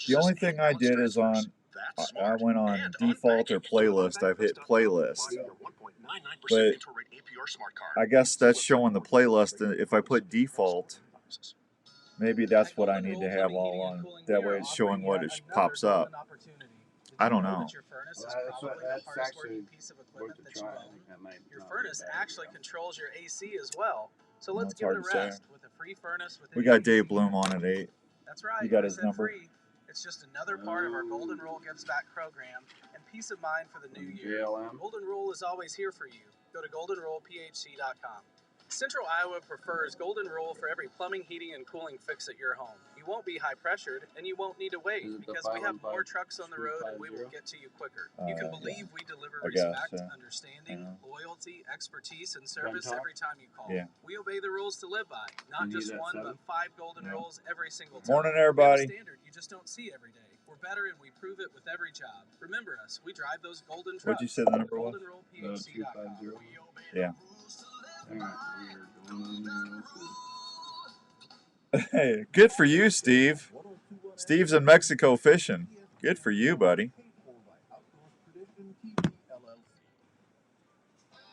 The only thing I did is I went on default or playlist. I've hit playlist. But I guess that's showing the playlist. If I put default, maybe that's what I need to have all on. That way it's showing what it pops up. I don't know. That's actually worth a try. Your furnace actually controls your AC as well. So let's give it a rest with a free furnace. We got Dave Bloom on at 8. That's right. You got his number? Free. It's just another part of our Golden Rule Gives Back program and peace of mind for the new year. Golden Rule is always here for you. Go to goldenrulephc.com. Central Iowa prefers Golden Rule for every plumbing, heating, and cooling fix at your home. You won't be high pressured, and you won't need to wait because we have more trucks on the road and we will get to you quicker. You can believe we deliver respect, understanding, loyalty, expertise, and service every time you call. We obey the rules to live by, not just one, but 5 golden rules every single time. Morning, everybody. Standard you just don't see every day. We're better and we prove it with every job. Remember us. We drive those golden trucks. What'd you say the number was? GoldenRulePHC.com. Yeah. Hey, good for you, Steve. Steve's in Mexico fishing. Good for you, buddy.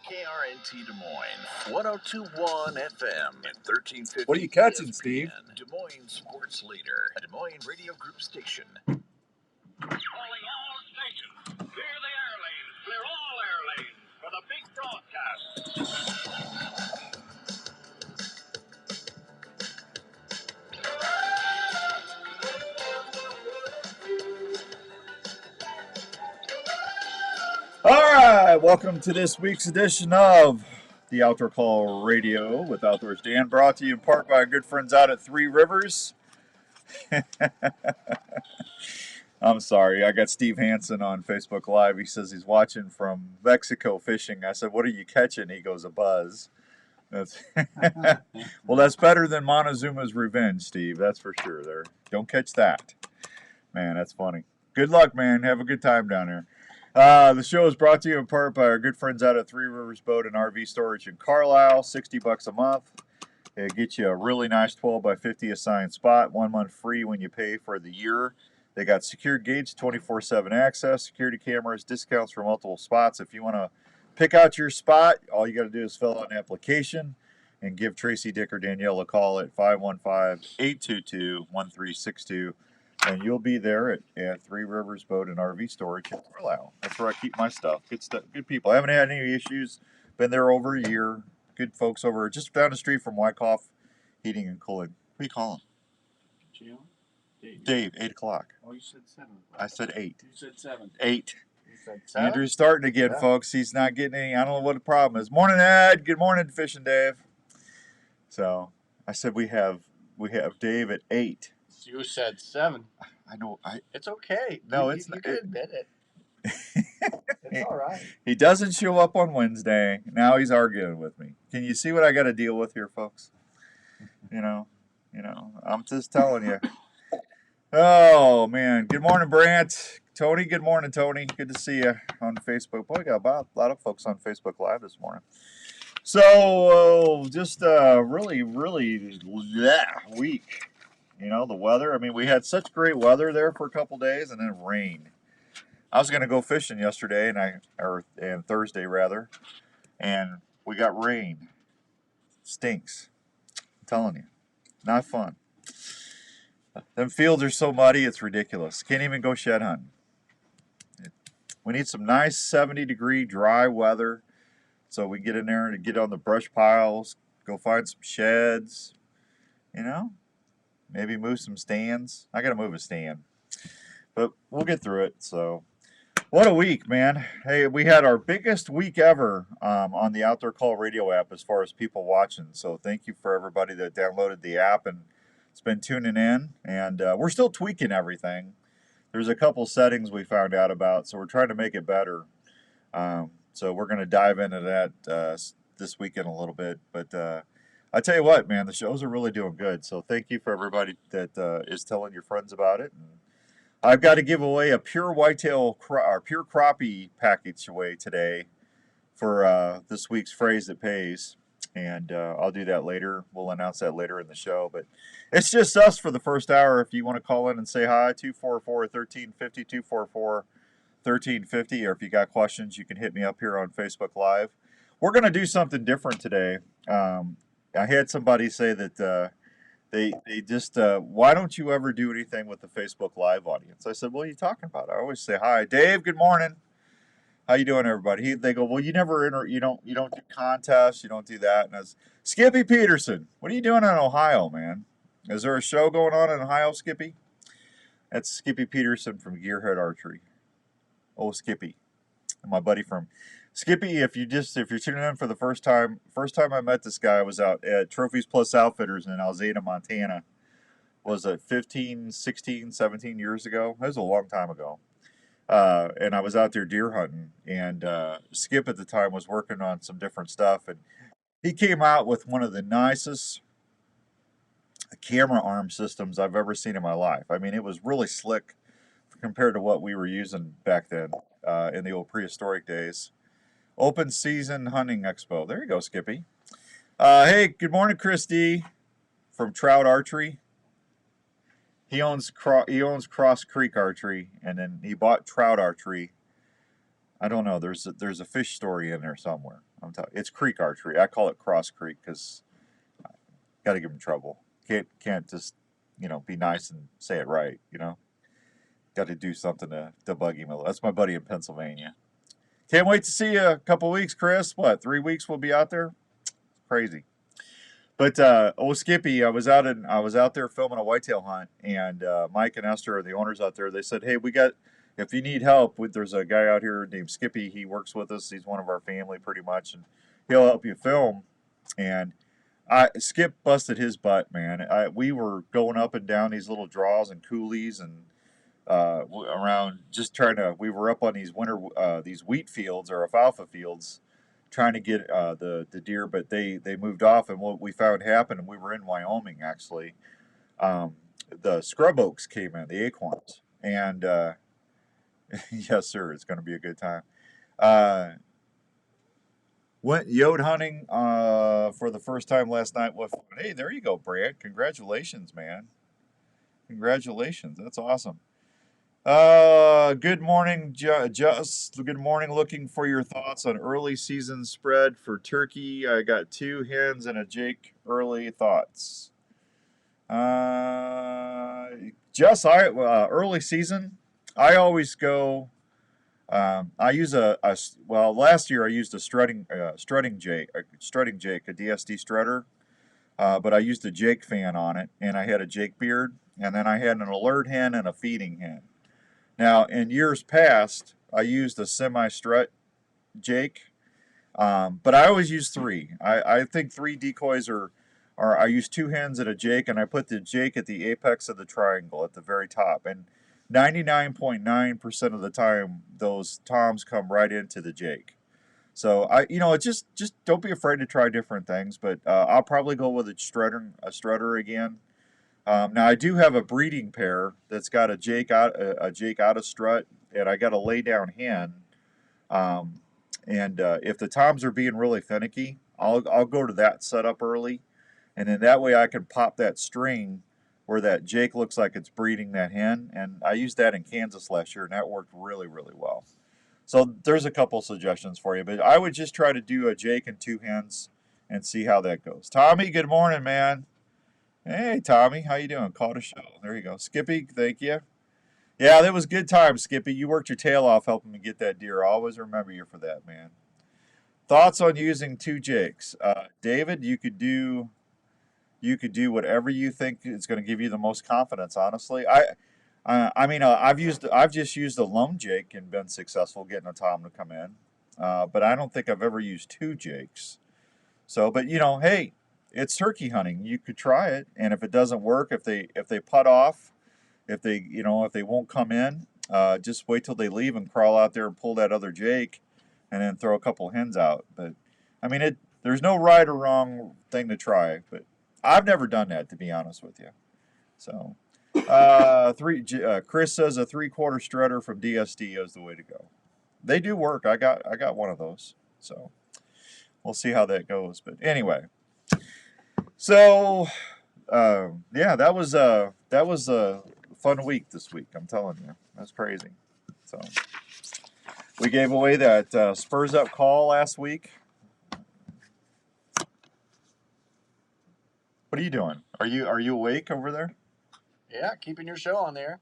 KRNT Des Moines, 102.1 FM and 1350. What are you catching, Steve? Des Moines Sports Leader, a Des Moines Radio Group station. Calling all stations. Clear the air lanes. Clear all air lanes for the big broadcast. All right, welcome to this week's edition of the Outdoor Call Radio with Outdoors Dan, brought to you in part by our good friends out at Three Rivers. I'm sorry, I got Steve Hansen on Facebook Live. He says he's watching from Mexico fishing. I said, what are you catching? He goes, a buzz. That's well, that's better than Montezuma's Revenge, Steve. That's for sure. There, don't catch that. Man, that's funny. Good luck, man. Have a good time down there. The show is brought to you in part by our good friends out at Three Rivers Boat and RV Storage in Carlisle. $60 a month. It gets you a really nice 12 by 50 assigned spot. 1 month free when you pay for the year. They got secure gates, 24/7 access, security cameras, discounts for multiple spots. If you want to pick out your spot, all you got to do is fill out an application and give Tracy, Dick, or Danielle a call at 515-822-1362. And you'll be there at Three Rivers Boat and RV Storage in Carlisle. That's where I keep my stuff. Good stuff. Good people. I haven't had any issues. Been there over a year. Good folks over just down the street from Wyckoff Heating and Cooling. What do you call him? Dave, 8 o'clock. Oh, you said 7. I said 8. You said 7. 8. You said 7? Andrew's starting again, folks. He's not getting any. I don't know what the problem is. Morning, Ed. Good morning, Fishing Dave. So I said we have Dave at 8. You said 7. I know. It's okay. No, you can admit it. It's all right. He doesn't show up on Wednesday. Now he's arguing with me. Can you see what I got to deal with here, folks? You know. I'm just telling you. Oh man. Good morning, Brant. Tony. Good morning, Tony. Good to see you on Facebook. Boy, we got a lot of folks on Facebook Live this morning. So just really week. You know, the weather. I mean, we had such great weather there for a couple days, and then rain. I was going to go fishing yesterday, and Thursday rather, and we got rain. Stinks. I'm telling you, not fun. Them fields are so muddy, it's ridiculous. Can't even go shed hunting. We need some nice 70-degree dry weather, so we get in there and get on the brush piles, go find some sheds. You know. Maybe move some stands. I got to move a stand. But we'll get through it. So, what a week, man. Hey, we had our biggest week ever on the Outdoor Call Radio app as far as people watching. So, thank you for everybody that downloaded the app and has been tuning in. And we're still tweaking everything. There's a couple settings we found out about, so we're trying to make it better. So, we're going to dive into that this weekend a little bit. But I tell you what, man, the shows are really doing good. So thank you for everybody that is telling your friends about it. And I've got to give away a pure whitetail or pure crappie package away today for this week's Phrase That Pays. and I'll do that later. We'll announce that later in the show. But it's just us for the first hour. If you want to call in and say hi, 244-1350, 244-1350, or if you got questions, you can hit me up here on Facebook Live. We're going to do something different today. I had somebody say that they just, why don't you ever do anything with the Facebook Live audience? I said, what are you talking about? I always say hi. Dave, good morning. How you doing, everybody? They go, well, you never you don't do contests, you don't do that. And I was, Skippy Peterson, what are you doing in Ohio, man? Is there a show going on in Ohio, Skippy? That's Skippy Peterson from Gearhead Archery. Oh, Skippy, my buddy from Skippy. If you're tuning in for the first time I met this guy, I was out at Trophies Plus Outfitters in Alzada, Montana. Was it 15, 16, 17 years ago? That was a long time ago. And I was out there deer hunting, and Skip at the time was working on some different stuff, and he came out with one of the nicest camera arm systems I've ever seen in my life. I mean, it was really slick compared to what we were using back then in the old prehistoric days. Open Season Hunting Expo. There you go, Skippy. Hey, good morning, Chris D. from Trout Archery. He owns Cross Creek Archery, and then he bought Trout Archery. I don't know. There's a fish story in there somewhere. It's Creek Archery. I call it Cross Creek because got to give him trouble. Can't just be nice and say it right. Got to do something to bug him a little. That's my buddy in Pennsylvania. Can't wait to see you a couple weeks, Chris. What, 3 weeks we'll be out there? Crazy. But Skippy, I was out there filming a whitetail hunt, and Mike and Esther are the owners out there. They said, hey, if you need help, there's a guy out here named Skippy. He works with us. He's one of our family pretty much, and he'll help you film. And Skip busted his butt, man. We were going up and down these little draws and coulees and around we were up on these these wheat fields or alfalfa fields, trying to get the deer, but they moved off, and what we found happened, and we were in Wyoming actually, the scrub oaks came in, the acorns, and yes sir, it's going to be a good time. Went yode hunting for the first time last night. Hey, there you go, Brad. Congratulations, man. Congratulations. That's awesome. Good morning, Just. Good morning. Looking for your thoughts on early season spread for turkey. I got 2 hens and a Jake. Early thoughts. Just early season. I always go. I use last year I used a strutting Jake, a DSD strutter, but I used a Jake fan on it, and I had a Jake beard, and then I had an alert hen and a feeding hen. Now, in years past, I used a semi-strut Jake, but I always use 3. I think 3 decoys I use 2 hens and a Jake, and I put the Jake at the apex of the triangle at the very top. And 99.9% of the time, those toms come right into the Jake. So just don't be afraid to try different things. But I'll probably go with a strutter again. Now I do have a breeding pair that's got a Jake out of strut, and I got a lay down hen. If the toms are being really finicky, I'll go to that setup early, and then that way I can pop that string where that Jake looks like it's breeding that hen. And I used that in Kansas last year, and that worked really, really well. So there's a couple suggestions for you, but I would just try to do a Jake and 2 hens and see how that goes. Tommy, good morning, man. Hey, Tommy, how you doing? Caught a show. There you go. Skippy, thank you. Yeah, that was good time, Skippy. You worked your tail off helping me get that deer. I'll always remember you for that, man. Thoughts on using 2 Jakes? David, you could do whatever you think is going to give you the most confidence, honestly. I've just used a lone Jake and been successful getting a tom to come in. But I don't think I've ever used 2 Jakes. So, but hey, it's turkey hunting. You could try it, and if it doesn't work, if they putt off, if they won't come in, just wait till they leave and crawl out there and pull that other Jake, and then throw a couple hens out. But there's no right or wrong thing to try. But I've never done that, to be honest with you. So, Chris says a 3/4 strutter from DSD is the way to go. They do work. I got one of those. So we'll see how that goes. But anyway. So, yeah, that was a fun week this week. I'm telling you, that's crazy. So, we gave away that Spurs Up call last week. What are you doing? Are you awake over there? Yeah, keeping your show on there.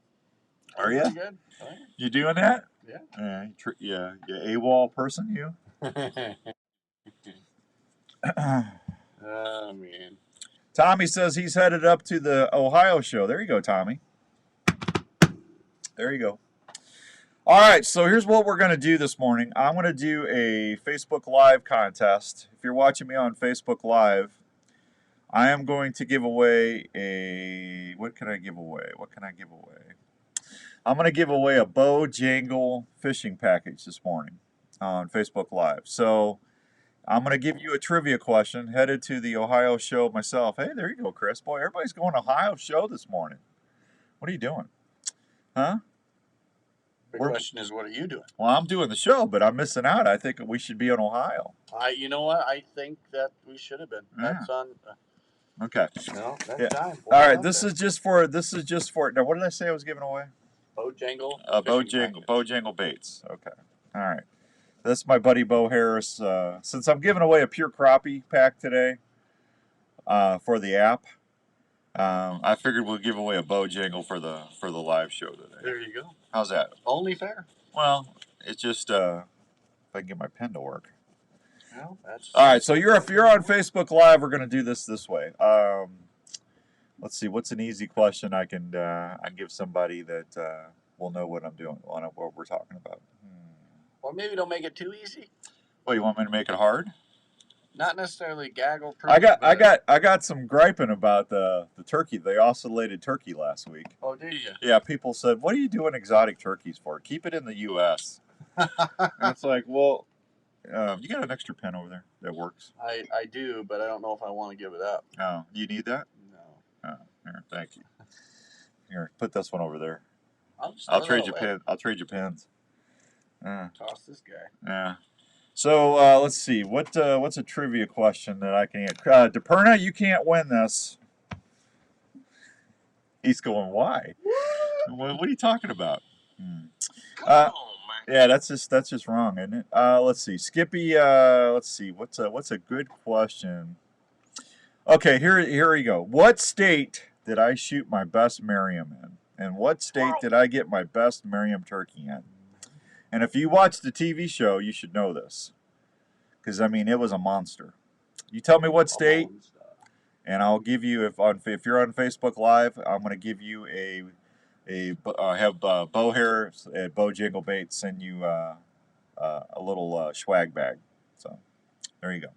Are you? Pretty good. Oh, You doing that? yeah. Yeah, you AWOL person, you. Oh, man. Tommy says he's headed up to the Ohio show. There you go, Tommy. There you go. All right, so here's what we're going to do this morning. I'm going to do a Facebook Live contest. If you're watching me on Facebook Live, I am going to give away a... What can I give away? I'm going to give away a Bojangle fishing package this morning on Facebook Live. So I'm going to give you a trivia question, headed to the Ohio show myself. Hey, there you go, Chris. Boy, everybody's going to Ohio show this morning. What are you doing? Huh? The question is, what are you doing? Well, I'm doing the show, but I'm missing out. I think we should be in Ohio. You know what? I think that we should have been. Yeah. That's on. Okay. No, that's Yeah. time. All right. This is just for. Now, what did I say I was giving away? Bojangle. Bojangle baits. Okay. All right. That's my buddy Bo Harris. Since I'm giving away a pure crappie pack today, for the app, I figured we'll give away a Bojangle for the live show today. There you go. How's that? Only fair. Well, it's just if I can get my pen to work. Well, that's. All right. So if you're on Facebook Live, we're going to do this way. Let's see. What's an easy question I can give somebody that will know what I'm doing, what we're talking about. Or maybe don't make it too easy. Well, you want me to make it hard? Not necessarily gaggle proof. I got some griping about the turkey, the ocellated turkey last week. Oh, did you? Yeah, people said, "What are you doing exotic turkeys for? Keep it in the U.S." And it's like, well, you got an extra pen over there that works? I do, but I don't know if I want to give it up. Oh, you need that? No. Oh, here, thank you. Here, put this one over there. I'll trade you pen. I'll trade you pens. Toss this guy. Yeah. So let's see. What's a trivia question that I can get? DePerna, you can't win this. He's going, why? What are you talking about? Come on, man. Yeah, that's just wrong, isn't it? Let's see. Skippy. Let's see. What's a good question? Okay, here we go. What state did I shoot my best Merriam in? And what state did I get my best Merriam turkey in? And if you watch the TV show, you should know this. Because, I mean, it was a monster. You tell me what state, and I'll give you, if you're on Facebook Live, I'm going to give you have Bo Harris at Bojangle Bait send you a little swag bag. So, there you go.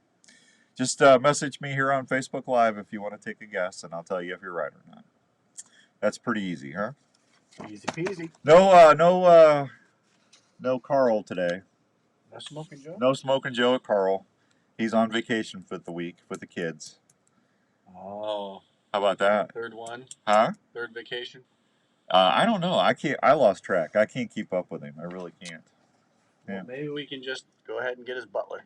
Just message me here on Facebook Live if you want to take a guess, and I'll tell you if you're right or not. That's pretty easy, huh? Easy peasy. No Carl today. No Smoking Joe? No Smoking Joe at Carl. He's on vacation for the week with the kids. Oh. How about that? Third one? Huh? Third vacation? I don't know. I lost track. I can't keep up with him. I really can't. Yeah. Well, maybe we can just go ahead and get his butler.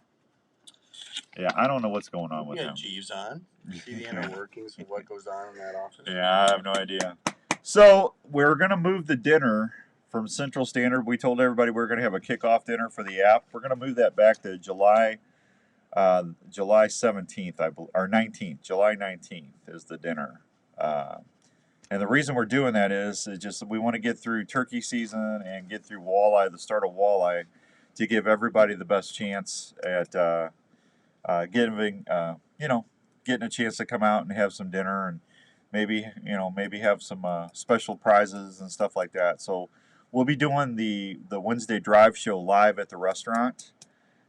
Yeah, I don't know what's going on with We him. got Jeeves on. See the inner workings of what goes on in that office. Yeah, I have no idea. So we're gonna move the dinner from Central Standard. We told everybody we were gonna have a kickoff dinner for the app. We're gonna move that back to July 17th, or 19th. July 19th is the dinner. And the reason we're doing that is just that we want to get through turkey season and get through walleye, the start of walleye, to give everybody the best chance at getting a chance to come out and have some dinner, and maybe have some special prizes and stuff like that. So we'll be doing the Wednesday drive show live at the restaurant.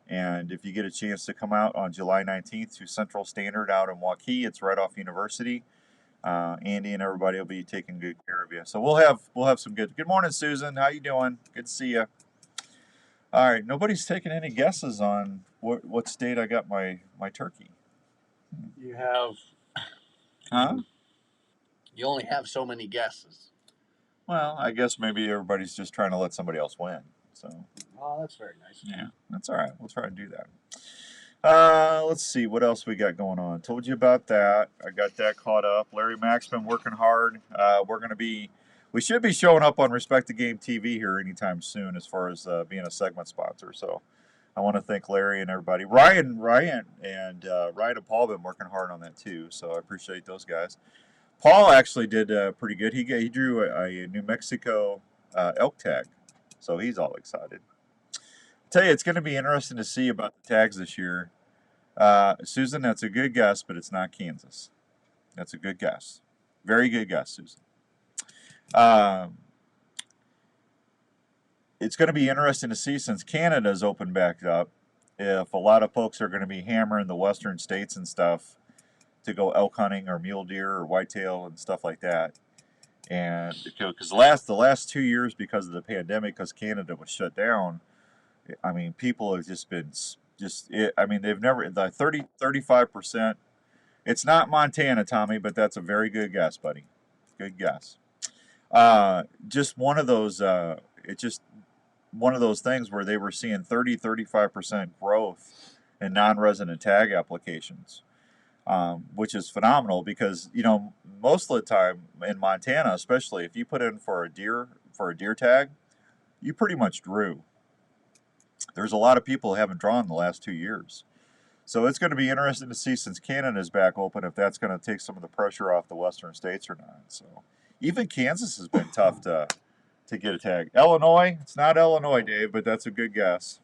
And if you get a chance to come out on July 19th to Central Standard out in Waukee, it's right off University. Andy and everybody will be taking good care of you. So we'll have some good morning, Susan. How you doing? Good to see you. All right, nobody's taking any guesses on what state I got my turkey. You have. Huh? You only have so many guesses. Well, I guess maybe everybody's just trying to let somebody else win. So. Oh, that's very nice. Yeah, that's all right. We'll try to do that. Let's see what else we got going on. Told you about that. I got that caught up. Larry Mack's been working hard. We should be showing up on Respect the Game TV here anytime soon as far as being a segment sponsor. So I want to thank Larry and everybody. Ryan and Paul have been working hard on that too. So I appreciate those guys. Paul actually did pretty good. He drew a New Mexico elk tag, so he's all excited. Tell you, it's going to be interesting to see about the tags this year. Susan, that's a good guess, but it's not Kansas. That's a good guess. Very good guess, Susan. It's going to be interesting to see, since Canada's opened back up, if a lot of folks are going to be hammering the western states and stuff to go elk hunting or mule deer or whitetail and stuff like that. And because the last 2 years, because of the pandemic, because Canada was shut down, I mean, people have just been they've never, the 35%. It's not Montana, Tommy, but that's a very good guess, buddy. Good guess. Just one of those, it's just one of those things where they were seeing 35% growth in non-resident tag applications, which is phenomenal because, most of the time in Montana, especially if you put in for a deer tag, you pretty much drew. There's a lot of people who haven't drawn in the last 2 years. So it's going to be interesting to see, since Canada's back open, if that's going to take some of the pressure off the western states or not. So even Kansas has been tough to get a tag. Illinois, it's not Illinois, Dave, but that's a good guess.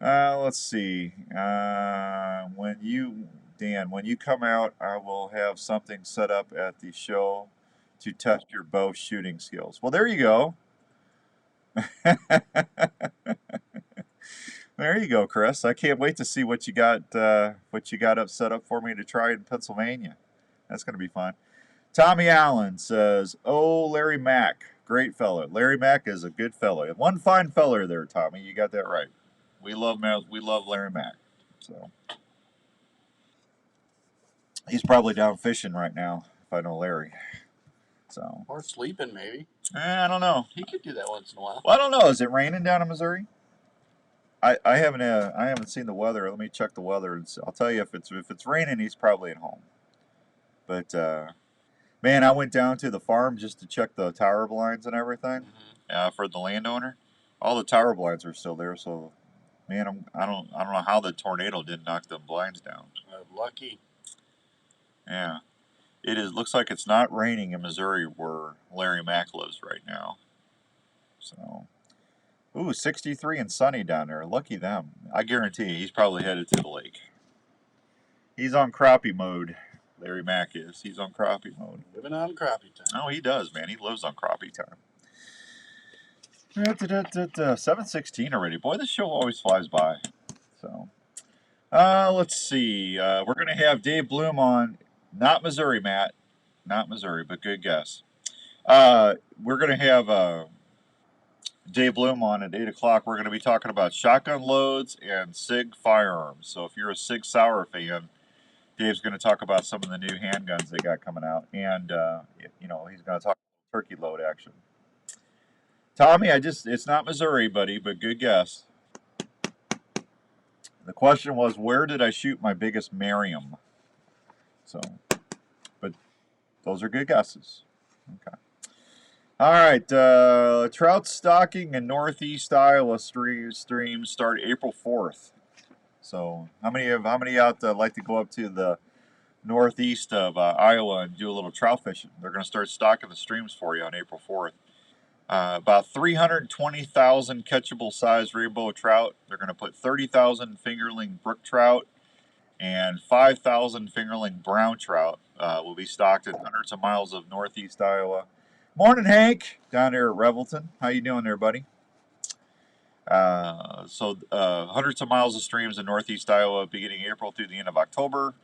Let's see. When you come out, I will have something set up at the show to test your bow shooting skills. Well, there you go. There you go, Chris. I can't wait to see what you got set up for me to try in Pennsylvania. That's going to be fun. Tommy Allen says, "Oh, Larry Mack, great fellow. Larry Mack is a good fellow. One fine feller there, Tommy. You got that right. We love Larry Mack. So he's probably down fishing right now, if I know Larry. So Or sleeping, maybe. I don't know. He could do that once in a while. Well, I don't know. Is it raining down in Missouri? I haven't seen the weather. Let me check the weather, and I'll tell you if it's raining. He's probably at home. But man, I went down to the farm just to check the tower blinds and everything for the landowner. All the tower blinds are still there. So, man, I don't know how the tornado didn't knock the blinds down. Lucky. Yeah, it is. Looks like it's not raining in Missouri where Larry Mack lives right now. So. Ooh, 63 and sunny down there. Lucky them. I guarantee you, he's probably headed to the lake. He's on crappie mode. Larry Mack is. He's on crappie mode. Living on crappie time. Oh, he does, man. He lives on crappie time. 7:16 already. Boy, this show always flies by. So, let's see. We're going to have Dave Bloom on. Not Missouri, Matt. Not Missouri, but good guess. We're going to have... Dave Bloom on at 8 o'clock. We're going to be talking about shotgun loads and Sig firearms. So if you're a Sig Sauer fan, Dave's going to talk about some of the new handguns they got coming out. And, he's going to talk about turkey load action. Tommy, it's not Missouri, buddy, but good guess. The question was, where did I shoot my biggest Merriam? So, but those are good guesses. Okay. All right, trout stocking in Northeast Iowa streams start April 4th. So, how many out like to go up to the northeast of Iowa and do a little trout fishing? They're going to start stocking the streams for you on April 4th. About 320,000 catchable size rainbow trout. They're going to put 30,000 fingerling brook trout and 5,000 fingerling brown trout will be stocked at hundreds of miles of northeast Iowa. Morning, Hank, down there at Revelton. How you doing there, buddy? Hundreds of miles of streams in northeast Iowa beginning April through the end of October.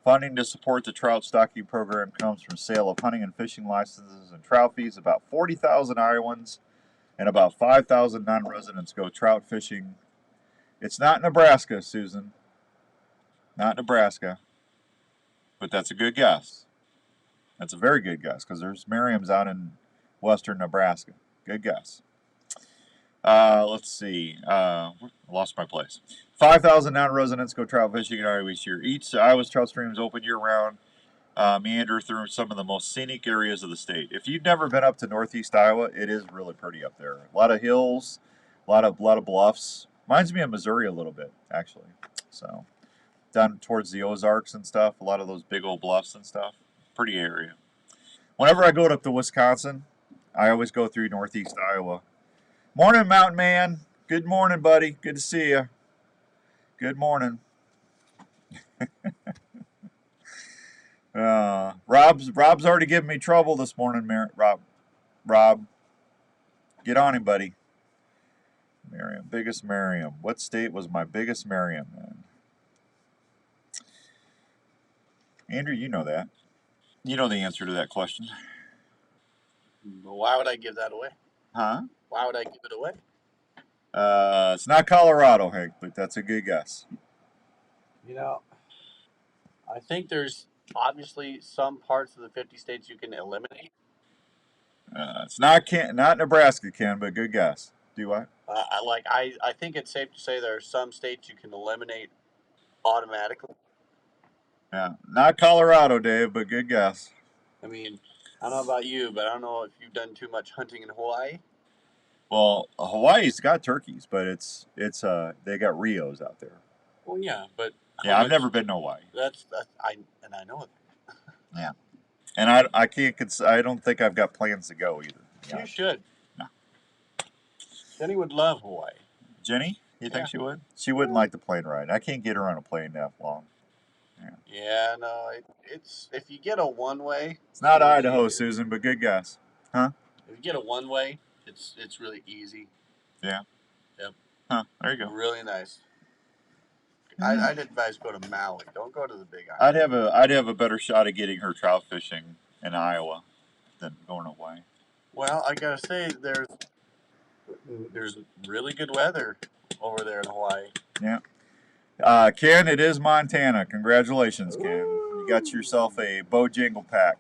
Funding to support the trout stocking program comes from sale of hunting and fishing licenses and trout fees. About 40,000 Iowans and about 5,000 non-residents go trout fishing. It's not Nebraska, Susan. Not Nebraska. But that's a good guess. That's a very good guess because there's Merriams out in western Nebraska. Good guess. Let's see. I lost my place. 5,000 non-residents go trout fishing in Iowa each year. Each Iowa's trout streams open year-round, meander through some of the most scenic areas of the state. If you've never been up to northeast Iowa, it is really pretty up there. A lot of hills, a lot of bluffs. Reminds me of Missouri a little bit, actually. So down towards the Ozarks and stuff, a lot of those big old bluffs and stuff. Pretty area. Whenever I go up to Wisconsin, I always go through northeast Iowa. Morning, Mountain Man. Good morning, buddy. Good to see you. Good morning. Rob's already giving me trouble this morning, Rob, get on him, buddy. Merriam, biggest Merriam. What state was my biggest Merriam in? Andrew, you know that. You know the answer to that question. But why would I give that away? Huh? Why would I give it away? It's not Colorado, Hank, but that's a good guess. You know, I think there's obviously some parts of the 50 states you can eliminate. It's not Nebraska, Ken, but good guess. Do I? I think it's safe to say there are some states you can eliminate automatically. Yeah, not Colorado, Dave, but good guess. I mean, I don't know about you, but I don't know if you've done too much hunting in Hawaii. Well, Hawaii's got turkeys, but it's they got Rios out there. Well, yeah, but yeah, I've never been to Hawaii. I know it. Yeah, and I can't. I don't think I've got plans to go either. Yeah. You should. No. Jenny would love Hawaii. Jenny, you think she would? She wouldn't like the plane ride. I can't get her on a plane that long. Yeah, no, it's if you get a one-way. It's not Idaho, Susan, but good guess, huh? If you get a one-way, it's really easy. Yeah. Yep. Huh? There you go. Really nice. I'd advise go to Maui. Don't go to the Big Island. I'd have a better shot of getting her trout fishing in Iowa than going to Hawaii. Well, I gotta say there's really good weather over there in Hawaii. Yeah. Ken, it is Montana. Congratulations, Ken. You got yourself a Bojangle pack.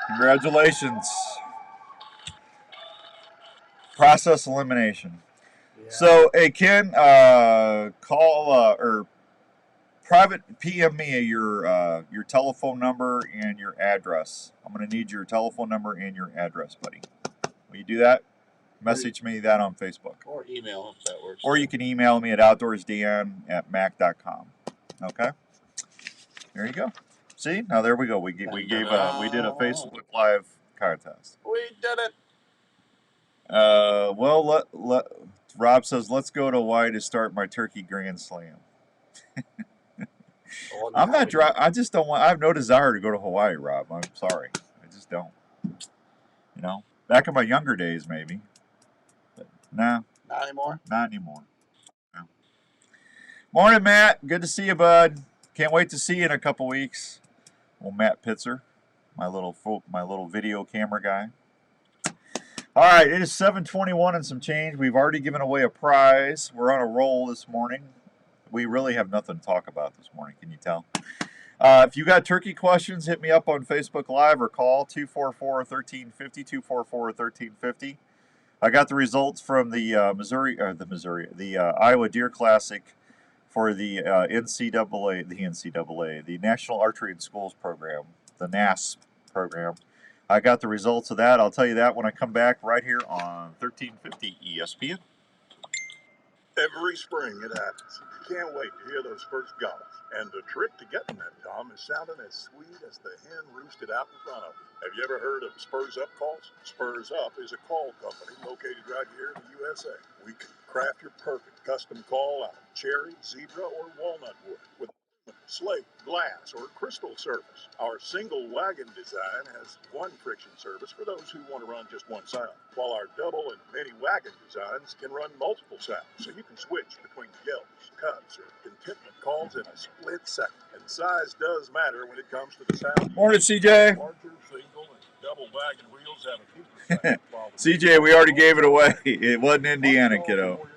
Congratulations. Process elimination. Yeah. So, hey, Ken, call or private PM me your telephone number and your address. I'm going to need your telephone number and your address, buddy. Will you do that? Message me that on Facebook. Or email if that works. Or you can email me at outdoorsdn@mac.com. Okay? There you go. See? Now there we go. We did a Facebook Live contest. We did it. Well, Rob says, let's go to Hawaii to start my turkey grand slam. I'm not driving. I just don't want. I have no desire to go to Hawaii, Rob. I'm sorry. I just don't. You know, back in my younger days, maybe. But no. Not anymore? Not anymore. No. Morning, Matt. Good to see you, bud. Can't wait to see you in a couple weeks. Well, Matt Pitzer, my little video camera guy. All right, it is 7:21 and some change. We've already given away a prize. We're on a roll this morning. We really have nothing to talk about this morning. Can you tell? If you got turkey questions, hit me up on Facebook Live or call 244-1350, 244-1350. I got the results from the Iowa Deer Classic for the NCAA, the National Archery in Schools program, the NASP program. I got the results of that. I'll tell you that when I come back right here on 1350 ESPN. Every spring it happens. You can't wait to hear those first gobbles. And the trick to getting that, Tom, is sounding as sweet as the hen roosted out in front of you. Have you ever heard of Spurs Up calls? Spurs Up is a call company located right here in the USA. We can craft your perfect custom call out of cherry, zebra, or walnut wood with slate, glass, or crystal surface. Our single wagon design has one friction surface for those who want to run just one sound, while our double and mini wagon designs can run multiple sounds, so you can switch between yells, cuts, or contentment calls in a split second. And size does matter when it comes to the sound. Morning, CJ. Larger, single, and double wagon wheels have a deeper sound. CJ, we already gave it away. It wasn't Indiana, kiddo.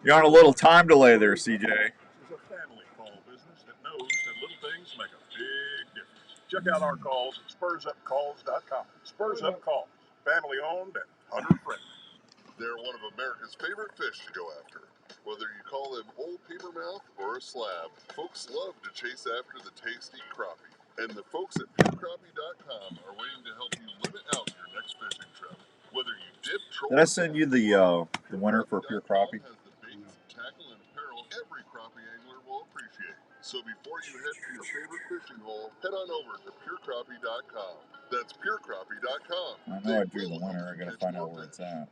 You're on a little time delay there, CJ. This is a family call business that knows that little things make a big difference. Check out our calls at SpursUpCalls.com. Spurs Up Calls. family-owned and hunter-friendly. They're one of America's favorite fish to go after. Whether you call them old papermouth or a slab, folks love to chase after the tasty crappie. And the folks at PureCrappie.com are waiting to help you limit out your next fishing trip. Whether you dip, troll, Did I send you the winner for Pure Crappie? has the baits, tackle, and apparel every crappie angler will appreciate. So before you head to your favorite fishing hole, head on over to PureCrappie.com. That's PureCrappie.com. I know I drew the winner. I gotta find out where it's at.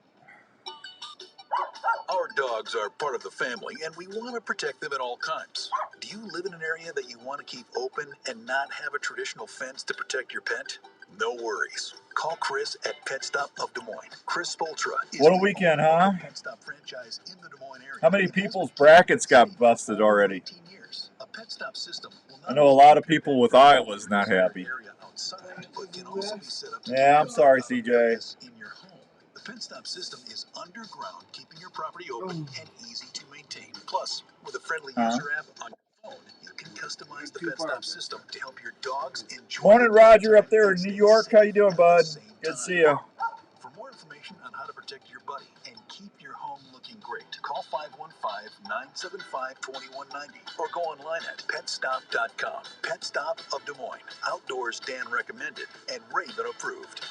Our dogs are part of the family, and we want to protect them at all times. Do you live in an area that you want to keep open and not have a traditional fence to protect your pet? No worries. Call Chris at Pet Stop of Des Moines. Chris Spoltra is What a the weekend, owner huh? of the Pet Stop franchise in the Des Moines area. How many people's brackets got busted already? 18 years. A Pet Stop system will not I know a lot of people with Iowa's not happy. area outside, but can also be set up to Yeah, I'm keep sorry, out of CJ. areas in your home. The Pet Stop system is underground, keeping your property open and easy to maintain. Plus, with a friendly user app on your phone, you can customize the Pet Stop system to help your dogs enjoy. Morning, Roger, up there in New York. How you doing, bud? Good to see you. For more information on how to protect your buddy and keep your home looking great, call 515-975-2190 or go online at petstop.com. Pet Stop of Des Moines. Outdoors Dan recommended and Raven approved.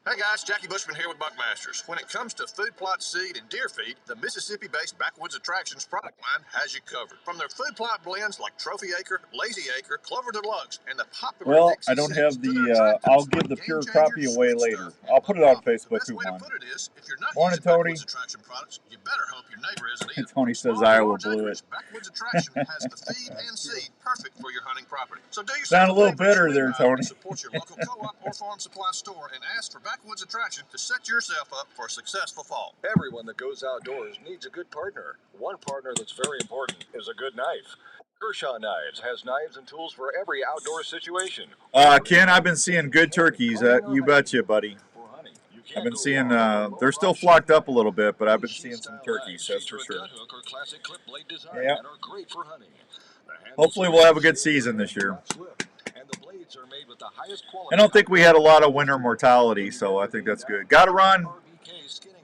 Hey guys, Jackie Bushman here with Buckmasters. When it comes to food plot seed and deer feed, the Mississippi-based Backwoods Attractions product line has you covered. From their food plot blends like Trophy Acre, Lazy Acre, Clover Deluxe, and the popular Well, Dixie I don't have Six to their the, tractors, I'll give the Game Pure Changer, Crappie away Sweet later. Stuff, I'll and put it on Buck. The Facebook, best way to Coupon. put it is, if you're not Morning, using Tony. Backwoods Attraction products, you better hope your neighbor isn't either. Tony With says small Iowa large blew acreage, it. Backwoods Attraction has the feed and seed perfect for your hunting property. So do yourself Sound a little favor and bitter swing there, by Tony. and support your local co-op or farm supply store and ask for Backwoods Attraction to set yourself up for a successful fall. Everyone that goes outdoors needs a good partner. One partner that's very important is a good knife. Kershaw Knives has knives and tools for every outdoor situation. Ken, I've been seeing good turkeys. You betcha, buddy. I've been seeing, they're still flocked up a little bit, but I've been seeing some turkeys, that's for sure. Yeah. Hopefully we'll have a good season this year. I don't think we had a lot of winter mortality, so I think that's good. Gotta run.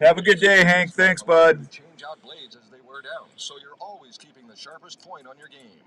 Have a good day, Hank. Thanks, bud. Change out blades as they wear down, so you're always keeping the sharpest point on your game.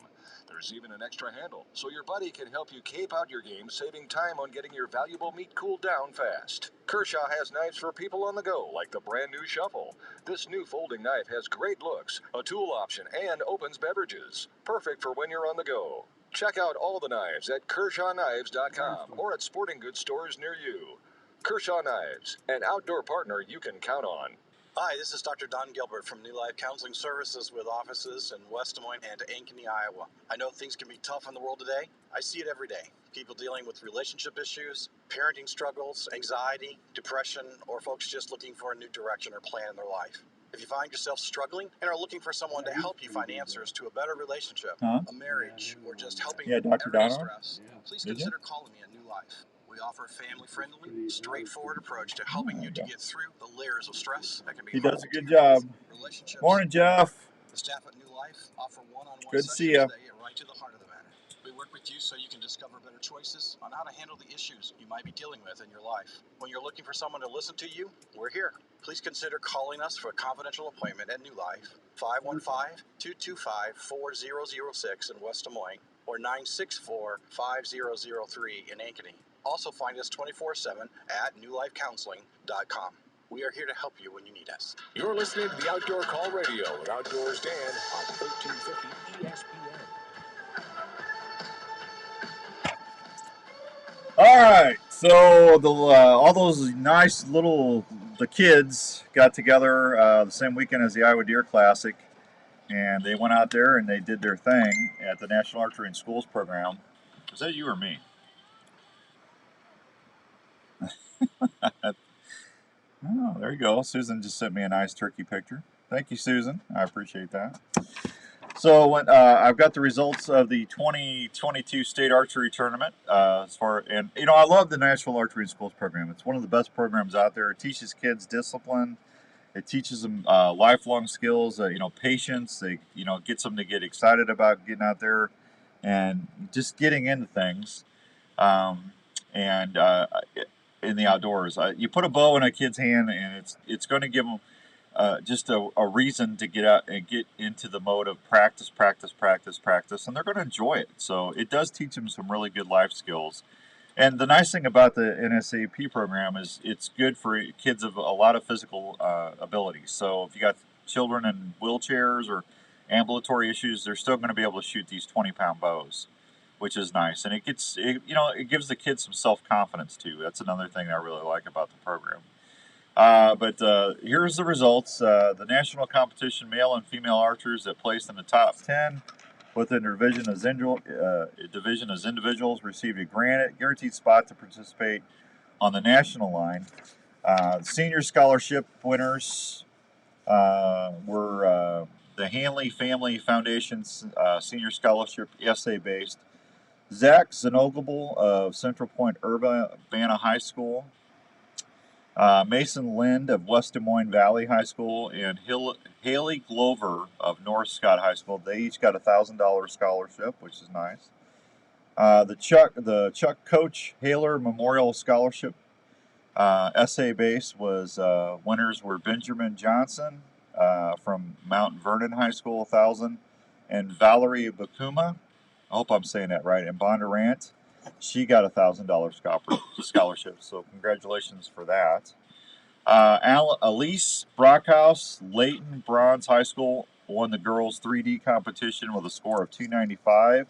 There's even an extra handle, so your buddy can help you cape out your game, saving time on getting your valuable meat cooled down fast. Kershaw has knives for people on the go, like the brand new Shuffle. This new folding knife has great looks, a tool option, and opens beverages. Perfect for when you're on the go. Check out all the knives at KershawKnives.com or at sporting goods stores near you. Kershaw Knives, an outdoor partner you can count on. Hi, this is Dr. Don Gilbert from New Life Counseling Services with offices in West Des Moines and Ankeny, Iowa. I know things can be tough in the world today. I see it every day. People dealing with relationship issues, parenting struggles, anxiety, depression, or folks just looking for a new direction or plan in their life. If you find yourself struggling and are looking for someone to help you find answers to a better relationship, a marriage, or just helping Yeah, Dr. everyday Dono? stress, please consider calling me at New Life. We offer a family-friendly, straightforward approach to helping you to get through the layers of stress that can be He harmful does a to good your health, job. relationships. Morning, Jeff. The staff at New Life offer one-on-one Good to sessions see ya. that get right to the heart of the matter. We work with you so you can discover better choices on how to handle the issues you might be dealing with in your life. When you're looking for someone to listen to you, we're here. Please consider calling us for a confidential appointment at New Life, 515-225-4006 in West Des Moines or 964-5003 in Ankeny. Also find us 24/7 at newlifecounseling.com. We are here to help you when you need us. You're listening to the Outdoor Call Radio with Outdoors Dan on 1350 ESPN. All right, so all those nice the kids got together the same weekend as the Iowa Deer Classic, and they went out there and they did their thing at the National Archery in Schools program. Was that you or me? Oh, there you go. Susan just sent me a nice turkey picture. Thank you, Susan. I appreciate that. So when I've got the results of the 2022 state archery tournament, I love the National Archery in Schools program. It's one of the best programs out there. It teaches kids discipline. It teaches them lifelong skills. Patience. Gets them to get excited about getting out there and just getting into things. and in the outdoors. You put a bow in a kid's hand, and it's going to give them just a reason to get out and get into the mode of practice, and they're going to enjoy it. So it does teach them some really good life skills. And the nice thing about the NSAP program is it's good for kids of a lot of physical abilities. So if you got children in wheelchairs or ambulatory issues, they're still going to be able to shoot these 20-pound bows, which is nice. And it gives the kids some self-confidence too. That's another thing I really like about the program. But here's the results. The national competition, male and female archers that placed in the top 10 within their division as individuals received a guaranteed spot to participate on the national line. Senior scholarship winners were the Hanley Family Foundation's Senior Scholarship essay-based. Zach Zenogable of Central Point Urbana High School, Mason Lind of West Des Moines Valley High School, and Haley Glover of North Scott High School. They each got a $1,000 scholarship, which is nice. The Chuck Coach Haler Memorial Scholarship essay base was winners were Benjamin Johnson from Mount Vernon High School, 1,000, and Valerie Bakuma, I hope I'm saying that right, and Bondurant. She got a $1,000 scholarship, so congratulations for that. Elise Brockhouse, Layton Bronze High School, won the girls' 3D competition with a score of 295.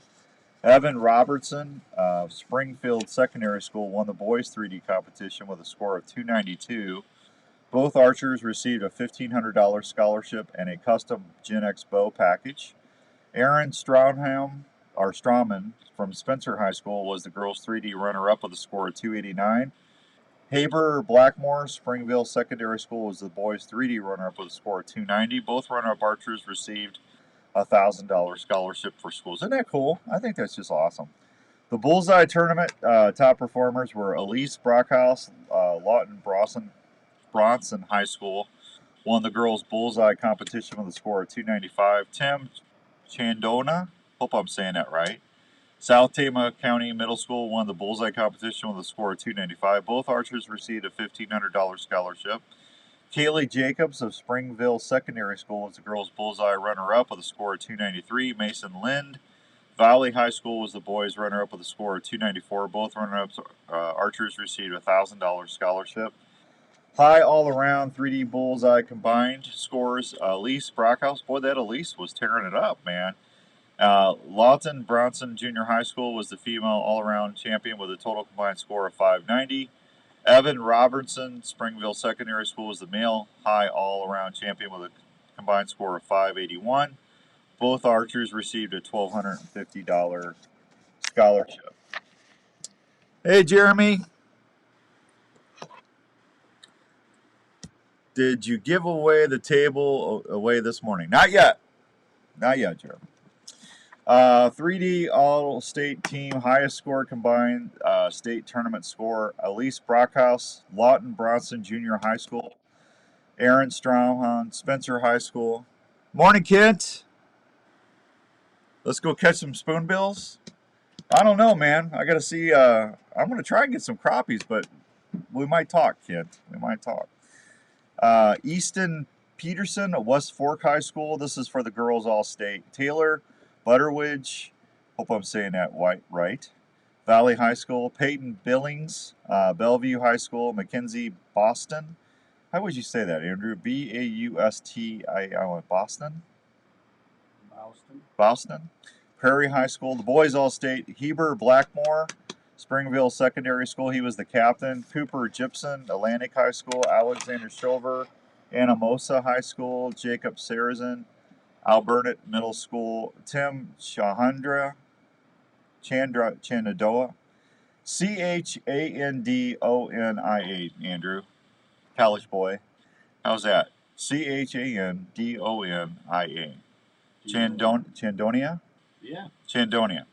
Evan Robertson of Springfield Secondary School won the boys' 3D competition with a score of 292. Both archers received a $1,500 scholarship and a custom Gen X bow package. Aaron Strawman from Spencer High School was the girls' 3D runner-up with a score of 289. Haber Blackmore, Springville Secondary School, was the boys' 3D runner-up with a score of 290. Both runner-up archers received a $1,000 scholarship for schools. Isn't that cool? I think that's just awesome. The Bullseye Tournament top performers were Elise Brockhouse, Lawton Bronson High School, won the girls' Bullseye competition with a score of 295. Tim Chandona, hope I'm saying that right, South Tama County Middle School won the Bullseye competition with a score of 295. Both archers received a $1,500 scholarship. Kaylee Jacobs of Springville Secondary School was the girls' Bullseye runner-up with a score of 293. Mason Lind, Valley High School, was the boys' runner-up with a score of 294. Both runner-ups archers received a $1,000 scholarship. High all-around 3D Bullseye combined scores. Elise Brockhouse, boy, that Elise was tearing it up, man. Lawton Bronson Junior High School was the female all-around champion with a total combined score of 590. Evan Robertson, Springville Secondary School, was the male high all-around champion with a combined score of 581. Both archers received a $1,250 scholarship. Hey, Jeremy. Did you give away the table away this morning? Not yet. Not yet, Jeremy. 3D All-State Team, highest score combined state tournament score, Elise Brockhouse, Lawton Bronson Junior High School, Aaron Stromhan, Spencer High School. Morning, kids. Let's go catch some spoonbills. I don't know, man. I got to see. I'm going to try and get some crappies, but we might talk, kid. We might talk. Easton Peterson of West Fork High School. This is for the girls all-state. Taylor Butterwidge, hope I'm saying that right. Valley High School. Peyton Billings, Bellevue High School. Mackenzie Boston. How would you say that, Andrew? B-A-U-S-T-I-N, Boston? Boston. Prairie High School. The boys all-state. Heber Blackmore, Springville Secondary School. He was the captain. Cooper Gibson, Atlantic High School. Alexander Shover, Anamosa High School. Jacob Sarazin, Alberta Middle School. Tim Chandonia, Chandonia, Andrew. College boy. How's that? Chandonia. Chandonia? Yeah. Chandonia.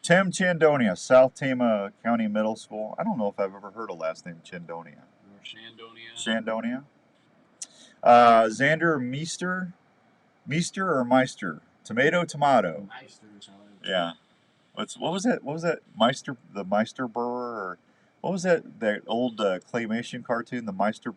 Tim Chandonia, South Tama County Middle School. I don't know if I've ever heard a last name Chandonia. Chandonia. Xander Meester or Meister? Tomato. Meister. Yeah. What was that? Meister, the Meister brewer? Or What was that old claymation cartoon, the Meister?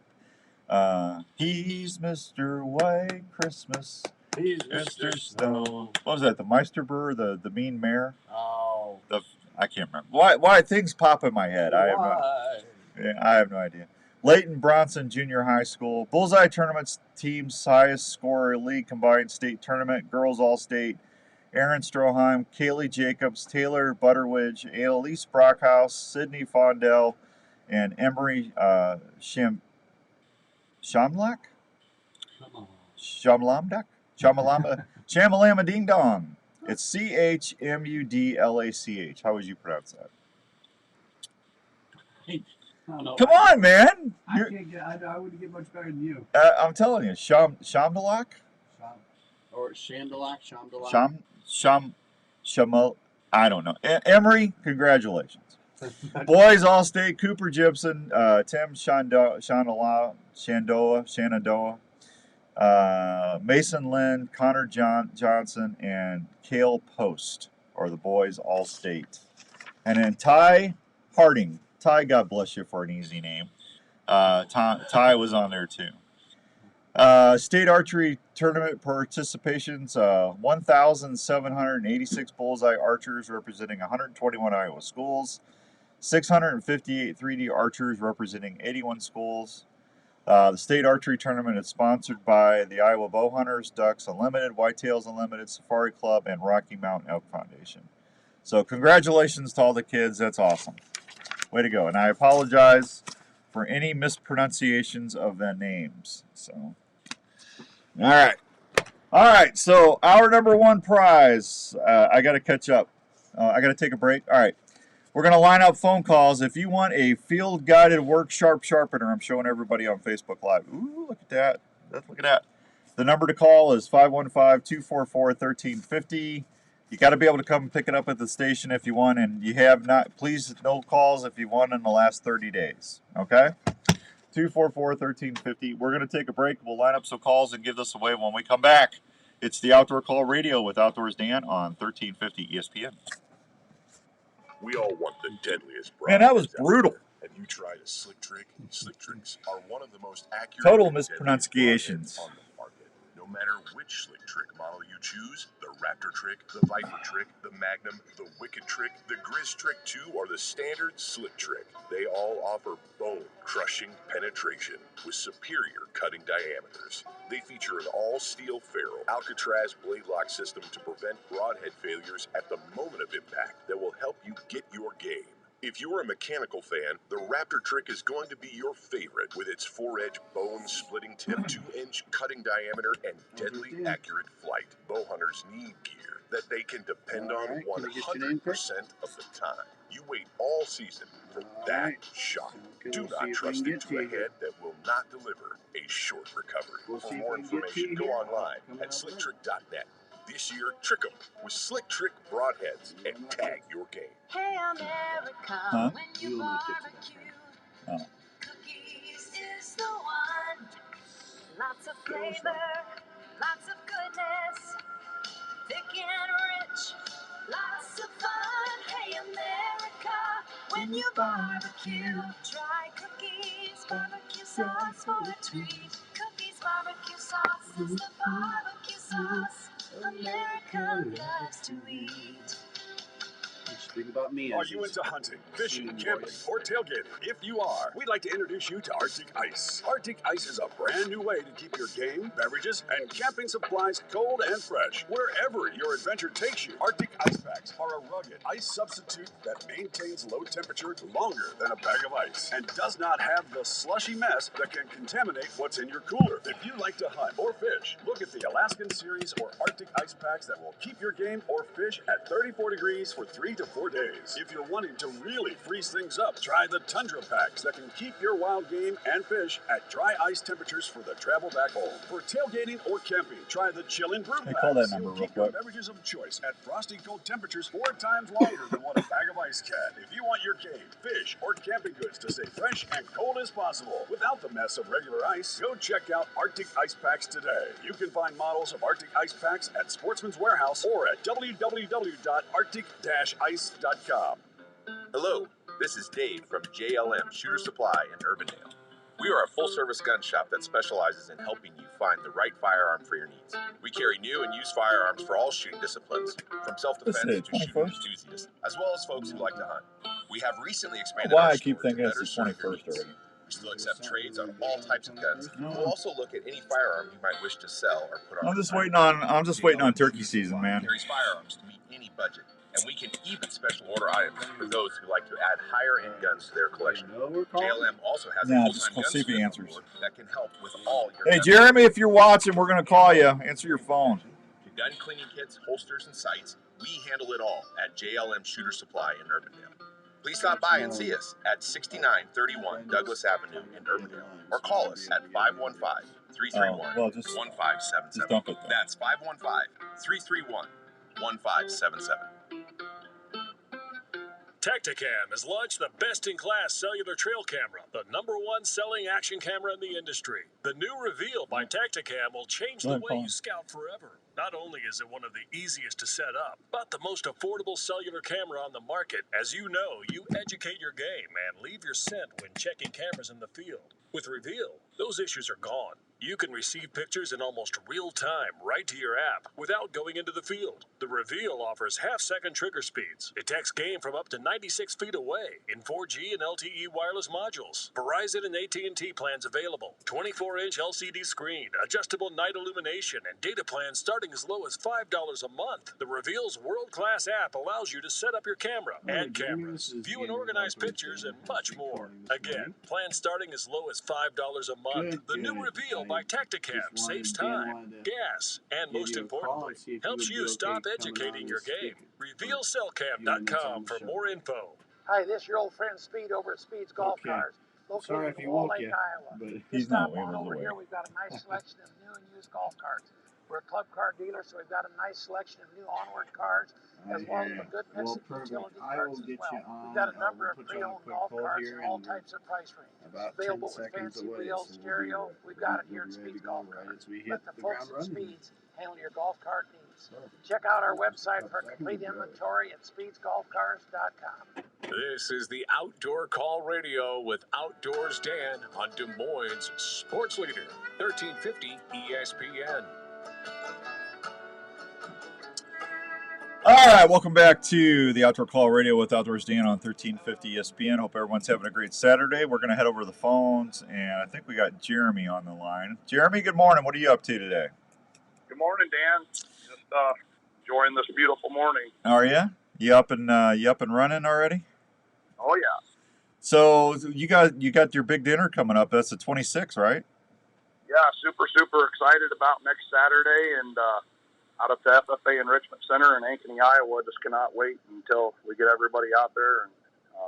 He's Mr. White Christmas. He's Mr. Snow. What was that? The Meisterbur, the mean mare? Oh. I can't remember. Why things pop in my head? I have no idea. Leighton Bronson Junior High School. Bullseye Tournament's team's highest scorer league combined state tournament. Girls All-State. Aaron Stroheim, Kaylee Jacobs, Taylor Butterwidge, Annalise Brockhouse, Sydney Fondell, and Emery Shamlak? Shamlamdak? Shamalama Ding Dong. It's CHMUDLACH. How would you pronounce that? Come on, man! I wouldn't get much better than you. I'm telling you, Shamdalak? Or Shamdalak. Shamal, I don't know. Emery, congratulations. Boys All-State, Cooper Gibson, Tim Shandoa, Mason Lynn, Connor Johnson, and Cale Post are the boys All-State. And then Ty Harding. Ty, God bless you for an easy name. Ty was on there too. State Archery Tournament participations, 1,786 Bullseye Archers representing 121 Iowa schools, 658 3D Archers representing 81 schools. The State Archery Tournament is sponsored by the Iowa Bowhunters, Ducks Unlimited, Whitetails Unlimited, Safari Club, and Rocky Mountain Elk Foundation. So congratulations to all the kids. That's awesome. Way to go. And I apologize for any mispronunciations of the names. So, all right. So our number one prize. I got to catch up. I got to take a break. All right. We're going to line up phone calls. If you want a field-guided work sharpener, I'm showing everybody on Facebook Live. Ooh, look at that. Look at that. The number to call is 515-244-1350. You got to be able to come pick it up at the station if you want, and you have not. Please, no calls if you want in the last 30 days. Okay? 244-1350. We're going to take a break. We'll line up some calls and give this away when we come back. It's the Outdoor Call Radio with Outdoors Dan on 1350 ESPN. We all want the deadliest Man, that was brutal. Have you tried a slick trick? Slick tricks are one of the most accurate total and mispronunciations on the market. No matter which slick trick model you choose, the Raptor trick, the Viper trick, the Magnum, the Wicked trick, the Grizz trick 2, or the standard slick trick, they all offer bone-crushing penetration with superior cutting diameters. They feature an all-steel ferrule Alcatraz blade lock system to prevent broadhead failures at the moment of impact that will help you get your game. If you're a mechanical fan, the Raptor trick is going to be your favorite with its 4-edge bone-splitting tip, 2-inch cutting diameter, and deadly accurate flight. Bowhunters need gear that they can depend on 100% of the time. You wait all season for that shot. Do not trust into a head that will not deliver a short recovery. For more information, go online at slicktrick.net. This year, trick 'em with Slick Trick broadheads and tag your game. Hey America, when you barbecue, cookies is the one. Lots of flavor, lots of goodness, thick and rich, lots of fun. Hey America, when you barbecue, try cookies, barbecue sauce for a treat. Cookies barbecue sauce is the barbecue sauce America loves to eat. Think about me. Are you into hunting, fishing, camping, or tailgating? If you are, we'd like to introduce you to Arctic Ice. Arctic Ice is a brand new way to keep your game, beverages, and camping supplies cold and fresh wherever your adventure takes you. Arctic Ice Packs are a rugged ice substitute that maintains low temperature longer than a bag of ice and does not have the slushy mess that can contaminate what's in your cooler. If you like to hunt or fish, look at the Alaskan Series or Arctic Ice Packs that will keep your game or fish at 34 degrees for 3 to 4 days. If you're wanting to really freeze things up, try the Tundra Packs that can keep your wild game and fish at dry ice temperatures for the travel back home. For tailgating or camping, try the Chill and Brew Packs. Call that number real Keep your quick. beverages of choice at frosty cold temperatures 4 times longer than what a bag of ice can. If you want your game, fish, or camping goods to stay fresh and cold as possible without the mess of regular ice, go check out Arctic Ice Packs today. You can find models of Arctic Ice Packs at Sportsman's Warehouse or at www.arctic-ice.com. Hello, This is Dave from JLM Shooter Supply in Urbandale. We are a full-service gun shop that specializes in helping you find the right firearm for your needs. We carry new and used firearms for all shooting disciplines, from self-defense to shooting enthusiasts, as well as folks who like to hunt. We have recently expanded our store to better serve your needs. We still accept trades on all types of guns. We'll also look at any firearm you might wish to sell or put on. I'm just waiting on turkey season, man. Carries firearms to meet any budget. And we can even special order items for those who like to add higher-end guns to their collection. JLM also has a full-time gun support that can help with all your Hey, Jeremy, if you're watching, we're going to call you. Answer your phone. Gun cleaning kits, holsters, and sights, we handle it all at JLM Shooter Supply in Urbandale. Please stop by and see us at 6931 Douglas Avenue in Urbandale, or call us at 515-331-1577. That's 515-331-1577. Tacticam has launched the best-in-class cellular trail camera, the #1 selling action camera in the industry. The new Reveal by Tacticam will change the way you scout forever. Not only is it one of the easiest to set up, but the most affordable cellular camera on the market. As you know, you educate your game and leave your scent when checking cameras in the field. With Reveal, those issues are gone. You can receive pictures in almost real time right to your app without going into the field. The Reveal offers half-second trigger speeds, detects game from up to 96 feet away in 4G and LTE wireless modules. Verizon and AT&T plans available. 24-inch LCD screen, adjustable night illumination, and data plans starting as low as $5 a month. The Reveal's world-class app allows you to set up your camera, add cameras, view and organize pictures, and much more. Again, plans starting as low as $5 a month. The new Reveal by Tacticam saves time, gas, and most importantly, helps you stop educating your game. RevealCellCam.com for more info. Hi, this is your old friend Speed over at Speed's Golf Cars, located in Wall Lake, Iowa. He's not waving over away. here, we've got a nice selection of new and used golf carts. We're a club car dealer, so we've got a nice selection of new onward cars, as well as a good mix of utility carts as well. We've got a number of pre-owned golf carts in all types of price ranges. Available with fancy wheels, stereo. We've got it here at Speed's Golf Cars. Let the folks at Speed's handle your golf cart needs. Check out our website for a complete inventory at speedsgolfcars.com. This is the Outdoor Call Radio with Outdoors Dan on Des Moines' Sports Leader, 1350 ESPN. All right, welcome back to the Outdoor Call Radio with Outdoors Dan on 1350 ESPN. Hope everyone's having a great Saturday. We're going to head over to the phones, and I think we got Jeremy on the line. Jeremy, good morning. What are you up to today? Good morning, Dan. Just enjoying this beautiful morning. Are you? You up and running already? Oh yeah. So you got your big dinner coming up. That's the 26th, right? Yeah, super excited about next Saturday, and out at the FFA Enrichment Center in Ankeny, Iowa. Just cannot wait until we get everybody out there, and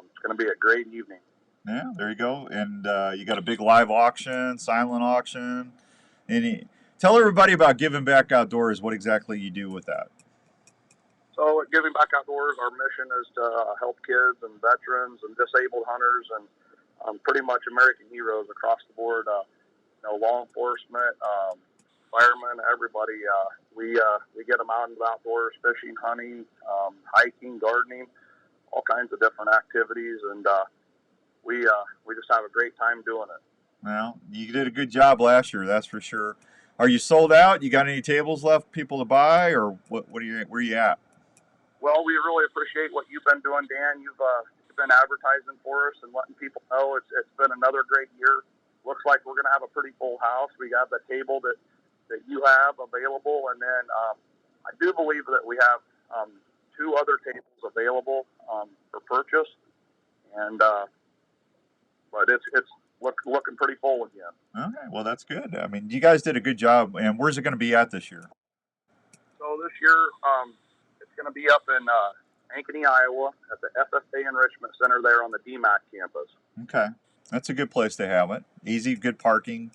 it's going to be a great evening. Yeah, there you go. And you got a big live auction, silent auction. Tell everybody about Giving Back Outdoors, what exactly you do with that. So at Giving Back Outdoors, our mission is to help kids and veterans and disabled hunters and pretty much American heroes across the board, law enforcement, firemen, everybody. We get them out into the outdoors, fishing, hunting, hiking, gardening, all kinds of different activities, and we just have a great time doing it. Well, you did a good job last year, that's for sure. Are you sold out? You got any tables left, people to buy, or where are you at? Well, we really appreciate what you've been doing, Dan. You've been advertising for us and letting people know it's been another great year. Looks like we're going to have a pretty full house. We got the table that you have available, and then I do believe that we have 2 other tables available for purchase, and but it's looking pretty full again. Okay, well that's good. I mean, you guys did a good job. And where's it going to be at this year? So this year it's going to be up in Ankeny, Iowa, at the FFA Enrichment Center there on the DMAC campus. Okay, that's a good place to have it. Easy, good parking.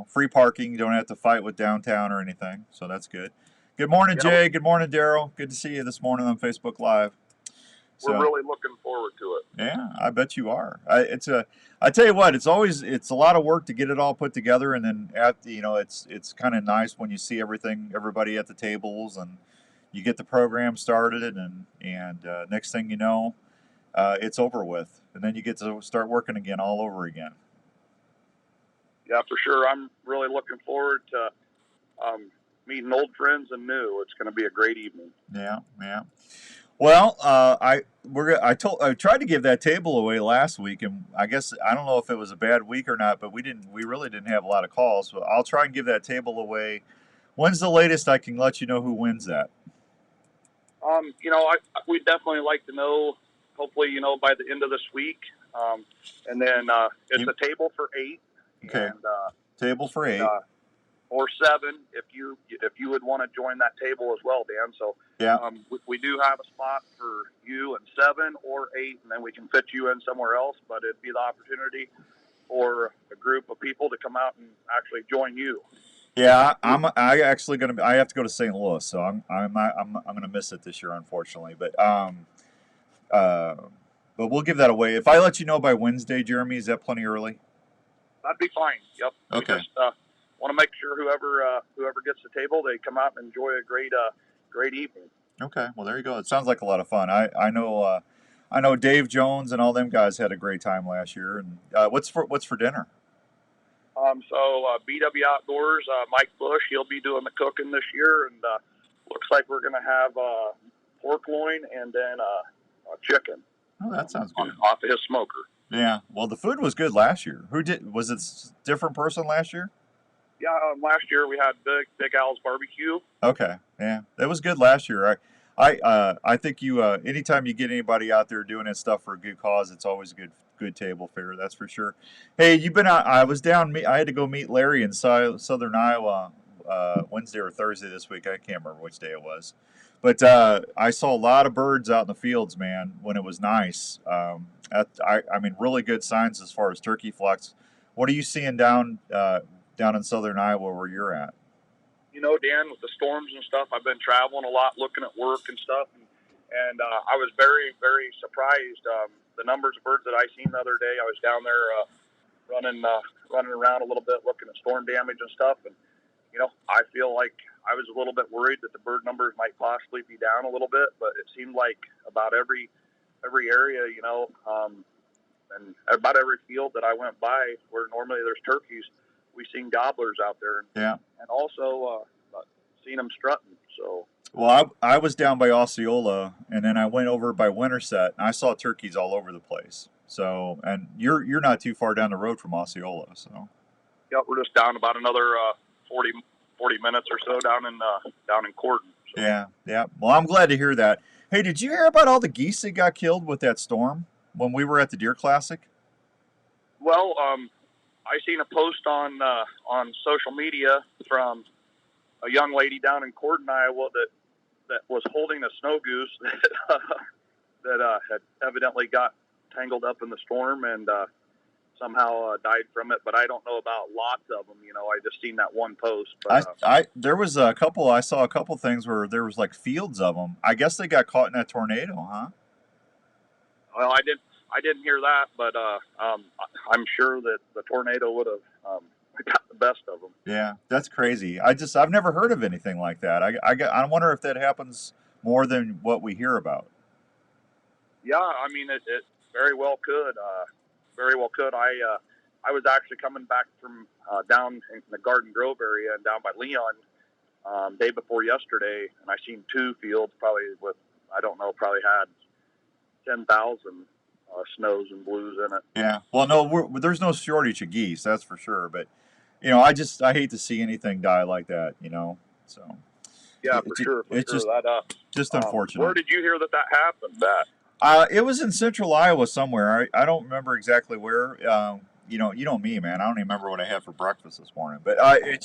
Free parking. You don't have to fight with downtown or anything, so that's good. Good morning, Jay. Good morning, Daryl. Good to see you this morning on Facebook Live. We're really looking forward to it. Yeah, I bet you are. I tell you what, it's a lot of work to get it all put together, and then it's kind of nice when you see everybody at the tables, and you get the program started, and next thing you know, it's over with, and then you get to start working again all over again. Yeah, for sure. I'm really looking forward to meeting old friends and new. It's going to be a great evening. Yeah. Well, I tried to give that table away last week, and I guess I don't know if it was a bad week or not, but we really didn't have a lot of calls. So I'll try and give that table away. When's the latest I can let you know who wins that? We'd definitely like to know, hopefully, by the end of this week. And then it's a table for 8. Okay. And, table for 8. Or 7 if you would want to join that table as well, Dan. So yeah, we do have a spot for you in 7 or 8, and then we can fit you in somewhere else. But it'd be the opportunity for a group of people to come out and actually join you. Yeah, I have to go to St. Louis, so I'm gonna miss it this year, unfortunately. But we'll give that away. If I let you know by Wednesday, Jeremy, is that plenty early? That'd be fine. Yep. Okay. We just want to make sure whoever gets the table, they come out and enjoy a great evening. Okay. Well, there you go. It sounds like a lot of fun. I know Dave Jones and all them guys had a great time last year. And what's for dinner? BW Outdoors, Mike Bush, he'll be doing the cooking this year, and looks like we're going to have pork loin and then chicken. Oh, that sounds good. Off of his smoker. Yeah. Well, the food was good last year. Was it a different person last year? Yeah, last year we had Big Al's barbecue. Okay. Yeah, it was good last year. I think you anytime you get anybody out there doing that stuff for a good cause, it's always a good table fare. That's for sure. Hey, you've been out. I had to go meet Larry in Southern Iowa Wednesday or Thursday this week. I can't remember which day it was, but I saw a lot of birds out in the fields, man. When it was nice. I mean, really good signs as far as turkey flocks. What are you seeing down in Southern Iowa where you're at? Dan, with the storms and stuff, I've been traveling a lot, looking at work and stuff, and I was very, very surprised. The numbers of birds that I seen the other day. I was down there running around a little bit, looking at storm damage and stuff, and I feel like I was a little bit worried that the bird numbers might possibly be down a little bit, but it seemed like about every area, and about every field that I went by where normally there's turkeys, we seen gobblers out there. Yeah. And also seen them strutting. So. Well, I was down by Osceola, and then I went over by Winterset, and I saw turkeys all over the place. So, and you're not too far down the road from Osceola, so. Yeah, we're just down about another 40 minutes or so down in Corden. So. Yeah. Well, I'm glad to hear that. Hey, did you hear about all the geese that got killed with that storm when we were at the Deer Classic? Well, I seen a post on social media from a young lady down in Corden, Iowa, that was holding a snow goose that had evidently got tangled up in the storm and somehow died from it. But I don't know about lots of them. I just seen that one post. But, there was a couple. I saw a couple things where there was like fields of them. I guess they got caught in that tornado, huh? Well, I didn't hear that, but I'm sure that the tornado would have got the best of them. Yeah, that's crazy. I've never heard of anything like that. I wonder if that happens more than what we hear about. Yeah, I mean it very well could. Very well could. I was actually coming back from down in the Garden Grove area and down by Leon day before yesterday, and I seen 2 fields probably probably had 10,000 snows and blues in it. Yeah. Well, no, there's no shortage of geese, that's for sure. But I hate to see anything die like that. So. Yeah, for sure. It's just unfortunate. Where did you hear that happened? It was in central Iowa somewhere. I don't remember exactly where. You know me, man. I don't even remember what I had for breakfast this morning. But I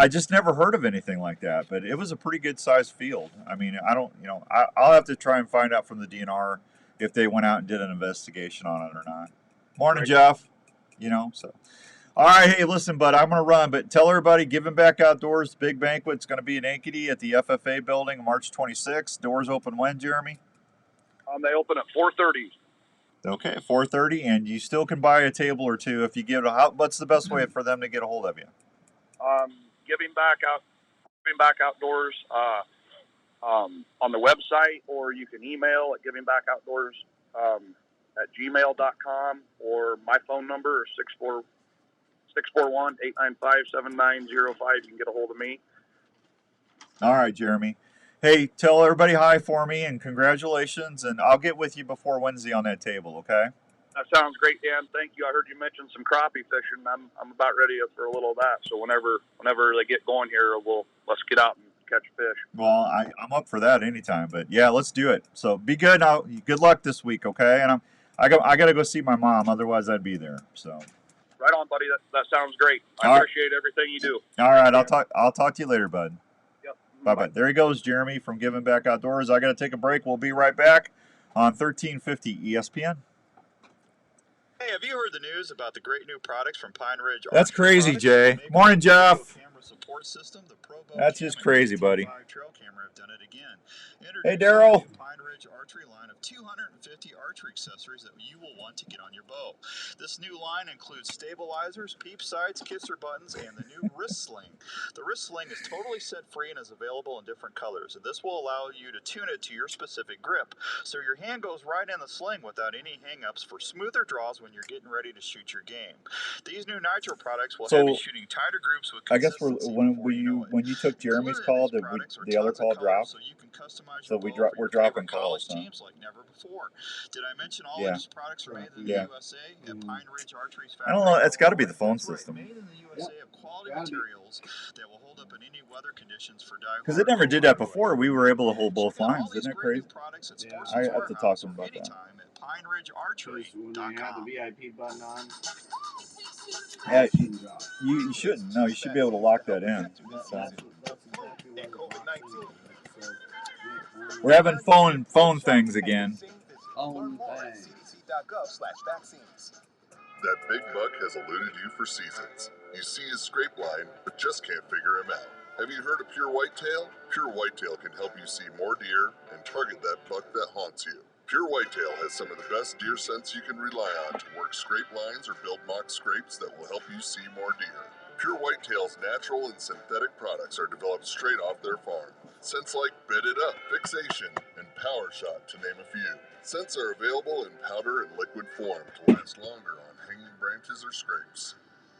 just never heard of anything like that. But it was a pretty good sized field. I mean, I'll have to try and find out from the DNR if they went out and did an investigation on it or not. Morning, Jeff. So. All right, hey, listen, bud, I'm going to run, but tell everybody, Giving Back Outdoors, big banquet's going to be in Ankeny at the FFA building March 26th. Doors open when, Jeremy? They open at 4:30. Okay, 4:30, and you still can buy a table or two if you give it what's the best way for them to get a hold of you? Giving Back Outdoors on the website, or you can email at Giving Back Outdoors gmail.com, or my phone number is 641-895-7905. You can get a hold of me. All right, Jeremy. Hey, tell everybody hi for me and congratulations, and I'll get with you before Wednesday on that table, okay? That sounds great, Dan. Thank you. I heard you mention some crappie fishing. I'm about ready for a little of that. So whenever they get going here, let's get out and catch fish. Well, I'm up for that anytime, but yeah, let's do it. So be good. Good luck this week, okay? And I got to go see my mom. Otherwise, I'd be there. So. Right on, buddy. That sounds great. I appreciate everything you do. All right, I'll talk to you later, bud. Yep. Bye-bye. There he goes, Jeremy from Giving Back Outdoors. I got to take a break. We'll be right back on 1350 ESPN. Hey, have you heard the news about the great new products from Pine Ridge? That's crazy, Jay. Morning, Jeff. That's just crazy, buddy. Hey, Daryl. Pine Ridge Archery line of 250 archery accessories that you will want to get on your bow. This new line includes stabilizers, peep sights, kisser buttons, and the new wrist sling. The wrist sling is totally set free and is available in different colors, and this will allow you to tune it to your specific grip, so your hand goes right in the sling without any hang-ups for smoother draws when you're getting ready to shoot your game. These new nitro products will have you shooting tighter groups with consistency. I guess when you took Jeremy's call, the other call dropped. So we're dropping calls. Teams like never before. Did I mention all of these products are made in the USA at Pine Ridge Archery's factory? I don't know. It's got to be the phone system. Made in the USA of quality materials that will hold up in any weather conditions for die. Because it never did that before. We were able to hold both lines. Isn't that crazy? I have to talk to him about that. When I have the VIP button on. Yeah, you shouldn't. No, you should be able to lock that in. So. We're having phone things again. That big buck has eluded you for seasons. You see his scrape line, but just can't figure him out. Have you heard of Pure Whitetail? Pure Whitetail can help you see more deer and target that buck that haunts you. Pure Whitetail has some of the best deer scents you can rely on to work scrape lines or build mock scrapes that will help you see more deer. Pure Whitetail's natural and synthetic products are developed straight off their farm. Scents like Bed It Up, Fixation, and Power Shot, to name a few. Scents are available in powder and liquid form to last longer on hanging branches or scrapes.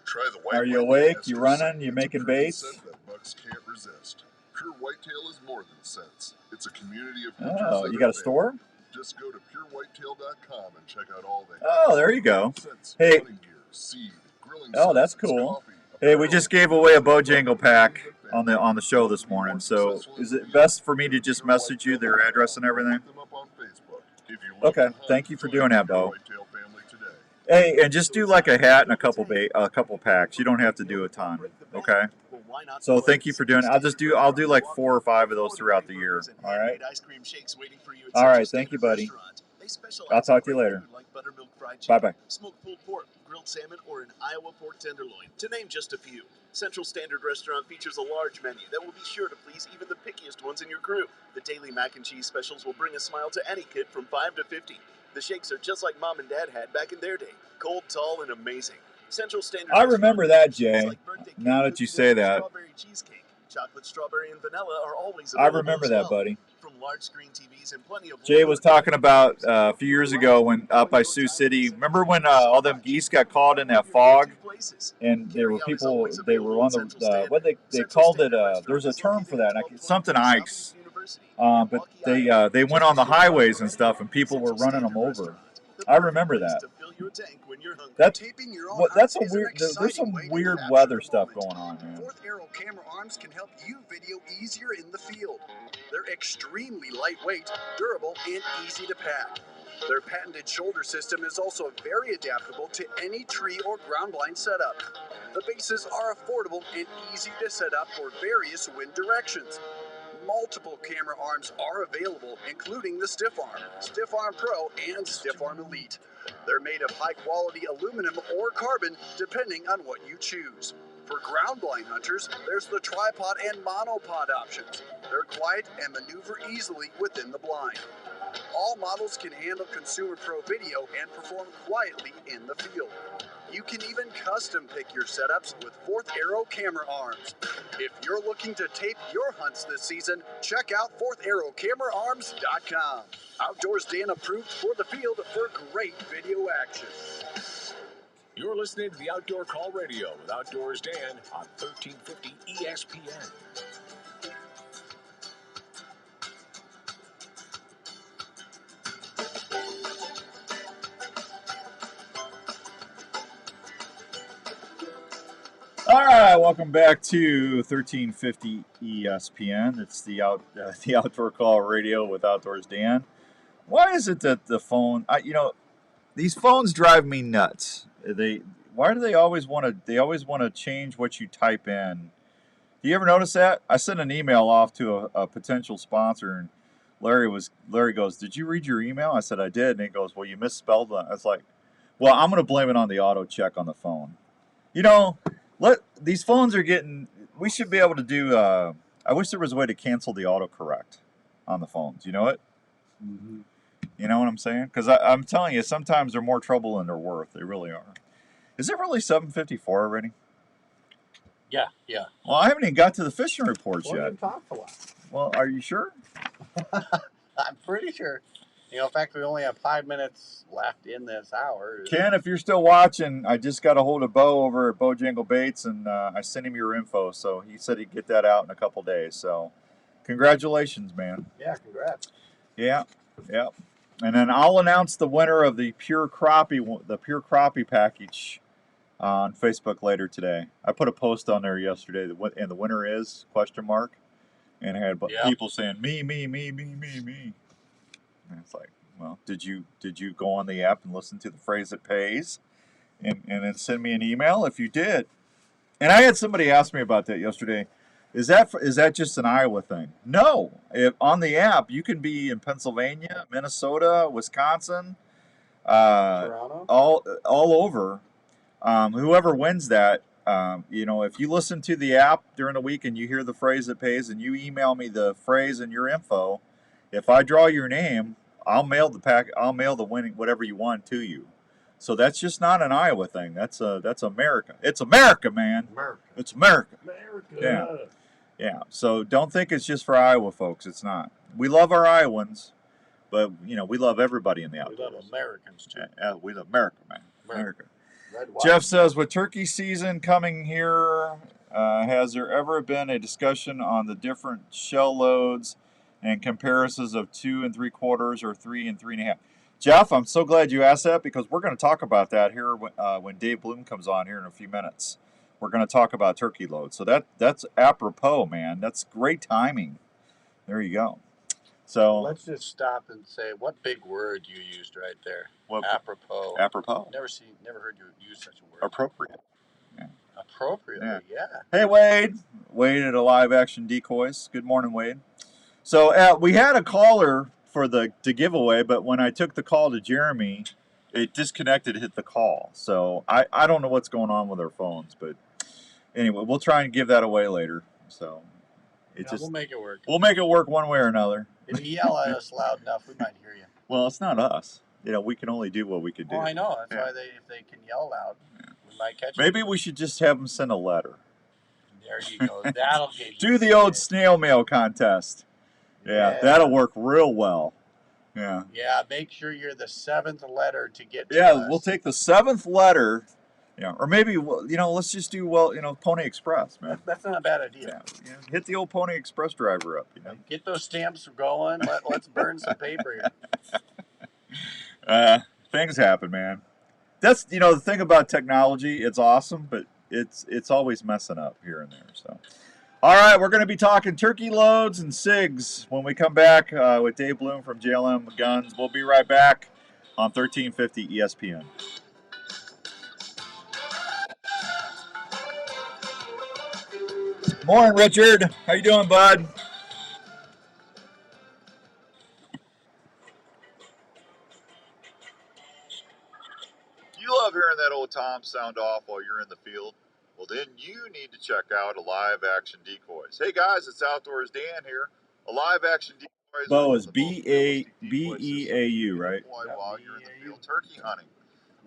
Try the White. Are you awake? You running? You making baits? Scent that bucks can't resist. Pure Whitetail is more than scents. It's a community of Oh, you got a store? Just go to purewhitetail.com and check out all the Oh, there you go. Hey. Oh, that's cool. Hey, we just gave away a Bojangle pack on the show this morning. So is it best for me to just message you their address and everything? Okay, thank you for doing that, Bo. Hey, and just do like a hat and a couple packs. You don't have to do a ton. Okay. So thank you for doing it. I'll do like 4 or 5 of those throughout the year. All right. All right. Thank you, buddy. I'll talk to you later. Bye-bye. Smoked pulled pork, grilled salmon, or an Iowa pork tenderloin, to name just a few. Central Standard Restaurant features a large menu that will be sure to please even the pickiest ones in your crew. The daily mac and cheese specials will bring a smile to any kid from 5 to 50. The shakes are just like Mom and Dad had back in their day. Cold, tall, and amazing. Central Standard I remember that, Jay. Now that you say that. Strawberry cheesecake. Chocolate, strawberry, and vanilla are always I available remember as that, well. buddy. From large screen TVs and plenty of Jay was talking about a few years ago when up by Sioux City. Remember when all them geese got caught in that fog, and there were people. They were on the what they called it. There's a term for that. Something ice. But they went on the highways and stuff, and people were running them over. I remember that. That's a weird. There's some weird weather stuff going on, man. Fourth Arrow camera arms can help you video easier in the field. They're extremely lightweight, durable, and easy to pack. Their patented shoulder system is also very adaptable to any tree or ground blind setup. The bases are affordable and easy to set up for various wind directions. Multiple camera arms are available, including the Stiff Arm, Stiff Arm Pro, and Stiff Arm Elite. They're made of high-quality aluminum or carbon, depending on what you choose. For ground blind hunters, there's the tripod and monopod options. They're quiet and maneuver easily within the blind. All models can handle Consumer Pro video and perform quietly in the field. You can even custom pick your setups with 4th Arrow camera arms. If you're looking to tape your hunts this season, check out 4tharrowcameraarms.com. Outdoors Dan approved for the field for great video action. You're listening to the Outdoor Call Radio with Outdoors Dan on 1350 ESPN. All right, welcome back to 1350 ESPN. It's the Outdoor Call Radio with Outdoors Dan. Why is it that the phone? These phones drive me nuts. Why do they always want to? They always want to change what you type in. Do you ever notice that? I sent an email off to a potential sponsor, and Larry goes, "Did you read your email?" I said, "I did," and he goes, "Well, you misspelled it." I was like, "Well, I'm going to blame it on the auto check on the phone." These phones are getting. We should be able to do. I wish there was a way to cancel the autocorrect on the phones. You know it? Mm-hmm. You know what I'm saying? Because I'm telling you, sometimes they're more trouble than they're worth. They really are. Is it really 7:54 already? Yeah. Well, I haven't even got to the fishing reports Well, yet. you talked a lot. Well, are you sure? I'm pretty sure. In fact, we only have 5 minutes left in this hour. Ken, if you're still watching, I just got a hold of Bo over at Bojangle Baits, and I sent him your info. So he said he'd get that out in a couple days. So congratulations, man. Yeah, congrats. Yeah. And then I'll announce the winner of the pure crappie package on Facebook later today. I put a post on there yesterday, and the winner is ? And I had people saying me. And it's like, well, did you go on the app and listen to the phrase that pays, and then send me an email if you did? And I had somebody ask me about that yesterday. Is that just an Iowa thing? No. On the app, you can be in Pennsylvania, Minnesota, Wisconsin, Toronto, all over. Whoever wins that, if you listen to the app during the week and you hear the phrase that pays, and you email me the phrase and your info, if I draw your name, I'll mail the winning whatever you want to you. So that's just not an Iowa thing. That's America. It's America, man. America. It's America. America. Yeah. So don't think it's just for Iowa folks. It's not. We love our Iowans, but we love everybody in the outdoors. We love Americans too. We love America, man. America. Red, white, Jeff says, with turkey season coming here, has there ever been a discussion on the different shell loads and comparisons of 2 3/4 or 3 3.5? Jeff, I'm so glad you asked that, because we're going to talk about that here when Dave Bloom comes on here in a few minutes. We're going to talk about turkey loads. So that's apropos, man. That's great timing. There you go. So let's just stop and say, what big word you used right there? Apropos. Apropos. Never heard you use such a word. Appropriate. Yeah. Appropriately, yeah. Hey, Wade. Wade at Live Action Decoys. Good morning, Wade. So we had a caller for the giveaway, but when I took the call to Jeremy, it disconnected, hit the call. So I don't know what's going on with our phones, but anyway, we'll try and give that away later. So we'll make it work. We'll make it work one way or another. If you yell at us loud enough, we might hear you. Well, it's not us. We can only do what we can do. Oh, I know. That's why if they can yell loud, we might catch you. Maybe we should just have them send a letter. There you go. That'll get you. Do the old snail mail contest. Yeah, that'll work real well. Yeah. Yeah, make sure you're the 7th letter to get to us. We'll take the 7th letter. Yeah, or maybe let's just do Pony Express, man. That's not a bad idea. Yeah, hit the old Pony Express driver up. Get those stamps going. Let's burn some paper here. Things happen, man. That's the thing about technology. It's awesome, but it's always messing up here and there. So, all right, we're going to be talking turkey loads and SIGs when we come back with Dave Bloom from JLM Guns. We'll be right back on 1350 ESPN. Morning, Richard. How you doing, bud? You love hearing that old Tom sound off while you're in the field? Well, then you need to check out Live Action Decoys. Hey, guys, it's Outdoors Dan here. Live Action Decoys Bo is B-E-A-U, right? While you're in the field turkey hunting.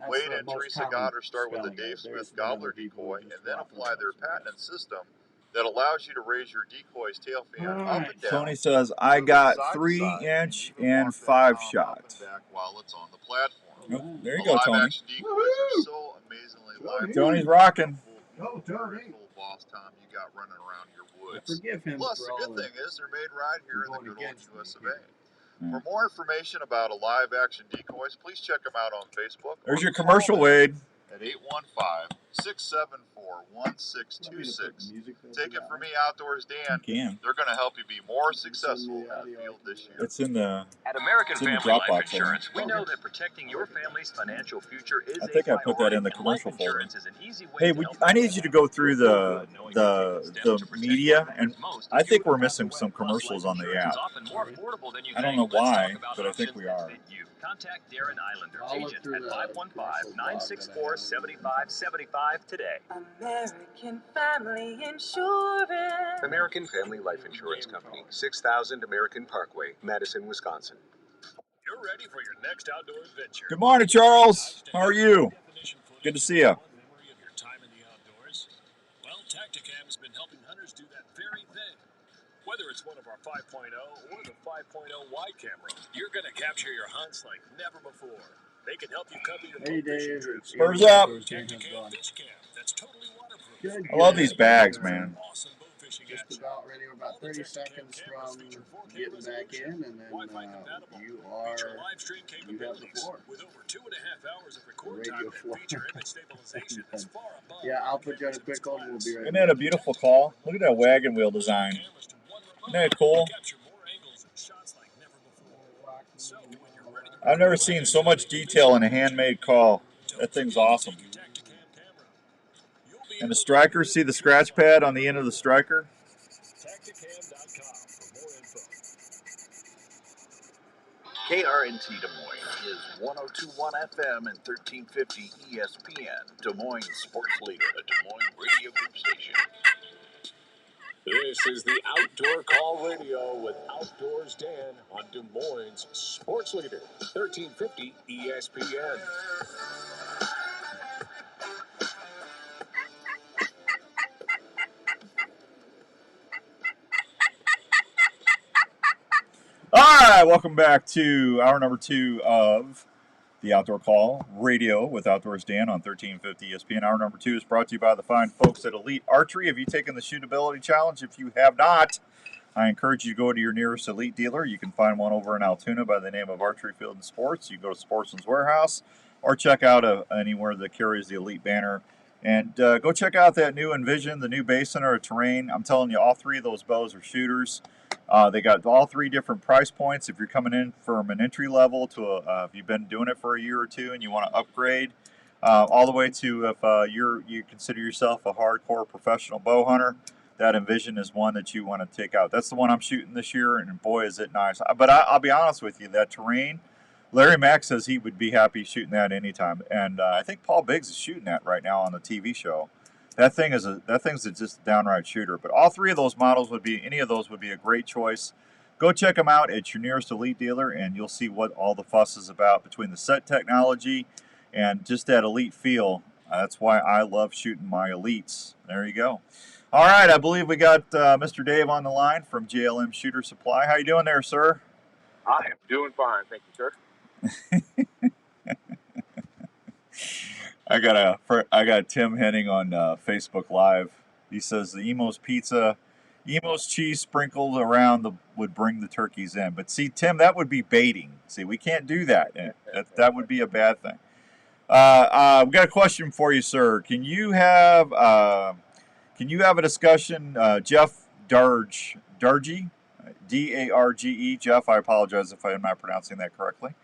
Wade and Teresa Goddard start with a Dave Smith gobbler decoy and then apply their patented system that allows you to raise your decoy's tail fan up and down. Tony says, I got 3-inch and 5-shot. While it's on the platform. Oh, there you go, Tony. Live-action decoys are so amazingly live. Tony's rocking. Full boss time you got running around your woods. Plus, the good thing is they're made right here in the good old US of A. For more information about Live-Action Decoys, please check them out on Facebook. There's your commercial, Wade. At 815-674-1626. Take it from me, Outdoors Dan. They're going to help you be more successful in the field this year. It's in the At American it's in the Family Life Dropbox Insurance, we know that protecting your family's financial future is I think I put that in the and commercial life folder. insurance is an easy way Hey, to help I need you to go through the media, and I think we're missing some commercials on the app. I don't know why, but I think we are. Contact Darren Islander, agent at 515-964-7575 today. American Family Insurance. American Family Life Insurance Company, 6000 American Parkway, Madison, Wisconsin. You're ready for your next outdoor adventure. Good morning, Charles. How are you? Good to see you. Memory of your time in the outdoors? Well, Tacticam has been helping hunters do that very thing. Whether it's one of our 5.0 or the 5.0 wide camera, you're going to capture your hunts like never before. They can help you cover your boat fishing trips. Spurs up. Tacticam Fish Cam. That's totally waterproof. I love these bags, man. Awesome boat fishing Just action. about ready. We're about 30 seconds from getting back in, and then you have the floor. With over 2.5 hours of record Radio time floor. and feature image stabilization that's far above. Yeah, I'll put you on a quick hold and we'll be right Isn't that a beautiful call? Look at that wagon wheel design. Isn't that cool? I've never seen so much detail in a handmade call. That thing's awesome. And the striker, see the scratch pad on the end of the striker? KRNT Des Moines is 102.1 FM and 1350 ESPN, Des Moines Sports Leader, a Des Moines radio group station. This is the Outdoor Call Radio with Outdoors Dan on Des Moines Sports Leader, 1350 ESPN. All right, welcome back to hour number 2 of the Outdoor Call Radio with Outdoors Dan on 1350 ESPN. Hour number 2 is brought to you by the fine folks at Elite Archery. Have you taken the shootability challenge? If you have not, I encourage you to go to your nearest Elite dealer. You can find one over in Altoona by the name of Archery Field and Sports. You can go to Sportsman's Warehouse or check out anywhere that carries the Elite banner. And go check out that new Envision, the new Basin or Terrain. I'm telling you, all 3 of those bows are shooters. They got all 3 different price points. If you're coming in from an entry level to if you've been doing it for a year or 2 and you want to upgrade, all the way to if you consider yourself a hardcore professional bow hunter, that Envision is one that you want to take out. That's the one I'm shooting this year, and boy, is it nice. But I'll be honest with you, that Terrain, Larry Mack says he would be happy shooting that anytime, and I think Paul Biggs is shooting that right now on the TV show. That thing's just a downright shooter. But all 3 of those models any of those would be a great choice. Go check them out at your nearest Elite dealer, and you'll see what all the fuss is about between the set technology and just that Elite feel. That's why I love shooting my Elites. There you go. All right, I believe we got Mr. Dave on the line from JLM Shooter Supply. How you doing there, sir? I am doing fine, thank you, sir. I got Tim Henning on Facebook Live. He says the Emo's Pizza, Emo's cheese sprinkled around would bring the turkeys in. But see, Tim, that would be baiting. See, we can't do that. That would be a bad thing. We got a question for you, sir. Can you have a discussion? Jeff Darge, D-A-R-G-E. Jeff, I apologize if I am not pronouncing that correctly.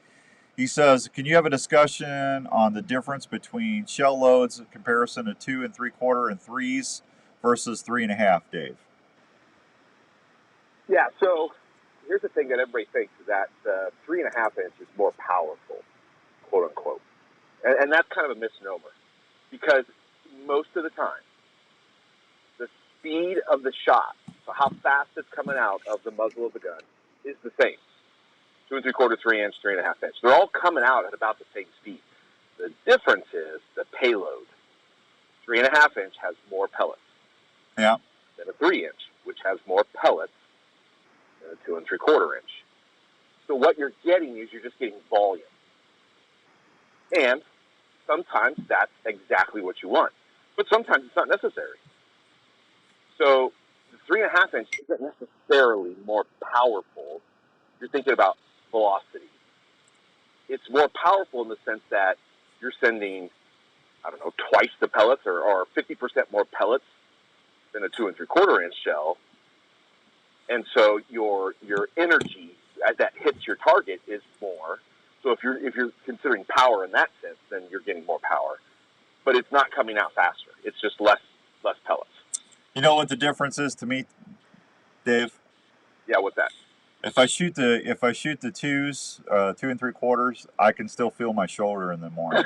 He says, can you have a discussion on the difference between shell loads in comparison to 2 3/4 and 3s versus 3.5, Dave? Yeah, so here's the thing that everybody thinks is that the 3.5 inch is more powerful, quote unquote. And that's kind of a misnomer because most of the time, the speed of the shot, so how fast it's coming out of the muzzle of the gun, is the same. 2 3/4, 3 inch, 3.5 inch. They're all coming out at about the same speed. The difference is the payload. 3.5 inch has more pellets. Yeah. Than a 3 inch, which has more pellets than a 2 3/4 inch. So what you're getting is you're just getting volume. And sometimes that's exactly what you want. But sometimes it's not necessary. So the 3.5 inch isn't necessarily more powerful. You're thinking about velocity. It's more powerful in the sense that you're sending, I don't know, twice the pellets or 50% more pellets than a 2 3/4 inch shell. And so your energy as that hits your target is more. So if you're considering power in that sense, then you're getting more power. But it's not coming out faster. It's just less pellets. You know what the difference is to me, Dave? Yeah, what's that? If I shoot the 2s, 2 3/4, I can still feel my shoulder in the morning.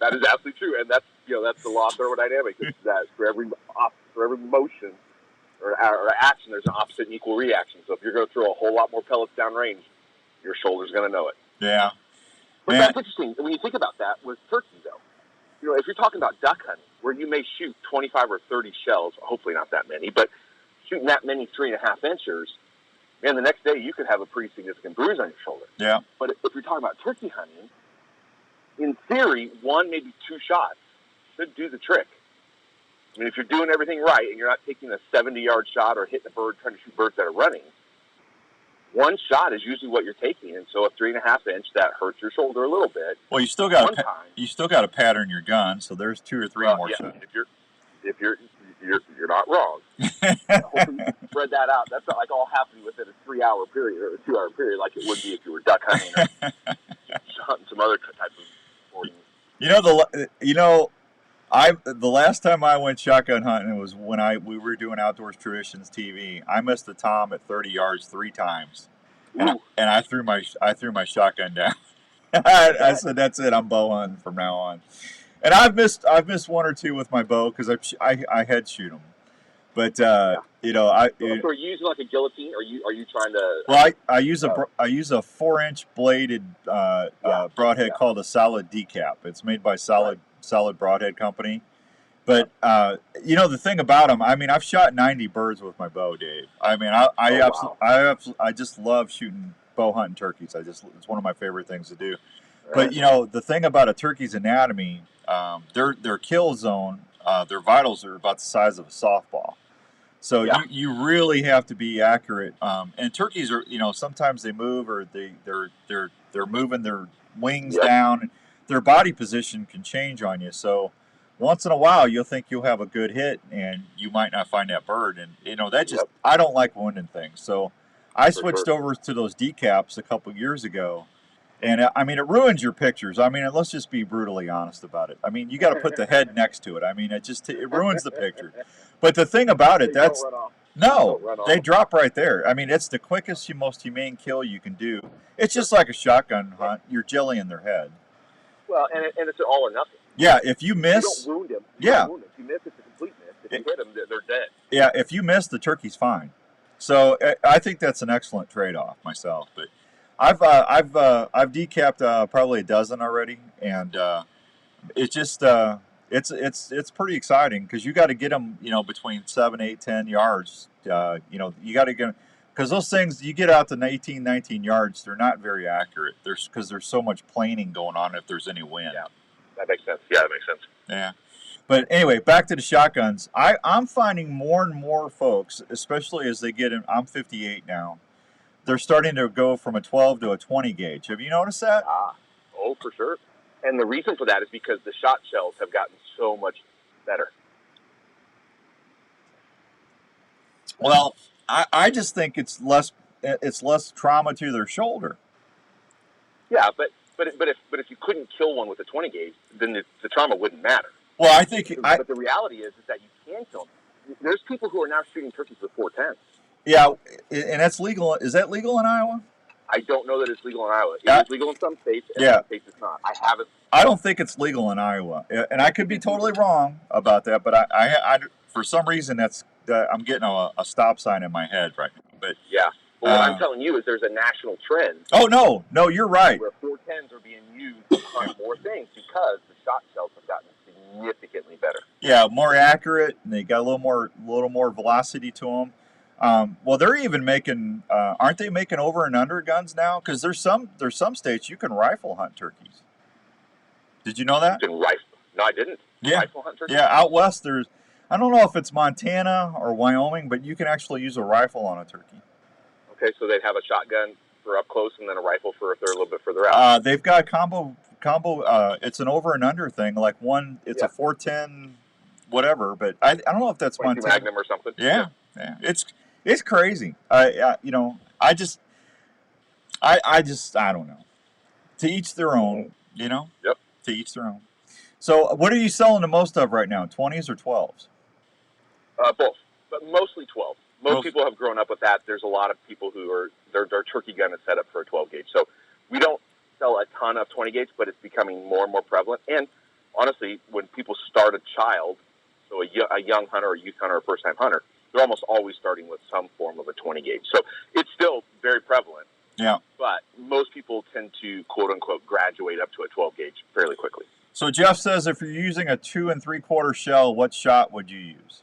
That is absolutely true, and that's the law of thermodynamics. It's that for every motion or action, there's an opposite and equal reaction. So if you're going to throw a whole lot more pellets downrange, your shoulder's going to know it. Yeah. But that's interesting. When you think about that with turkey, though, if you're talking about duck hunting, where you may shoot 25 or 30 shells, hopefully not that many, but shooting that many 3.5 inchers, man, the next day you could have a pretty significant bruise on your shoulder. Yeah. But if you're talking about turkey hunting, in theory, 1, maybe 2 shots should do the trick. I mean, if you're doing everything right and you're not taking a 70-yard shot or hitting a bird, trying to shoot birds that are running, 1 shot is usually what you're taking. And so a 3.5 inch, that hurts your shoulder a little bit. Well, you still got to pattern your gun, so there's 2 or 3 more shots. If you're not wrong. Hopefully you can spread that out. That's not like all happening within a 3-hour period or a 2-hour period like it would be if you were duck hunting or hunting some other type of sporting. The last time I went shotgun hunting was when we were doing Outdoors Traditions TV. I missed the tom at 30 yards 3 times, and I threw my shotgun down. I said, "That's it. I'm bow hunting from now on." And I've missed 1 or 2 with my bow because I head shoot them. But So are you using like a guillotine? Or are you trying to? Well, I use a 4-inch bladed broadhead called a Solid Decap. It's made by Solid Broadhead Company. But the thing about them, I mean, I've shot 90 birds with my bow, Dave. I mean, I just love shooting bow hunting turkeys. It's one of my favorite things to do. But the thing about a turkey's anatomy, their kill zone, their vitals are about the size of a softball. So you really have to be accurate. And turkeys are, sometimes they move or they're moving their wings down. Their body position can change on you. So once in a while you'll think you'll have a good hit and you might not find that bird. And I don't like wounding things. So I switched over to those decaps a couple years ago. And I mean, it ruins your pictures. I mean, let's just be brutally honest about it. I mean, you got to put the head next to it. I mean, it ruins the picture. But the thing about it, they drop right there. I mean, it's the quickest, most humane kill you can do. It's just like a shotgun hunt. You're jellying their head. Well, and it's an all or nothing. Yeah, if you miss, you don't wound them. If you miss, it's a complete miss. If you hit them, they're dead. Yeah, if you miss, the turkey's fine. So I think that's an excellent trade-off myself. But I've decapped probably a dozen already, and it's just it's pretty exciting because you got to get them between 7, 8, 10 yards. You got to get, because those things you get out to 18, 19 yards, they're not very accurate. Because there's so much planing going on if there's any wind. Yeah, that makes sense. Yeah, that makes sense. Yeah. But anyway, back to the shotguns. I'm finding more and more folks, especially as they get in. I'm 58 now. They're starting to go from a 12 to a 20 gauge. Have you noticed that? Oh, for sure. And the reason for that is because the shot shells have gotten so much better. Well, I just think it's less trauma to their shoulder. Yeah, but if you couldn't kill one with a 20 gauge, then the trauma wouldn't matter. Well, I think. But the reality is that you can kill them. There's people who are now shooting turkeys with 410s. Yeah, and that's legal. Is that legal in Iowa? I don't know that it's legal in Iowa. It is legal in some states, and some states it's not. I haven't. I don't think it's legal in Iowa, and I could be totally wrong about that. But I for some reason that's I'm getting a stop sign in my head right now. But yeah. But what I'm telling you is there's a national trend. Oh no, you're right. Where 410s are being used to hunt more things because the shot shells have gotten significantly better. Yeah, more accurate, and they got a little more velocity to them. Well, they're even making, aren't they making over and under guns now? Because there's some states you can rifle hunt turkeys. Did you know that? You can rifle? No, I didn't. Yeah, rifle hunt turkeys? Yeah. Out west, I don't know if it's Montana or Wyoming, but you can actually use a rifle on a turkey. Okay, so they'd have a shotgun for up close and then a rifle for if they're a little bit further out. They've got combo. It's an over and under thing. Like it's a 410, whatever. But I don't know if that's Montana. Magnum or something. Yeah. It's crazy. I don't know. To each their own. You know. Yep. To each their own. So, what are you selling the most of right now? 20s or 12s? Both, but mostly 12. Most people have grown up with that. There's a lot of people who are their turkey gun is set up for a 12 gauge. So we don't sell a ton of 20 gauge, but it's becoming more and more prevalent. And honestly, when people start a child, so a young hunter, a youth hunter, a first time hunter, they're almost always starting with some form of a 20 gauge. So it's still very prevalent. Yeah. But most people tend to quote unquote graduate up to a 12 gauge fairly quickly. So Jeff says, if you're using a 2 3/4 shell, what shot would you use?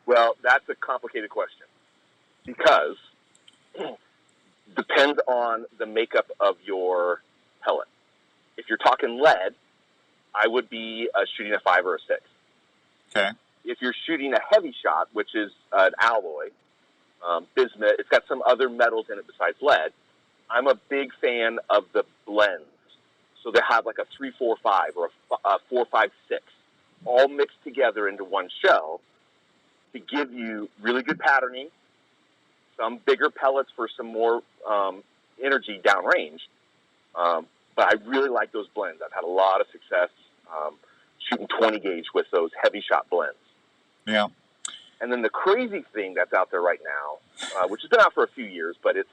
Well, that's a complicated question because depends on the makeup of your pellet. If you're talking lead, I would be shooting a 5 or a 6. Okay. If you're shooting a heavy shot, which is an alloy, bismuth, it's got some other metals in it besides lead. I'm a big fan of the blends. So they have like a 3-4-5 or a 4-5-6 all mixed together into one shell to give you really good patterning, some bigger pellets for some more energy downrange. But I really like those blends. I've had a lot of success shooting 20 gauge with those heavy shot blends. Yeah. And then the crazy thing that's out there right now, which has been out for a few years, but it's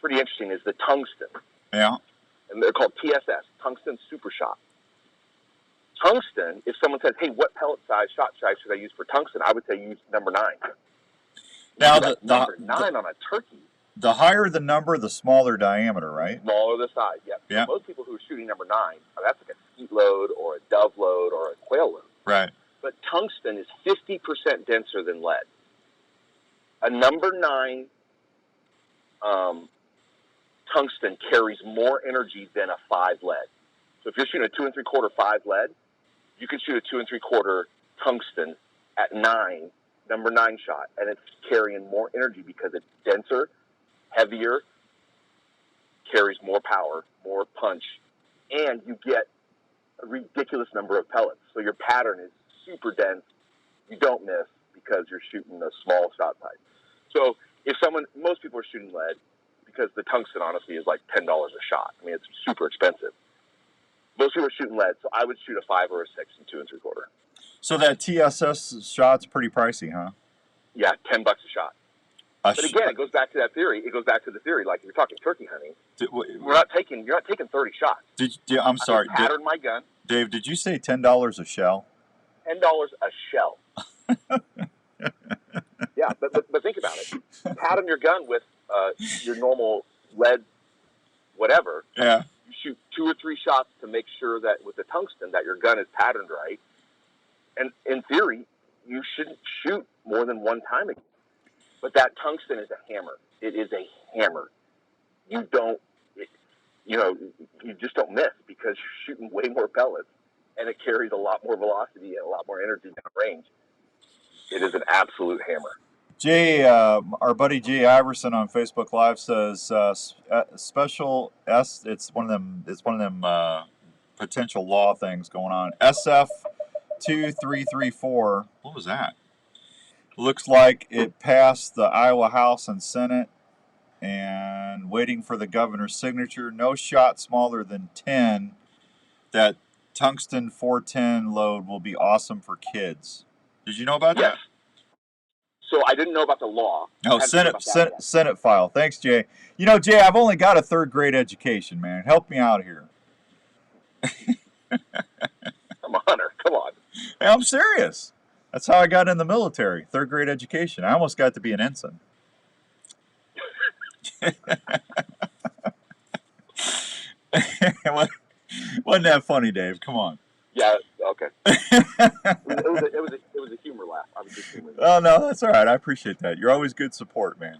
pretty interesting, is the tungsten. Yeah. And they're called TSS, Tungsten Super Shot. Tungsten, if someone says, hey, what pellet size, shot size should I use for tungsten? I would say use number 9. Now, number 9 on a turkey. The higher the number, the smaller diameter, right? Smaller the size, yep. Yeah. So most people who are shooting number 9, that's like a skeet load or a dove load or a quail load. Right. But tungsten is 50% denser than lead. A number 9 tungsten carries more energy than a 5 lead. So if you're shooting a 2 3/4 5 lead, you can shoot a 2 3/4 tungsten at 9, number 9 shot, and it's carrying more energy because it's denser, heavier, carries more power, more punch, and you get a ridiculous number of pellets. So your pattern is super dense. You don't miss because you're shooting a small shot size. So most people are shooting lead because the tungsten honestly is like $10 a shot. I mean, it's super expensive. Most people are shooting lead, so I would shoot a 5 or a 6 in 2 3/4. So that TSS shot's pretty pricey, huh? Yeah, $10 a shot. But again, it goes back to that theory. It goes back to the theory, like if you're talking turkey hunting, you're not taking 30 shots. I'm sorry. I pattern my gun. Dave, did you say $10 a shell? $10 a shell. Yeah, but think about it. Pattern your gun with your normal lead, whatever. Yeah. You shoot 2 or 3 shots to make sure that with the tungsten that your gun is patterned right. And in theory, you shouldn't shoot more than one time again. But that tungsten is a hammer. It is a hammer. You just don't miss because you're shooting way more pellets and it carries a lot more velocity and a lot more energy downrange. It is an absolute hammer. Jay, our buddy Jay Iverson on Facebook Live says special S. It's one of them potential law things going on. SF 2334. What was that? Looks like it passed the Iowa House and Senate, and waiting for the governor's signature. No shot smaller than 10. That tungsten 410 load will be awesome for kids. Did you know about that? So I didn't know about the law. No, Senate file. Thanks, Jay. You know, Jay, I've only got a 3rd grade education, man. Help me out here. I'm a hunter. Come on. Hey, I'm serious. That's how I got in the military, 3rd grade education. I almost got to be an ensign. Wasn't that funny, Dave? Come on. Yeah, okay. it was a humor laugh. I was just humoring. Oh, no, that's all right. I appreciate that. You're always good support, man.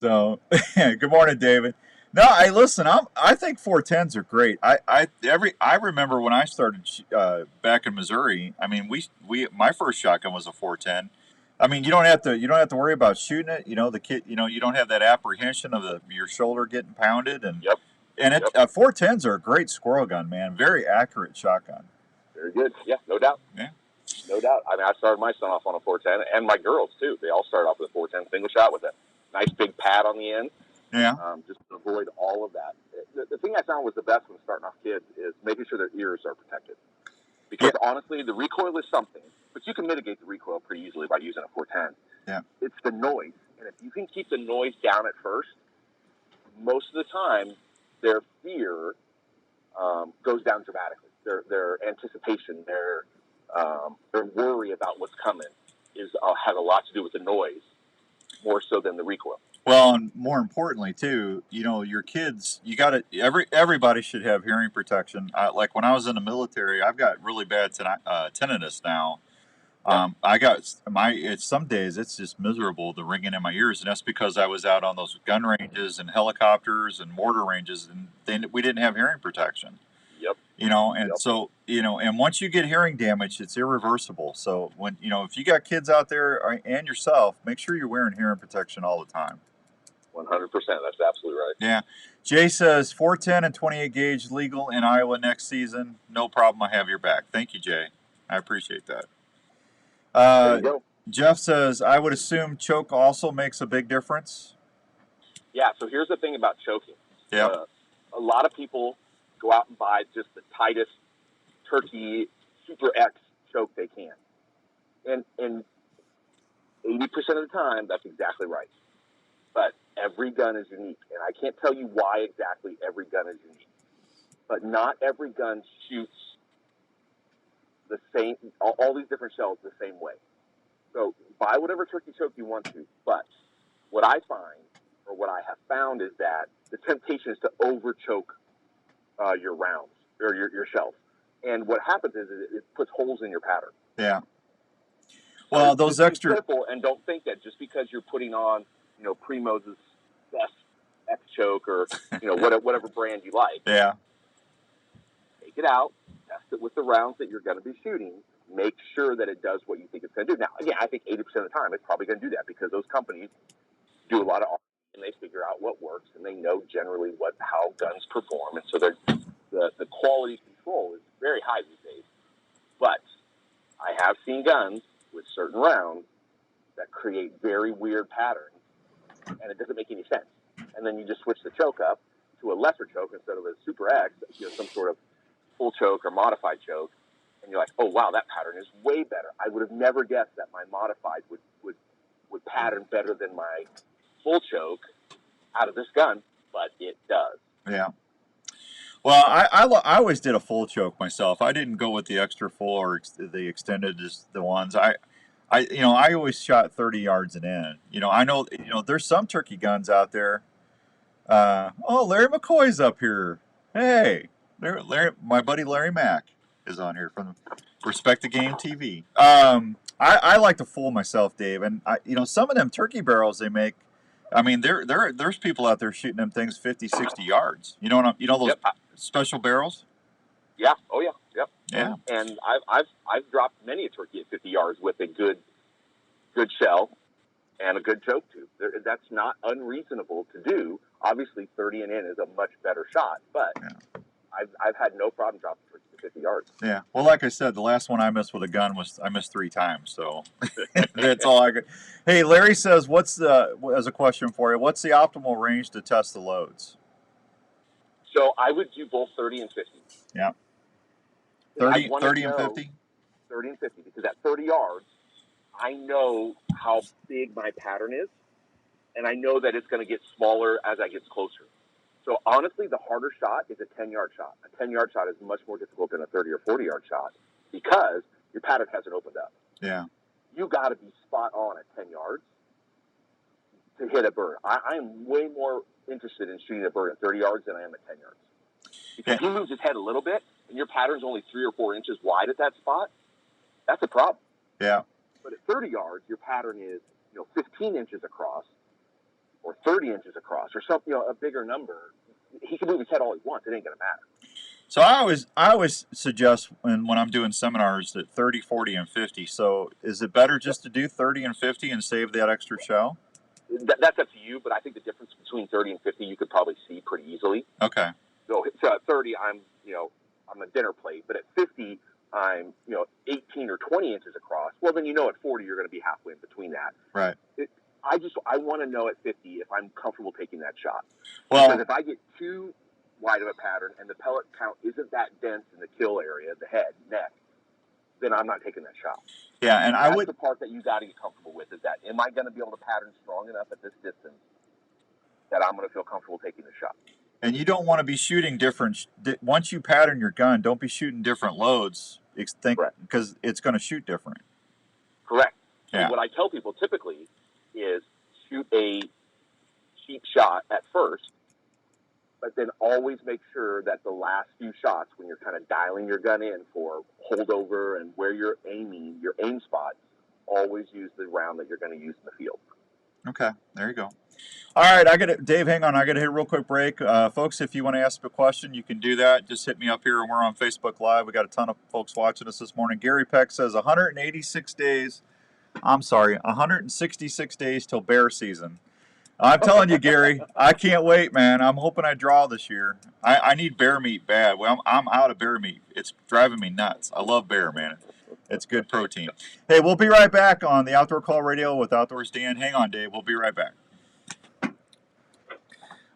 So, good morning, David. No, listen. I think 410s are great. I remember when I started back in Missouri. I mean, my first shotgun was a 410. I mean, you don't have to worry about shooting it. You know, you don't have that apprehension of your shoulder getting pounded. And yep. And 410s are a great squirrel gun, man. Very accurate shotgun. Very good. Yeah, no doubt. Yeah. No doubt. I mean, I started my son off on a 410, and my girls too. They all started off with a 410 single shot with a nice big pad on the end. Yeah. Just to avoid all of that. The thing I found was the best when starting off kids is making sure their ears are protected. Because honestly, the recoil is something, but you can mitigate the recoil pretty easily by using a 410. Yeah. It's the noise, and if you can keep the noise down at first, most of the time, their fear goes down dramatically. Their anticipation, their worry about what's coming has a lot to do with the noise, more so than the recoil. Well, and more importantly too, your kids, everybody should have hearing protection. Like when I was in the military, I've got really bad tinnitus now. Some days it's just miserable, the ringing in my ears, and that's because I was out on those gun ranges and helicopters and mortar ranges, and we didn't have hearing protection. Yep. So, and once you get hearing damage, it's irreversible. So if you got kids out there and yourself, make sure you're wearing hearing protection all the time. 100%. That's absolutely right. Yeah. Jay says 410 and 28 gauge legal in Iowa next season. No problem. I have your back. Thank you, Jay. I appreciate that. There you go. Jeff says, I would assume choke also makes a big difference. Yeah. So here's the thing about choking. Yeah. A lot of people go out and buy just the tightest turkey Super X choke they can. And 80% of the time, that's exactly right. But every gun is unique. And I can't tell you why exactly every gun is unique. But not every gun shoots the same, all these different shells the same way. So buy whatever turkey choke you want to. But what I find, or what I have found, is that the temptation is to over choke your rounds or your shells. And what happens is it puts holes in your pattern. Yeah. Well, those extra. Be careful and don't think that just because you're putting on, Primo's best X choke or whatever brand you like. Yeah. Take it out, test it with the rounds that you're going to be shooting. Make sure that it does what you think it's going to do. Now, again, I think 80% of the time it's probably going to do that because those companies do a lot of R&D and they figure out what works and they know generally how guns perform, and so the quality control is very high these days. But I have seen guns with certain rounds that create very weird patterns, and it doesn't make any sense. And then you just switch the choke up to a lesser choke instead of a Super X, some sort of full choke or modified choke, and you're like, oh wow, that pattern is way better. I would have never guessed that my modified would pattern better than my full choke out of this gun, but it does. Yeah. Well, I always did a full choke myself. I didn't go with the extra full or the extended, just the ones. I always shot 30 yards and in. I know there's some turkey guns out there. Larry McCoy's up here. Hey, Larry, my buddy Larry Mack is on here from Respect the Game TV. I like to fool myself, Dave, and some of them turkey barrels they make. I mean, there's people out there shooting them things 50, 60 yards. Those special barrels? Yeah. Oh yeah. Yep. Yeah. And I've dropped many a turkey at 50 yards with a good shell and a good choke tube. That's not unreasonable to do. Obviously, 30 and in is a much better shot, but I've had no problem dropping turkey to 50 yards. Yeah. Well, like I said, the last one I missed with a gun I missed 3 times, so that's all I got. Hey, Larry says, as a question for you, what's the optimal range to test the loads? So I would do both 30 and 50. Yeah. 30 and 50? 30 and 50, because at 30 yards, I know how big my pattern is, and I know that it's going to get smaller as I get closer. So honestly, the harder shot is a 10-yard shot. A 10-yard shot is much more difficult than a 30 or 40-yard shot because your pattern hasn't opened up. Yeah. you got to be spot on at 10 yards to hit a bird. I'm way more interested in shooting a bird at 30 yards than I am at 10 yards. Because he moves his head a little bit, and your pattern's only 3 or 4 inches wide at that spot, that's a problem. Yeah. But at 30 yards, your pattern is, 15 inches across or 30 inches across or something, a bigger number. He can move his head all he wants. It ain't going to matter. So I always suggest when I'm doing seminars that 30, 40, and 50. So is it better just to do 30 and 50 and save that extra shell? That's up to you, but I think the difference between 30 and 50 you could probably see pretty easily. Okay. So at 30, I'm a dinner plate, but at 50, I'm 18 or 20 inches across. Well, then at 40 you're going to be halfway in between that. Right. I want to know at 50 if I'm comfortable taking that shot. Well, because if I get too wide of a pattern and the pellet count isn't that dense in the kill area, the head, neck, then I'm not taking that shot. Yeah, and that's the part that you got to get comfortable with, is that am I going to be able to pattern strong enough at this distance that I'm going to feel comfortable taking the shot? And you don't want to be shooting different. Once you pattern your gun, don't be shooting different loads, because it's going to shoot different. Correct. Yeah. So what I tell people typically is shoot a cheap shot at first, but then always make sure that the last few shots, when you're kind of dialing your gun in for holdover and where you're aiming, your aim spot, always use the round that you're going to use in the field. Okay, there you go. All right, Dave, hang on. I got to hit a real quick break. Folks, if you want to ask a question, you can do that. Just hit me up here, and we're on Facebook Live. We got a ton of folks watching us this morning. Gary Peck says 166 days. I'm sorry, 166 days till bear season. I'm telling you, Gary, I can't wait, man. I'm hoping I draw this year. I need bear meat bad. Well, I'm out of bear meat. It's driving me nuts. I love bear, man. It's good protein. Hey, we'll be right back on the Outdoor Call Radio with Outdoors Dan. Hang on, Dave. We'll be right back.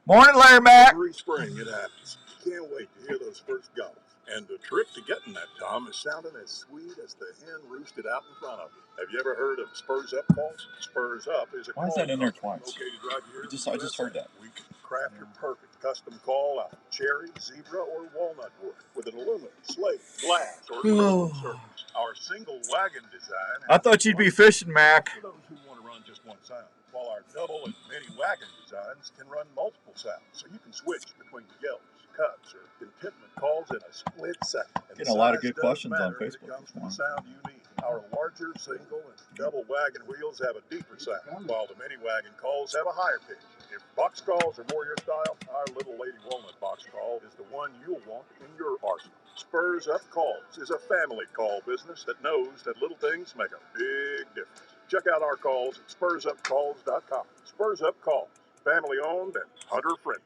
Morning, Larry Mack. Every spring it happens. Can't wait to hear those first gobbles. And the trick to getting that tom is sounding as sweet as the hen roosted out in front of you. Have you ever heard of Spurs Up calls? Spurs Up is a Why is call that in there company twice? located right here in the I just heard that. We can craft your perfect custom call out of cherry, zebra, or walnut wood with an aluminum, slate, glass, or carbon surface. Our single wagon design. I thought you'd be fishing, Mac. For those who want to run just one sound, while our double and mini wagon designs can run multiple sounds, so you can switch between yells, cuts, or contentment calls in a split second. And getting a lot of good questions on Facebook this morning. Sound you need. Our larger single and double wagon wheels have a deeper sound, while the mini wagon calls have a higher pitch. If box calls are more your style, our Little Lady Walnut box call is the one you'll want in your arsenal. Spurs Up Calls is a family call business that knows that little things make a big difference. Check out our calls at SpursUpCalls.com. Spurs Up Calls, family owned and hunter friendly.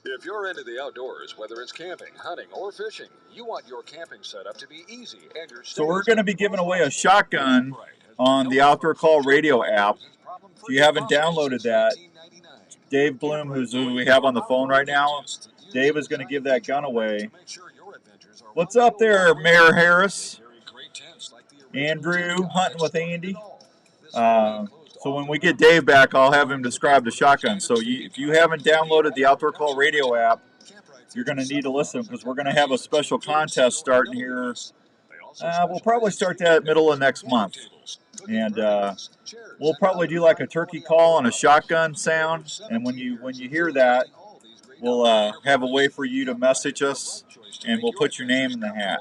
If you're into the outdoors, whether it's camping, hunting, or fishing, you want your camping setup to be easy and your So we're going to be giving away a shotgun on the Outdoor Call Radio app. If you haven't downloaded that, Dave Bloom, who we have on the phone right now, Dave is going to give that gun away. What's up there, Mayor Harris? Andrew, hunting with Andy. So when we get Dave back, I'll have him describe the shotgun. So if you haven't downloaded the Outdoor Call Radio app, you're going to need to listen, because we're going to have a special contest starting here. We'll probably start that middle of next month. And we'll probably do like a turkey call and a shotgun sound. And when you hear that, we'll have a way for you to message us, and we'll put your name in the hat.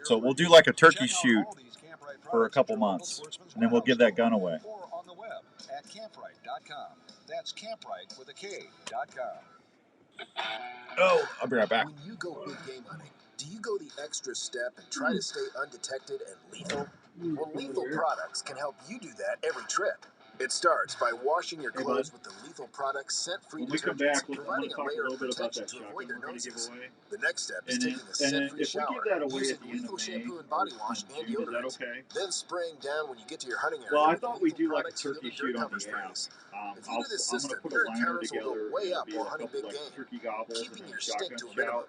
So we'll do like a turkey shoot for a couple months, and then we'll give that gun away. On the web at campright.com. That's campright with a K.com. Oh, I'll be right back. When you go big game hunting, do you go the extra step and try to stay undetected and lethal? Well, Lethal Products can help you do that every trip. It starts by washing your clothes with the Lethal Products scent-free detergents, providing a layer of protection to avoid their noses. The next step is taking a scent-free shower using Lethal shampoo and body wash and deodorant. Then spraying down when you get to your hunting area. Well, I thought we do like a turkey shoot on the app. If you do this system, your encounters will go way up while hunting big game, keeping your stink to a minimum.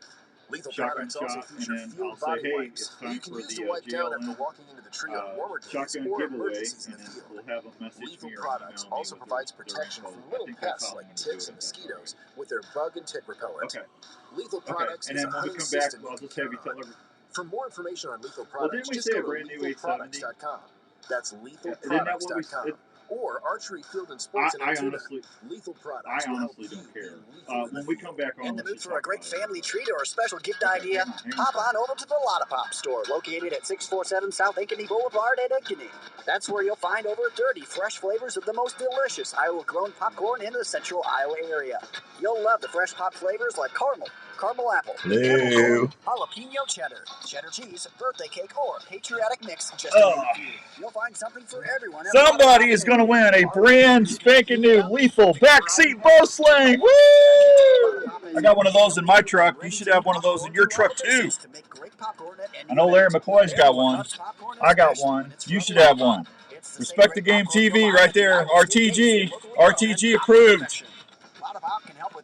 Lethal Products also feature fueled body wipes that you can use to wipe down after walking into the tree on warmer days or emergencies in the field. Lethal Products also provides protection from little pests like ticks and mosquitoes with their bug and tick repellent. Lethal Products is a hunting system you can count on. For more information on Lethal Products, just go to lethalproducts.com. That's lethalproducts.com. Or Archery Field and Sports in Altoona. Lethal Products will help you don't care. be lethal When we come back on, in the mood for a great family treat or a special gift idea? Hop on over to the Lotta Pop store, located at 647 South Ankeny Boulevard at Ankeny. That's where you'll find over 30 fresh flavors of the most delicious Iowa-grown popcorn in the central Iowa area. You'll love the fresh pop flavors like caramel apple, Hello. jalapeno cheddar, cheddar cheese, birthday cake, or patriotic mix, just to name a few. You'll find something for everyone. Somebody is going to win a brand spanking new lethal backseat bow sling. Woo! I got one of those in my truck. You should have one of those in your truck too. I know Larry McCoy's got one. I got one. You should have one. Respect the Game TV right there. RTG. RTG approved.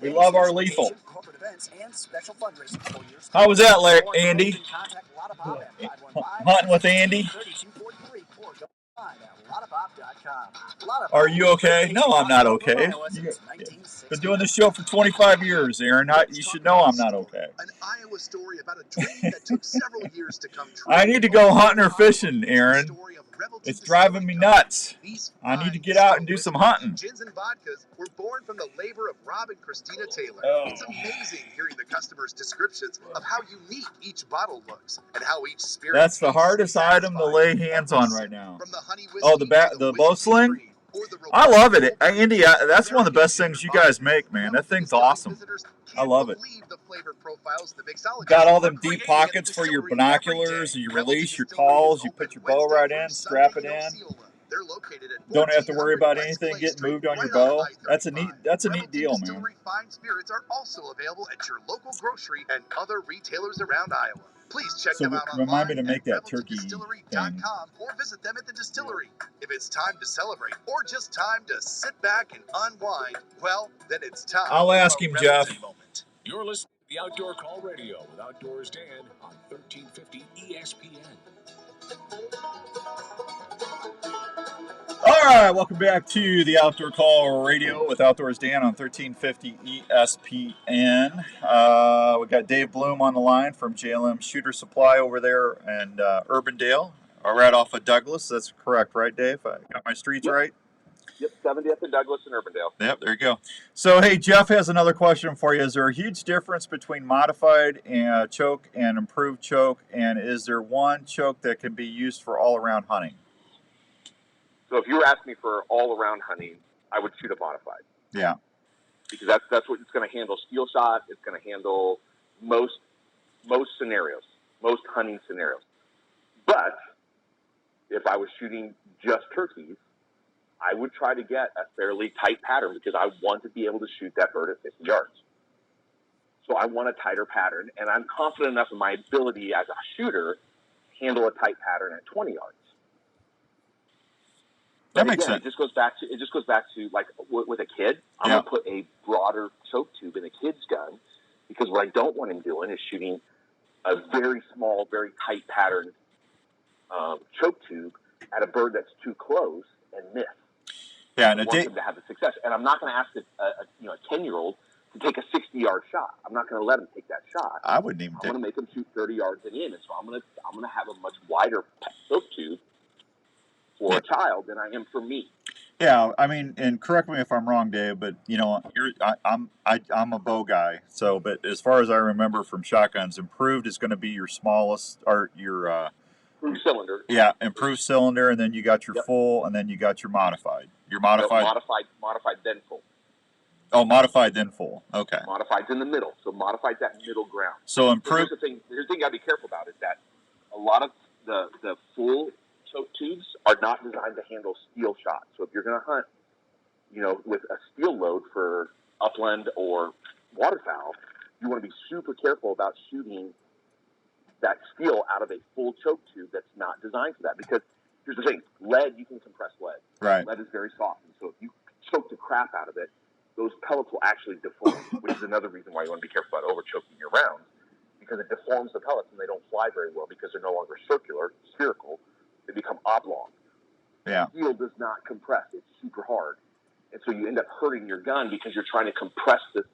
We love our lethal. How was that, Larry? Andy? Hunting with Andy? Are you okay? No, I'm not okay. Been doing this show for 25 years, Aaron. You should know I'm not okay. An Iowa story about a dream that took several years to come true. I need to go hunting or fishing, Aaron. It's driving me nuts. I need to get out and do some hunting. Gins and vodkas were born from the labor of Rob and Christina Taylor. It's amazing hearing the customers' descriptions of how unique each bottle looks and how each spirit. That's the hardest item to lay hands on right now. Oh, the bow sling? I love it. Andy, that's one of the best things you guys make, man. That thing's awesome. I love it. Got all them deep pockets for your binoculars. You release your calls. You put your bow right in, strap it in. Don't have to worry about anything getting moved on your bow. That's a neat deal, man. Fine spirits are also available at your local grocery and other retailers around Iowa. Please check them out online. Remind me to make that turkey thing. Or visit them at the distillery. If it's time to celebrate or just time to sit back and unwind, well, then it's time. I'll ask him, Jeff. You're listening to the Outdoor Call Radio with Outdoors Dan on 1350 ESPN. All right, welcome back to the Outdoor Call Radio with Outdoors Dan on 1350 ESPN. We got Dave Bloom on the line from JLM Shooter Supply over there in Urbandale, right off of Douglas. That's correct, right, Dave? I got my streets right? Yep, 70th and Douglas and Urbandale. Yep, there you go. So, hey, Jeff has another question for you. Is there a huge difference between modified choke and improved choke? And is there one choke that can be used for all-around hunting? So if you were asking me for all-around hunting, I would shoot a modified. Yeah. Because that's what it's going to handle. Steel shot, it's going to handle most scenarios, most hunting scenarios. But if I was shooting just turkeys, I would try to get a fairly tight pattern because I want to be able to shoot that bird at 50 yards. So I want a tighter pattern, and I'm confident enough in my ability as a shooter to handle a tight pattern at 20 yards. That makes sense. It just goes back to like with a kid. I'm gonna put a broader choke tube in a kid's gun because what I don't want him doing is shooting a very small, very tight pattern choke tube at a bird that's too close and miss. Yeah, I want him to have the success, and I'm not going to ask a 10-year-old to take a 60-yard shot. I'm not going to let him take that shot. I wouldn't even. I'm going to make him shoot 30 yards and in, and so I'm going to have a much wider choke tube for a child than I am for me. Yeah, I mean, and correct me if I'm wrong, Dave, but I'm a bow guy. So, but as far as I remember from shotguns, improved is going to be your smallest or your improved cylinder. Yeah, improved cylinder, and then you got your full, and then you got your modified. Your modified. No, modified then full. Oh, modified then full. Okay. Modified's in the middle, so modified's that middle ground. So improved. Here's the thing you got to be careful about is that a lot of the full choke tubes are not designed to handle steel shots. So if you're going to hunt, with a steel load for upland or waterfowl, you want to be super careful about shooting that steel out of a full choke tube that's not designed for that. Because here's the thing, lead, you can compress lead. Right. Lead is very soft, and so if you choke the crap out of it, those pellets will actually deform, which is another reason why you want to be careful about over-choking your rounds, because it deforms the pellets and they don't fly very well because they're no longer spherical, they become oblong. Yeah. Steel does not compress, it's super hard. And so you end up hurting your gun because you're trying to compress this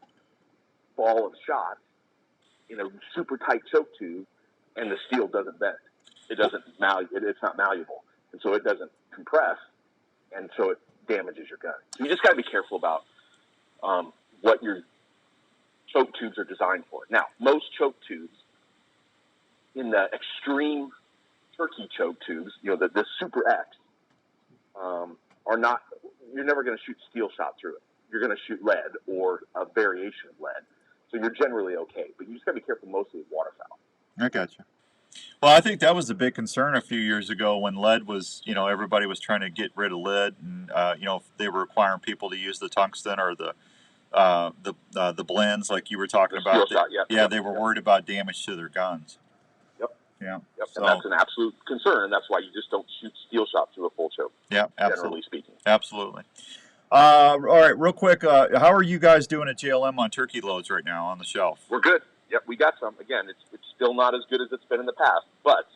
ball of shot in a super tight choke tube, and the steel doesn't bend. It's not malleable. and so it doesn't compress, and so it damages your gun. So you just got to be careful about what your choke tubes are designed for. Now, most choke tubes, in the extreme turkey choke tubes, the Super X, are not. You're never going to shoot steel shot through it. You're going to shoot lead or a variation of lead. So you're generally okay, but you just got to be careful mostly with waterfowl. I gotcha. Well, I think that was a big concern a few years ago when lead was, everybody was trying to get rid of lead, and they were requiring people to use the tungsten or the blends like you were talking about. Shot, they were worried about damage to their guns. Yep. Yeah. Yep. So, and that's an absolute concern, and that's why you just don't shoot steel shot through a full choke. Yeah, absolutely. Generally speaking. Absolutely. All right, real quick, how are you guys doing at JLM on turkey loads right now on the shelf? We're good. Yep, we got some. Again, it's still not as good as it's been in the past, but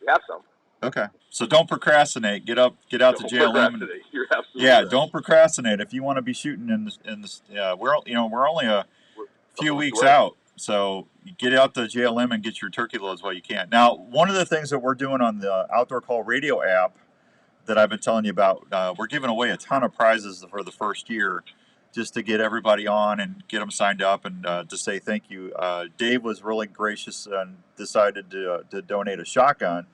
we have some. Okay, so don't procrastinate. Get out to JLM. You're absolutely right. Right. Don't procrastinate. If you want to be shooting we're only a few weeks out, so get out to JLM and get your turkey loads while you can. Now, one of the things that we're doing on the Outdoor Call Radio app that I've been telling you about, we're giving away a ton of prizes for the first year, just to get everybody on and get them signed up and to say thank you. Dave was really gracious and decided to donate a shotgun.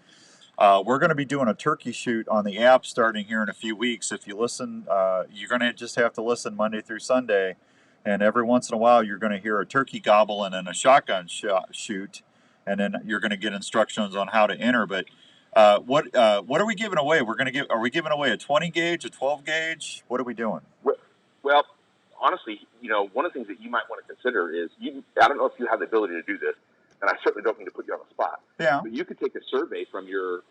We're going to be doing a turkey shoot on the app starting here in a few weeks. If you listen, you're going to just have to listen Monday through Sunday, and every once in a while you're going to hear a turkey gobble and then a shotgun shoot, and then you're going to get instructions on how to enter. But what are we giving away? Are we giving away a 20 gauge, a 12 gauge? What are we doing? Well, honestly, one of the things that you might want to consider is I don't know if you have the ability to do this, and I certainly don't mean to put you on the spot. Yeah. But you could take a survey from your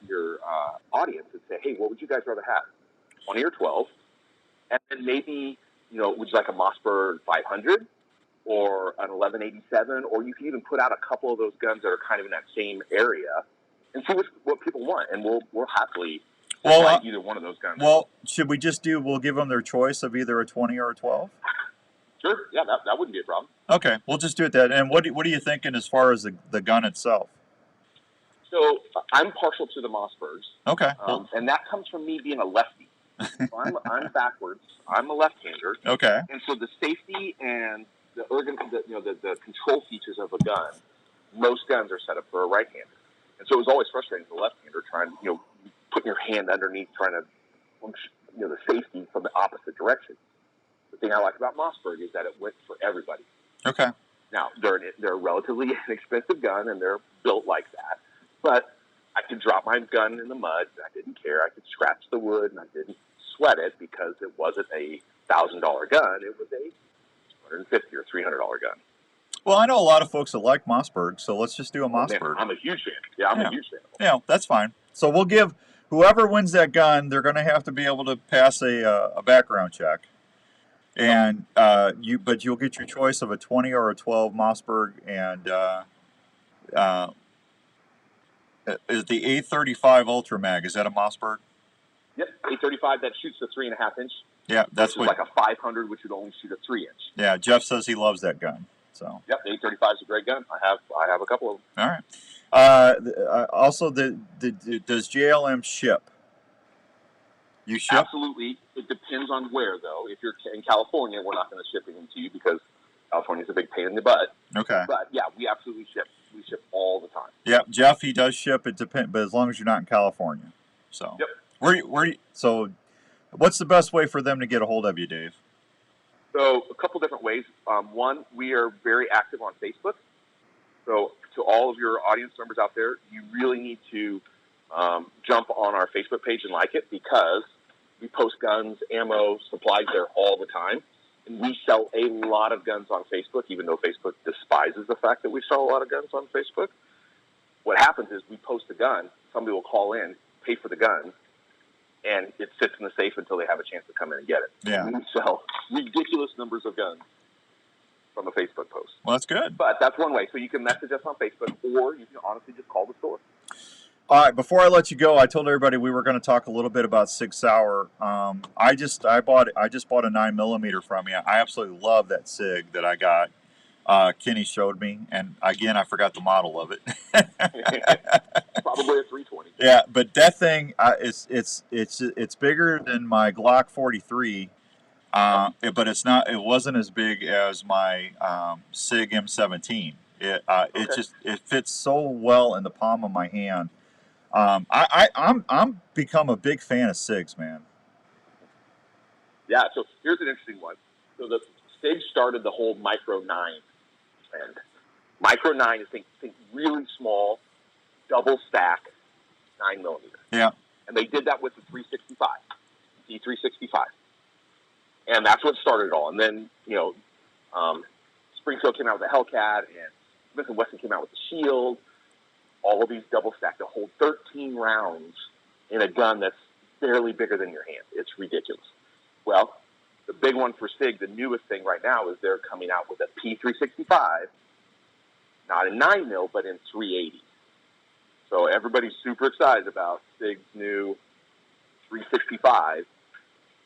audience and say, hey, what would you guys rather have, 20 or 12? And then maybe, would you like a Mossberg 500 or an 1187? Or you can even put out a couple of those guns that are kind of in that same area and see what people want. And we'll happily either one of those guns. Well, should we just we'll give them their choice of either a 20 or a 12? Sure. Yeah, that wouldn't be a problem. Okay, we'll just do it that. And what are you thinking as far as the gun itself? So I'm partial to the Mossbergs. Okay. And that comes from me being a lefty. So I'm backwards. I'm a left-hander. Okay. And so the safety and the control features of a gun, most guns are set up for a right-hander. And so it was always frustrating as a left-hander trying, putting your hand underneath, trying to, the safety from the opposite direction. The thing I like about Mossberg is that it went for everybody. Okay. Now, they're a relatively inexpensive gun, and they're built like that. But I could drop my gun in the mud, and I didn't care. I could scratch the wood, and I didn't sweat it because it wasn't a $1,000 gun. It was a $150 or $300 gun. Well, I know a lot of folks that like Mossberg, so let's just do a Mossberg. I'm a huge fan. Yeah, I'm a huge fan. Yeah, that's fine. So we'll give whoever wins that gun, they're going to have to be able to pass a background check. And but you'll get your choice of a 20 or a 12 Mossberg, and is the 835 Ultra Mag, is that a Mossberg? Yep, 835 that shoots the 3.5 inch. Yeah, that's what. Like a 500, which would only shoot a 3 inch. Yeah, Jeff says he loves that gun. So. Yep, the 835 is a great gun. I have a couple of them. All right. Also, does JLM ship? You ship? Absolutely. It depends on where, though. If you're in California, we're not going to ship it to you because California is a big pain in the butt. Okay. But yeah, we absolutely ship. We ship all the time. Yeah, Jeff, he does ship. It depends, but as long as you're not in California. So. Yep. So, what's the best way for them to get a hold of you, Dave? So, a couple different ways. One, we are very active on Facebook. So, to all of your audience members out there, you really need to jump on our Facebook page and like it, because we post guns, ammo, supplies there all the time. And we sell a lot of guns on Facebook, even though Facebook despises the fact that we sell a lot of guns on Facebook. What happens is we post a gun, somebody will call in, pay for the gun, and it sits in the safe until they have a chance to come in and get it. Yeah. We sell ridiculous numbers of guns from a Facebook post. Well, that's good. But that's one way. So you can message us on Facebook, or you can honestly just call the store. All right, before I let you go, I told everybody we were going to talk a little bit about Sig Sauer. I just bought a 9mm from you. I absolutely love that Sig that I got. Kenny showed me, and again, I forgot the model of it. Probably a 320. Yeah, but that thing it's bigger than my Glock 43. But it's not. It wasn't as big as my Sig M17. It fits so well in the palm of my hand. I'm become a big fan of Sigs, man. Yeah. So here's an interesting one. So the Sig started the whole Micro 9 trend. Micro 9 is think really small, double stack 9mm. Yeah. And they did that with the 365, D365. And that's what started it all. And then, Springfield came out with the Hellcat, and Smith & Wesson came out with the Shield. All of these double stacked to hold 13 rounds in a gun that's barely bigger than your hand. It's ridiculous. Well, the big one for SIG, the newest thing right now, is they're coming out with a P365, not in 9mm, but in 380. So everybody's super excited about SIG's new 365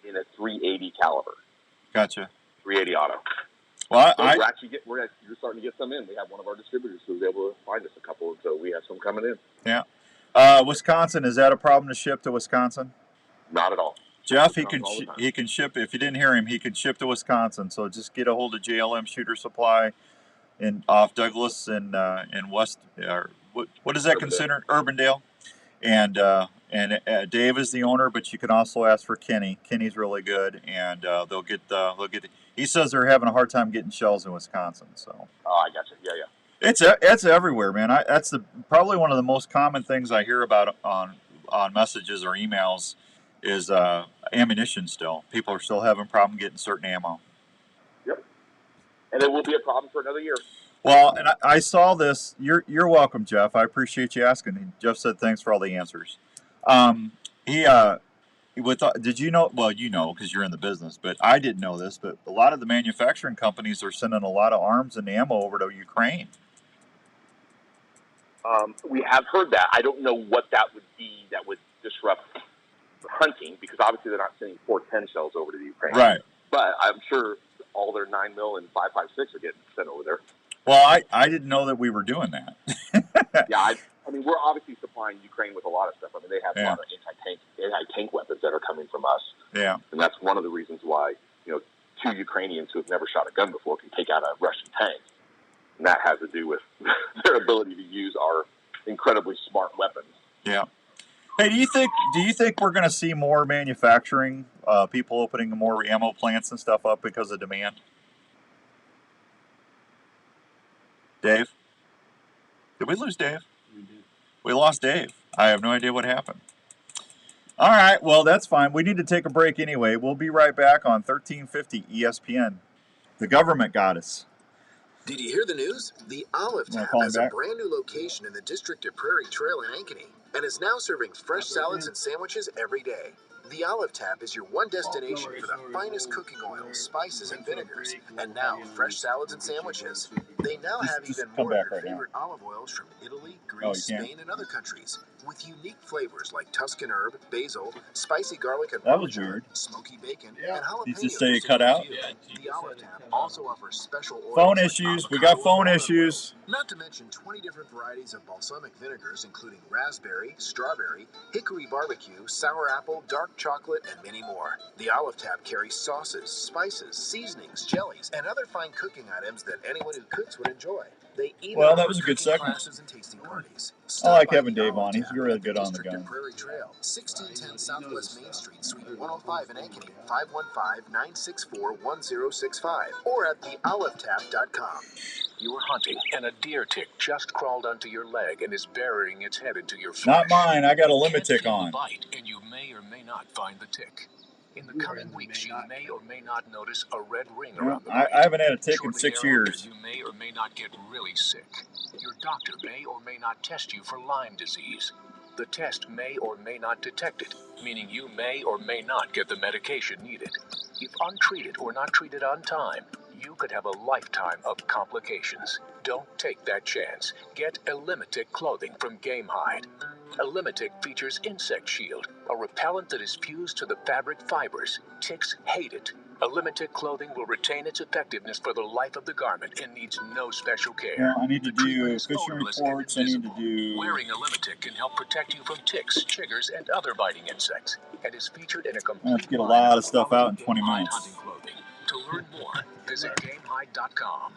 in a 380 caliber. Gotcha. 380 auto. Well, so you're starting to get some in. We have one of our distributors who was able to find us a couple, and so we have some coming in. Yeah. Wisconsin, is that a problem to ship to Wisconsin? Not at all. Jeff, he can ship. If you didn't hear him, he can ship to Wisconsin. So just get a hold of JLM Shooter Supply off Douglas and West. What is that considered? Urbandale. And Dave is the owner, but you can also ask for Kenny. Kenny's really good, and they'll get. He says they're having a hard time getting shells in Wisconsin. So. Oh, I gotcha. Yeah. It's everywhere, man. That's probably one of the most common things I hear about on messages or emails is ammunition. Still, people are still having a problem getting certain ammo. Yep. And it will be a problem for another year. Well, and I saw this. You're welcome, Jeff. I appreciate you asking. Jeff said thanks for all the answers. Did you know? Well, you know because you're in the business, but I didn't know this. But a lot of the manufacturing companies are sending a lot of arms and ammo over to Ukraine. We have heard that. I don't know what that would be that would disrupt hunting because obviously they're not sending 410 shells over to the Ukraine. Right. But I'm sure all their 9mm and 5.56 are getting sent over there. Well, I didn't know that we were doing that. Yeah, I mean, we're obviously supplying Ukraine with a lot of stuff. I mean, they have a lot of anti-tank weapons that are coming from us. Yeah. And that's one of the reasons why, two Ukrainians who have never shot a gun before can take out a Russian tank. And that has to do with their ability to use our incredibly smart weapons. Yeah. Hey, do you think we're going to see more manufacturing, people opening more ammo plants and stuff up because of demand? Dave? Did we lose Dave? We lost Dave. I have no idea what happened. All right, well, that's fine. We need to take a break anyway. We'll be right back on 1350 ESPN. The government got us. Did you hear the news? The Olive Tap has a brand new location in the district of Prairie Trail in Ankeny and is now serving fresh salads and sandwiches every day. The Olive Tap is your one destination for the finest cooking oils, spices, and vinegars, and now fresh salads and sandwiches. They now have even more of your favorite olive oils from Italy, Greece, Spain, and other countries, with unique flavors like Tuscan herb, basil, spicy garlic and parmesan, smoky bacon, and jalapeno. Did you just say it cut out? The Olive Tap also offers special oils. Phone issues. We got phone issues. Not to mention 20 different varieties of balsamic vinegars, including raspberry, strawberry, hickory barbecue, sour apple, dark chocolate, and many more. The Olive Tap carries sauces, spices, seasonings, jellies, and other fine cooking items that anyone who cooks would enjoy. They even that was a good segment. And tasting parties. I like having Dave on. He's really good on the gun. Prairie Trail, 1610 Southwest Main Street, Suite 105 in Ankeny, 515-964-1065, or at theolivetap.com. You were hunting, and a deer tick just crawled onto your leg and is burying its head into your flesh. Not mine. I got a limit tick on. Bite, and you may or may not find the tick. In the coming weeks, you may or may not notice a red ring around the I haven't had a tick in 6 years. You may or may not get really sick. Your doctor may or may not test you for Lyme disease. The test may or may not detect it, meaning you may or may not get the medication needed. If untreated or not treated on time, you could have a lifetime of complications. Don't take that chance. Get Elimitic clothing from Game Hide. Elimitic features Insect Shield, a repellent that is fused to the fabric fibers. Ticks hate it. A limited clothing will retain its effectiveness for the life of the garment and needs no special care. Well, I need to The treatment do is fishing odorless reports. I and need to invisible. do. Wearing a Limited can help protect you from ticks, chiggers, and other biting insects, and is featured in a I have complete to get a line lot of stuff out in 20 Gamehide minutes. hunting clothing. To learn more, visit Gamehide.com.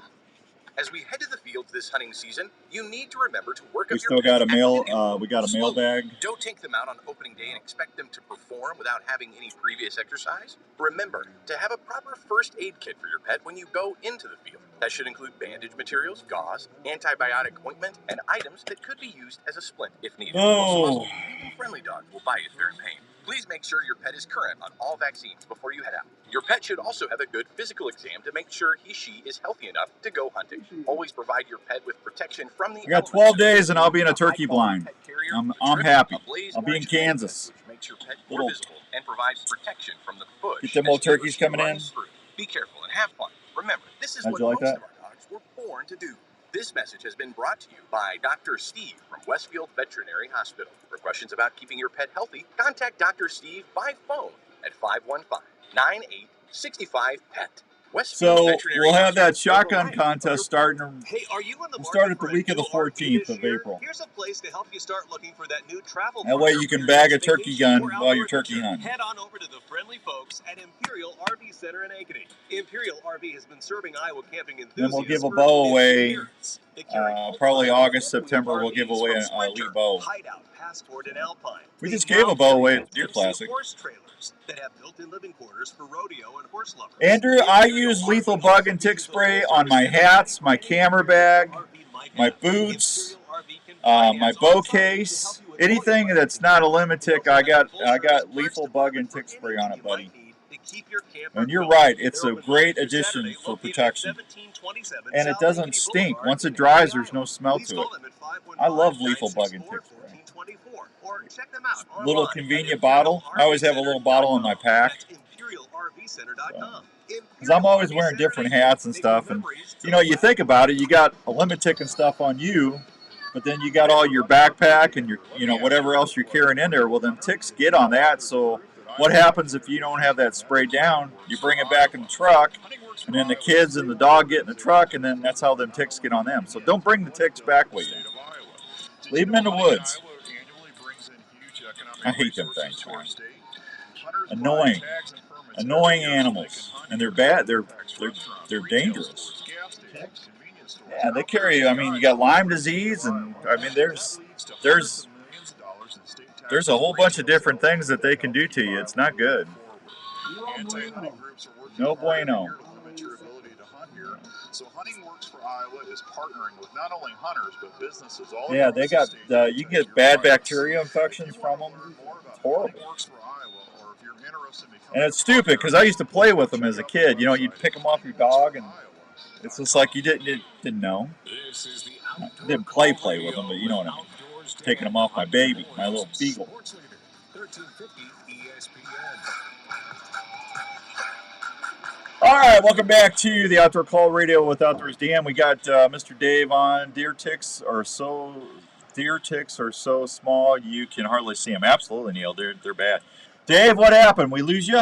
As we head to the fields this hunting season, you need to remember to work We up your still got a pet mail. activity. We got a Slowly. mailbag. Don't take them out on opening day and expect them to perform without having any previous exercise. Remember to have a proper first aid kit for your pet when you go into the field. That should include bandage materials, gauze, antibiotic ointment, and items that could be used as a splint if needed. Most muzzles, even friendly dogs, will bite if they're in pain. Please make sure your pet is current on all vaccines before you head out. Your pet should also have a good physical exam to make sure he/she is healthy enough to go hunting. Always provide your pet with protection from the I got 12 days and I'll be in a turkey blind. I'm happy. I'll be in Kansas. which makes your pet more visible and provides protection from the bush. Get them old as he or turkeys she coming in. runs through. Be careful and have fun. Remember, this is How'd what you like most that? of our dogs were born to do. This message has been brought to you by Dr. Steve from Westfield Veterinary Hospital. For questions about keeping your pet healthy, contact Dr. Steve by phone at 515-9865-PET. So we'll have that shotgun contest starting. Hey, are you in the We'll start at the week of the 14th of April. Here's a place to help you start looking for that new travel That way partner you for can your bag a next turkey vacation gun or while you're outdoor turkey adventure. hunting. Head on over to the friendly folks at Imperial RV Center in Ankeny. Imperial RV has been serving Iowa camping enthusiasts Then we'll give a for bow 50 away. years. They carry Probably full-line August, September. We'll give RVs away from an Sprinter, elite bow. Hideout, Passport, and Alpine. We They just now gave a bow carry away at Deer FMC Classic. horse trailers that have built-in living quarters for rodeo and horse lovers. Andrew, I use lethal bug and tick spray on my hats, my camera bag, my boots, my bow case, anything that's not a limit tick. I got lethal bug and tick spray on it, buddy. And you're right, it's a great addition for protection. And it doesn't stink. Once it dries, there's no smell to it. I love lethal bug and tick spray. Little convenient bottle. I always have a little bottle in my pack. Because I'm always wearing different hats and stuff. And, you know, you think about it, you got a limit tick and stuff on you, but then you got all your backpack and your, you know, whatever else you're carrying in there. Well, then ticks get on that. So what happens if you don't have that sprayed down? You bring it back in the truck, and then the kids and the dog get in the truck, and then that's how them ticks get on them. So don't bring the ticks back with you. Leave them in the woods. I hate them things, man. Annoying animals, and they're bad. They're dangerous. Yeah, they carry. I mean, you got Lyme disease, and I mean, there's a whole bunch of different things that they can do to you. It's not good. No bueno. So Hunting Works for Iowa is partnering with not only hunters but businesses all Yeah, over they got. You can get bad bacteria infections from them. It's horrible. And it's stupid because I used to play with them as a kid. You know, you'd pick them off your dog, and it's just like you didn't know. I didn't play with them, but you know what I mean. Taking them off my baby, my little beagle. All right, welcome back to the Outdoor Call Radio with Outdoors Dan. We got Mr. Dave on. Deer ticks are so small you can hardly see them. Absolutely, Neil. They're bad. Dave, what happened? We lose you?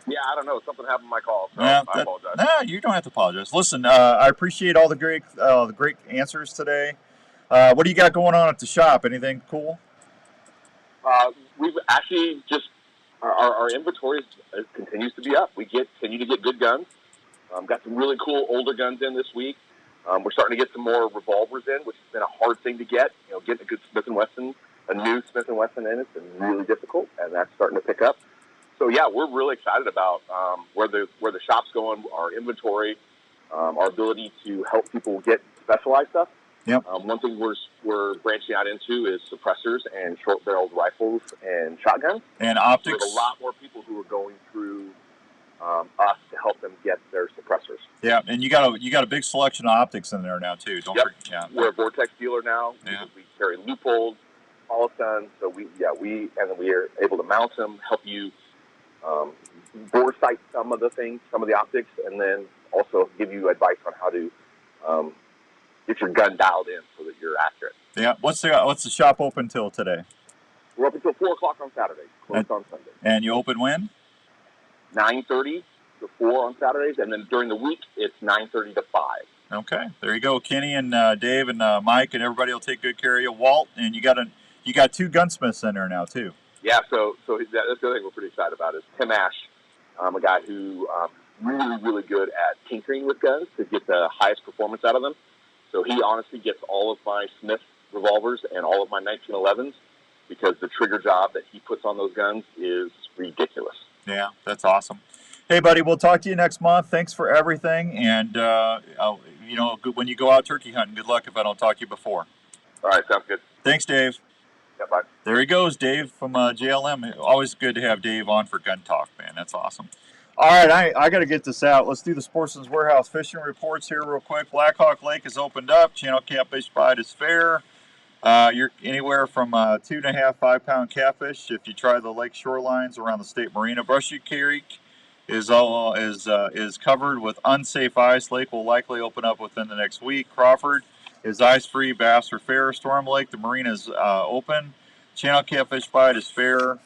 Yeah, I don't know. Something happened with my call, so I apologize. No, you don't have to apologize. Listen, I appreciate all the great answers today. What do you got going on at the shop? Anything cool? We've actually just our inventory continues to be up. We continue to get good guns. Got some really cool older guns in this week. We're starting to get some more revolvers in, which has been a hard thing to get. You know, getting a good Smith & Wesson, a new Smith & Wesson in, it's been really difficult, and that's starting to pick up. So yeah, we're really excited about where the shop's going, our inventory, our ability to help people get specialized stuff. Yep. One thing we're branching out into is suppressors and short-barreled rifles and shotguns. And optics. We have a lot more people who are going through us to help them get their suppressors. Yeah, and you got a big selection of optics in there now too. Don't forget. Yeah. We're a Vortex dealer now. Yeah. We carry Leupold, Holosun, so we are able to mount them, help you bore sight some of the optics, and then also give you advice on how to get your gun dialed in so that you're accurate. Yeah. What's the shop open till today? We're open till 4:00 on Saturday. Closed on Sunday. And you open when? 9:30 to 4 on Saturdays, and then during the week it's 9:30 to 5. Okay, there you go. Kenny and Dave and Mike and everybody will take good care of you. Walt, and you got 2 gunsmiths in there now too. Yeah, so that's the other thing we're pretty excited about is Tim Ash, a guy who really good at tinkering with guns to get the highest performance out of them. So he honestly gets all of my Smith revolvers and all of my 1911s because the trigger job that he puts on those guns is ridiculous. Yeah, that's awesome. Hey, buddy, we'll talk to you next month. Thanks for everything, and when you go out turkey hunting, good luck if I don't talk to you before. All right, sounds good. Thanks, Dave. Yeah, bye. There he goes, Dave from JLM. Always good to have Dave on for gun talk, man. That's awesome. All right, I got to get this out. Let's do the Sportsman's Warehouse fishing reports here real quick. Black Hawk Lake is opened up. Channel catfish bite is fair. You're anywhere from 2.5 5-pound catfish if you try the lake shorelines around the state marina. Brushy Creek is covered with unsafe ice. Lake will likely open up within the next week. Crawford is ice-free. Bass are fair. Storm Lake, the marina is open. Channel catfish bite is fair.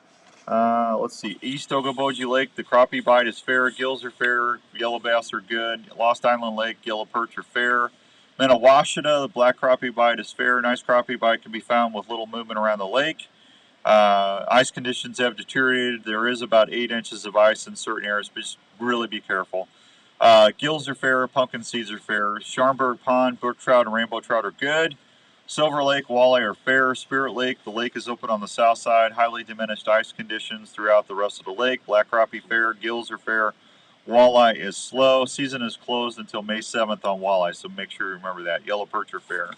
Let's see. East Ogobogie Lake, the crappie bite is fair. Gills are fair. Yellow bass are good. Lost Island Lake, yellow perch are fair. Minawashita, the black crappie bite is fair. Nice crappie bite can be found with little movement around the lake. Ice conditions have deteriorated. There is about 8 inches of ice in certain areas, but just really be careful. Gills are fair. Pumpkin seeds are fair. Schaumburg Pond, brook trout, and rainbow trout are good. Silver Lake, walleye are fair. Spirit Lake, the lake is open on the south side. Highly diminished ice conditions throughout the rest of the lake. Black crappie fair. Gills are fair. Walleye is slow. Season is closed until May 7th on walleye, so make sure you remember that. Yellow perch are fair.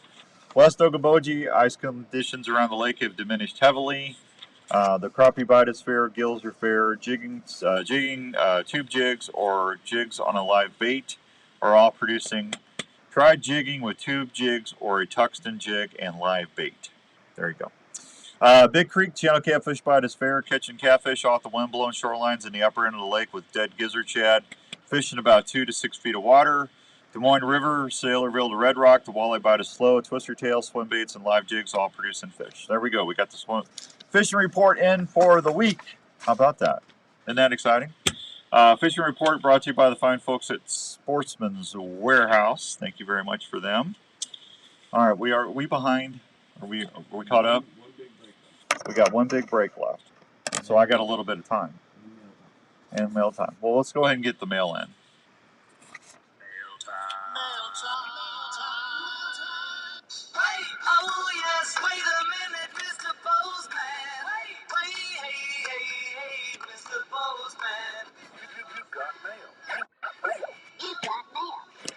West Ogobogie, ice conditions around the lake have diminished heavily. The crappie bite is fair. Gills are fair. Jigging, tube jigs, or jigs on a live bait are all producing. Try jigging with tube jigs or a tungsten jig and live bait. There you go. Big Creek channel catfish bite is fair. Catching catfish off the wind-blown shorelines in the upper end of the lake with dead gizzard shad. Fishing about 2 to 6 feet of water. Des Moines River, Sailorville to Red Rock, the walleye bite is slow. Twister tail, swim baits, and live jigs all producing fish. There we go. We got the fishing report in for the week. How about that? Isn't that exciting? Fishing report brought to you by the fine folks at Sportsman's Warehouse. Thank you very much for them. All right, are we behind? Are we caught up? We got one big break left. So I got a little bit of time. And mail time. Well, let's go ahead and get the mail in. Hey, oh yes, wait a minute, Mr. Postman. Hey, Mr. Postman. You've got mail. You've got mail.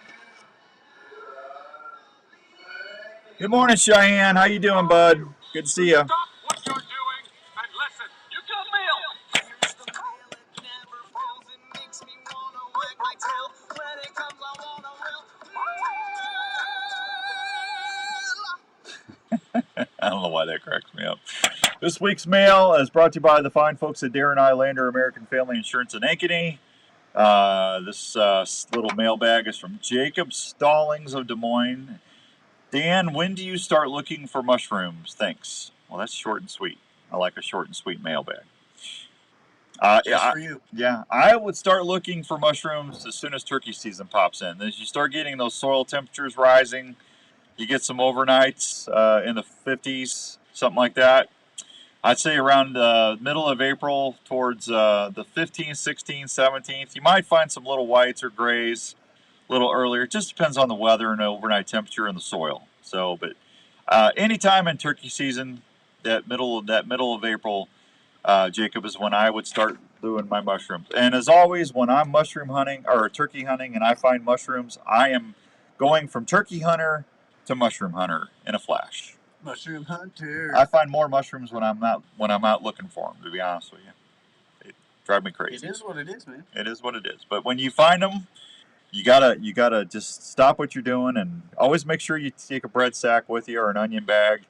Good morning, Cheyenne. How you doing, bud? Good to see you. Stop what you're doing and listen. You got mail. Here's the mail, it never fails. It makes me wanna wag my tail. When it comes, I wanna I don't know why that cracks me up. This week's mail is brought to you by the fine folks at Darren Islander American Family Insurance in Ankeny. This little mailbag is from Jacob Stallings of Des Moines. Dan, when do you start looking for mushrooms? Thanks. Well, that's short and sweet. I like a short and sweet mailbag. Just for you. Yeah, I would start looking for mushrooms as soon as turkey season pops in. As you start getting those soil temperatures rising, you get some overnights in the 50s, something like that. I'd say around middle of April towards the 15th, 16th, 17th. You might find some little whites or grays a little earlier. It just depends on the weather and the overnight temperature and the soil. So, but anytime in turkey season, that middle of April, Jacob, is when I would start doing my mushrooms. And as always, when I'm mushroom hunting or turkey hunting and I find mushrooms, I am going from turkey hunter to mushroom hunter in a flash. Mushroom hunter. I find more mushrooms when I'm out looking for them. To be honest with you, they drive me crazy. It is what it is, man. It is what it is. But when you find them, you gotta just stop what you're doing and always make sure you take a bread sack with you or an onion bag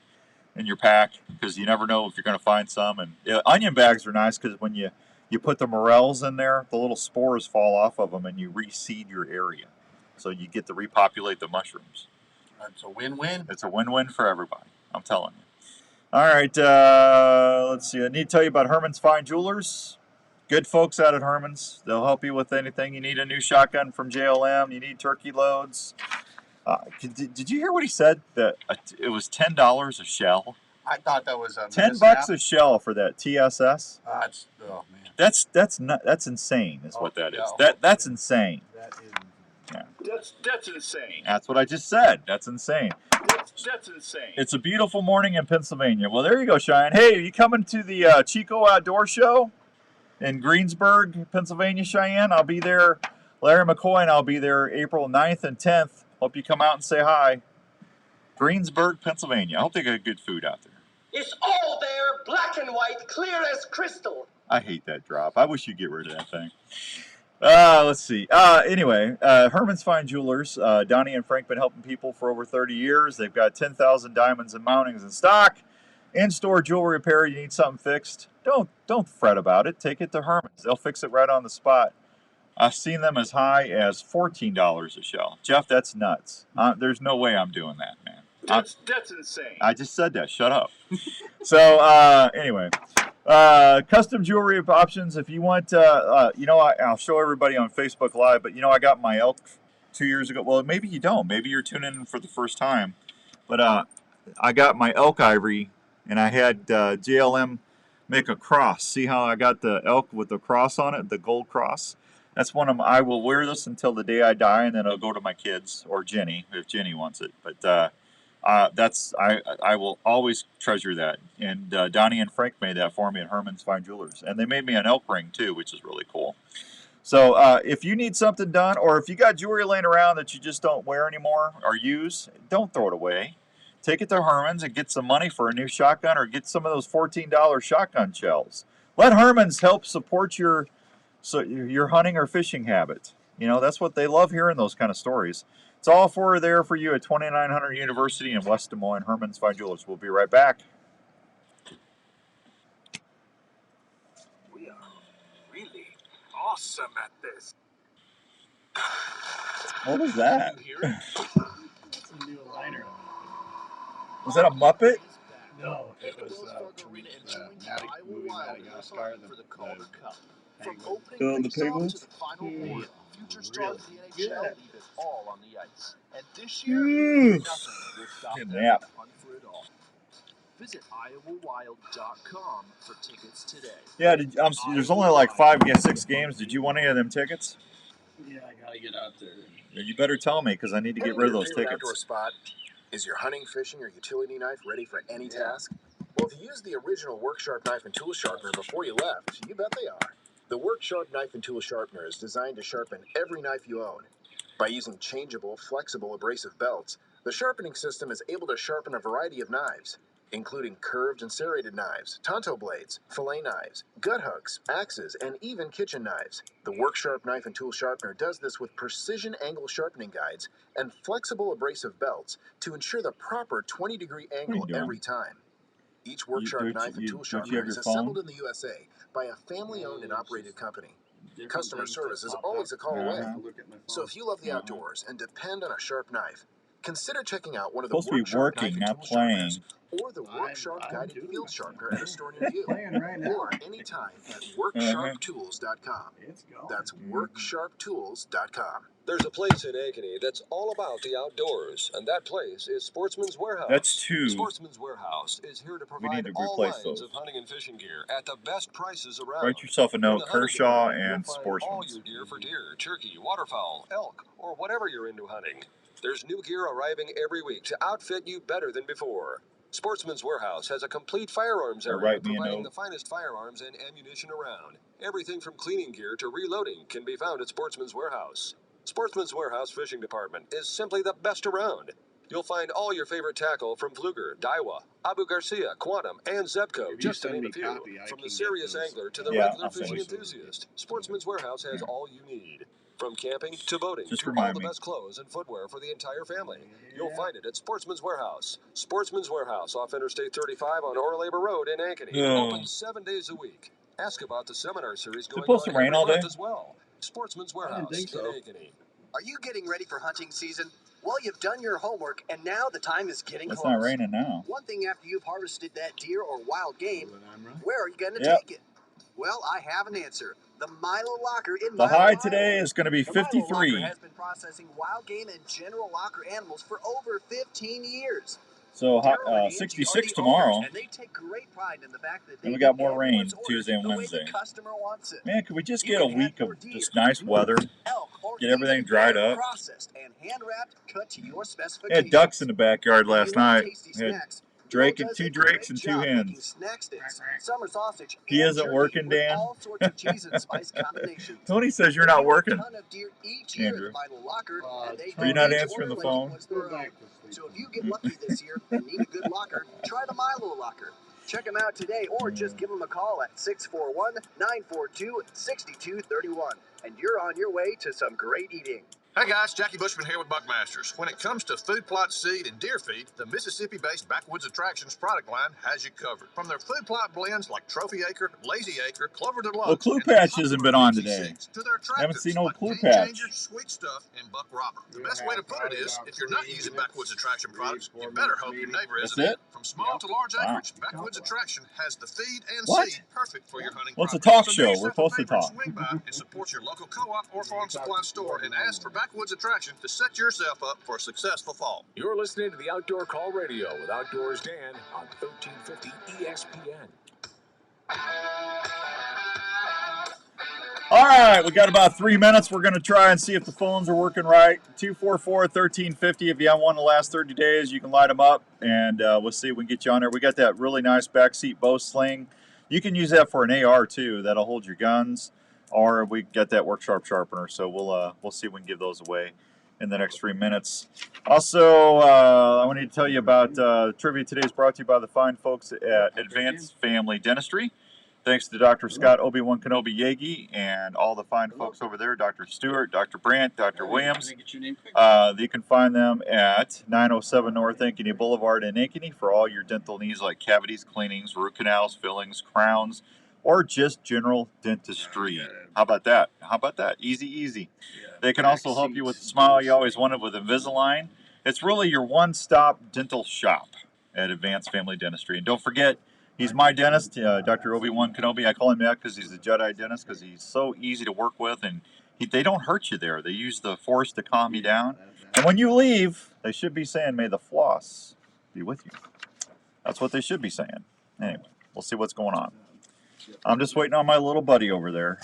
in your pack, because you never know if you're going to find some. And onion bags are nice because when you put the morels in there, the little spores fall off of them and you reseed your area, so you get to repopulate the mushrooms. It's a win-win. It's a win-win for everybody. I'm telling you. All right, let's see. I need to tell you about Herman's Fine Jewelers. Good folks out at Herman's. They'll help you with anything. You need a new shotgun from JLM. You need turkey loads. Did you hear what he said? That it was $10 a shell. I thought that was a $10 a shell for that TSS. Oh man. That's insane. Is what that is. That's insane. That is. Yeah. That's insane. That's what I just said. That's insane. That's insane. It's a beautiful morning in Pennsylvania. Well, there you go, Cheyenne. Hey, are you coming to the Chico Outdoor Show in Greensburg, Pennsylvania, Cheyenne? I'll be there. Larry McCoy and I'll be there April 9th and 10th. Hope you come out and say hi. Greensburg, Pennsylvania. I hope they got good food out there. It's all there, black and white, clear as crystal. I hate that drop. I wish you'd get rid of that thing. Let's see. Anyway, Herman's Fine Jewelers. Donnie and Frank been helping people for over 30 years. They've got 10,000 diamonds and mountings in stock. In-store jewelry repair. You need something fixed? Don't fret about it. Take it to Herman's. They'll fix it right on the spot. I've seen them as high as $14 a shell. Jeff, that's nuts. There's no way I'm doing that, man. That's insane. I just said that. Shut up. So, anyway. Custom jewelry options. If you want, I'll show everybody on Facebook Live, but I got my elk 2 years ago. Well, maybe you don't. Maybe you're tuning in for the first time. But I got my elk ivory, and I had JLM make a cross. See how I got the elk with the cross on it, the gold cross? That's one of them. I will wear this until the day I die, and then it'll go to my kids or Jenny if Jenny wants it. But I will always treasure that. And Donnie and Frank made that for me at Herman's Fine Jewelers, and they made me an elk ring too, which is really cool. So if you need something done, or if you got jewelry laying around that you just don't wear anymore or use, don't throw it away. Take it to Herman's and get some money for a new shotgun, or get some of those $14 shotgun shells. Let Herman's help support your hunting or fishing habit. That's what they love hearing, those kind of stories. It's all there for you at 2900 University in West Des Moines. Herman's Fine Jewelers. We'll be right back. We are really awesome at this. What was that? It's a new liner. Was that a Muppet? No, it was Madagascar, the penguins? Future stars of the NHL leave it all on the ice. And this year, nothing will stop them Nap. from the hunt for it all. Visit iowawild.com for tickets today. Yeah, there's only like 6 games. Did you want any of them tickets? Yeah, I gotta get out there. You better tell me, because I need to get rid of those Favorite tickets. outdoor spot? Is your hunting, fishing, or utility knife ready for any task? Well, if you used the original Work Sharp knife and tool sharpener before you left, you bet they are. The Work Sharp knife and tool sharpener is designed to sharpen every knife you own. By using changeable, flexible abrasive belts, the sharpening system is able to sharpen a variety of knives, including curved and serrated knives, tonto blades, fillet knives, gut hooks, axes, and even kitchen knives. The Work Sharp knife and tool sharpener does this with precision angle sharpening guides and flexible abrasive belts to ensure the proper 20-degree angle every time. Each Work Sharp knife and tool sharpener is assembled in the USA by a family-owned and operated company. Customer service is always a call away. So if you love the outdoors and depend on a sharp knife, consider checking out one of the Supposed to be Work Sharp working, knife and not tool playing. sharpeners, or the Work Sharp guided field sharpener at a store near you, or anytime at WorkSharpTools.com. That's WorkSharpTools.com. There's a place in Ankeny that's all about the outdoors, and that place is Sportsman's Warehouse. That's 2. Sportsman's Warehouse is here to We need provide to all replace lines those. of hunting and fishing gear at the best prices around. Write yourself a In note, the hunting Kershaw department, and you'll find Sportsman. all your gear for deer, turkey, waterfowl, elk, or whatever you're into hunting. There's new gear arriving every week to outfit you better than before. Sportsman's Warehouse has a complete firearms Or area write me a providing note. the finest firearms and ammunition around. Everything from cleaning gear to reloading can be found at Sportsman's Warehouse. Sportsman's Warehouse Fishing Department is simply the best around. You'll find all your favorite tackle from Fluger, Daiwa, Abu Garcia, Quantum, and Zebco, just to name a few. From the serious angler to the regular fishing enthusiast, Sportsman's Warehouse has all you need. From camping to boating Just to all remind the me. best clothes and footwear for the entire family. You'll find it at Sportsman's Warehouse. Sportsman's Warehouse off Interstate 35 on Orlabor Road in Ankeny. Open 7 days a week. Ask about the seminar series going supposed on to rain every all month day? as well. Sportsman's Warehouse in Ankeny. Are you getting ready for hunting season? Well, you've done your homework, and now the time is getting It's close. not raining now. One thing after you've harvested that deer or wild game, where are you going to Yep. take it? Well, I have an answer. The Milo Locker in The Milo, high Iowa. today is going to be The Milo 53. Locker has been processing wild game and general locker animals for over 15 years. So Daryl and Angie 66 are the tomorrow. owners, and they take great pride in the fact that they And we got get more rain everyone's orders Tuesday and the way Wednesday. the customer wants it. Man, could we just You get a can week have of your just deer, nice weather? elk, or Get everything even dried bear up. processed and hand wrapped, cut to your We specifications. had ducks in the backyard If you last love night. tasty We had snacks, Drake Daryl and does 2 a drakes great and 2 job making hens. snack sticks, summer sausage, He and isn't turkey working, with Dan. all sorts of cheese and spice combinations. Tony says you're They not do working, a ton of deer each year Andrew. at the Milo Locker, and they Are you not do each answering the order like phone? it was their own. So if you get lucky this year and need a good locker, try the Milo Locker. Check them out today or just give them a call at 641-942-6231. And you're on your way to some great eating. Hey guys, Jackie Bushman here with Buckmasters. When it comes to food plot seed and deer feed, the Mississippi-based Backwoods Attractions product line has you covered. From their food plot blends like Trophy Acre, Lazy Acre, Clover Deluxe, Well, Clue and their Patch hasn't been on popular today. seeds, to their I haven't seen no like Clue Game Patch. Changer, Sweet Stuff, and Buck Robber. The best way to put it is, if you're not using Backwoods Attraction products, you better hope your neighbor That's isn't. it? From small to large Wow. acreage, Backwoods Attraction has the feed and What? seed perfect for your hunting What's a property. talk So do show? yourself We're a supposed to favor and talk. swing by and support your local co-op or farm supply store and ask for Backwoods Attraction to set yourself up for a successful fall. You're listening to the Outdoor Call Radio with Outdoors Dan on 1350 ESPN. All right, we got about 3 minutes. We're going to try and see if the phones are working right. 244-1350. If you haven't won the last 30 days, you can light them up, and we'll see if we can get you on there. We got that really nice backseat bow sling. You can use that for an AR, too. That'll hold your guns, or we got that work sharpener, so we'll see if we can give those away in the next 3 minutes. Also, I wanted to tell you about trivia today is brought to you by the fine folks at Advanced Family Dentistry. Thanks to Dr. Scott Obi-Wan Kenobi Yagi and all the fine folks over there, Dr. Stewart, Dr. Brandt, Dr. Williams. You can find them at 907 North Ankeny Boulevard in Ankeny for all your dental needs like cavities, cleanings, root canals, fillings, crowns, or just general dentistry. How about that? How about that? Easy, easy. They can also help you with the smile you always wanted with Invisalign. It's really your one-stop dental shop at Advanced Family Dentistry. And don't forget, he's my dentist, Dr. Obi-Wan Kenobi. I call him that because he's a Jedi dentist, because he's so easy to work with, and they don't hurt you there. They use the Force to calm you down. And when you leave, they should be saying, "May the floss be with you." That's what they should be saying. Anyway, we'll see what's going on. I'm just waiting on my little buddy over there.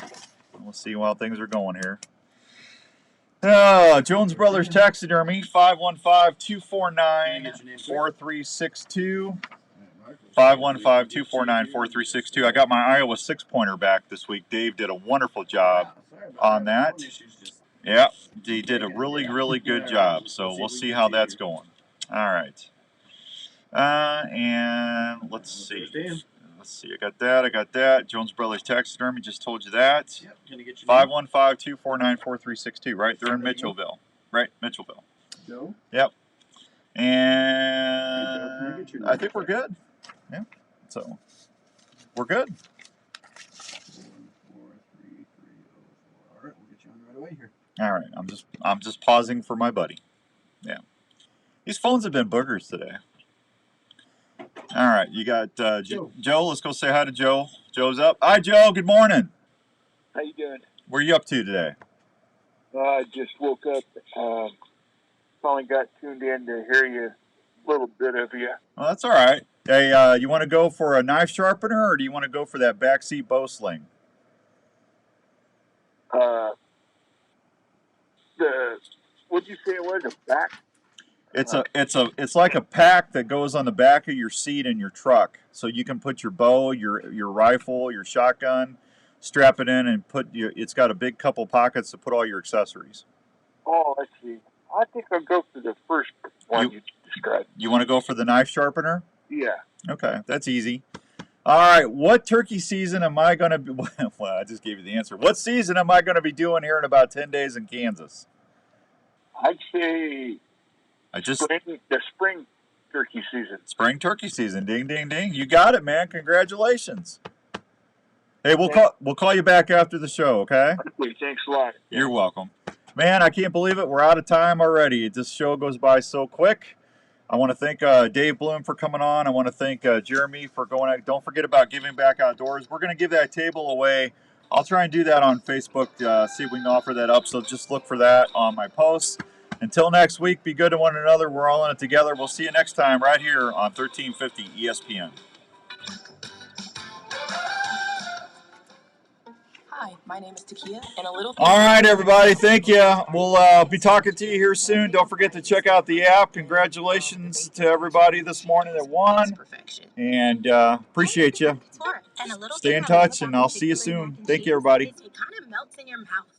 We'll see how things are going here. Jones Brothers Taxidermy, 515-249-4362. 515-249-4362. I got my Iowa 6-pointer back this week. Dave did a wonderful job on that. Yeah, he did a really, really good job. So we'll see how that's going. All right. And let's see. I got that. Jones Brothers Taxidermy, just told you that. 515-249-4362, right? They're in Mitchellville. Right, Mitchellville. Joe? Yep. And I think we're good. Yeah. So we're good. 14330. All right, we'll get you on right away here. All right. I'm just pausing for my buddy. Yeah. These phones have been boogers today. All right, you got Joe. Let's go say hi to Joe. Joe's up. Hi, Joe. Good morning. How you doing? What are you up to today? I just woke up. Finally got tuned in to hear you, a little bit of you. Well, that's all right. Hey, you want to go for a knife sharpener, or do you want to go for that backseat bow sling? What'd you say it was? A back? It's like a pack that goes on the back of your seat in your truck, so you can put your bow, your rifle, your shotgun, strap it in, and it's got a big couple pockets to put all your accessories. Oh, let's see. I think I'll go for the first one you described. You want to go for the knife sharpener? Yeah. Okay, that's easy. All right, what turkey season am I going to be? Well, I just gave you the answer. What season am I going to be doing here in about 10 days in Kansas? I'd say the spring turkey season. Spring turkey season. Ding, ding, ding. You got it, man. Congratulations. Hey, we'll call you back after the show, okay? Okay, thanks a lot. You're welcome. Man, I can't believe it. We're out of time already. This show goes by so quick. I want to thank Dave Bloom for coming on. I want to thank Jeremy for going out. Don't forget about giving back outdoors. We're going to give that table away. I'll try and do that on Facebook, see if we can offer that up. So just look for that on my posts. Until next week, be good to one another. We're all in it together. We'll see you next time right here on 1350 ESPN. Hi, my name is Takia, and a little. All right, everybody. Thank you. We'll be talking to you here soon. Don't forget to check out the app. Congratulations to everybody this morning that won. And appreciate you. Stay in touch, and I'll see you soon. Thank you, everybody. It kind of melts in your mouth.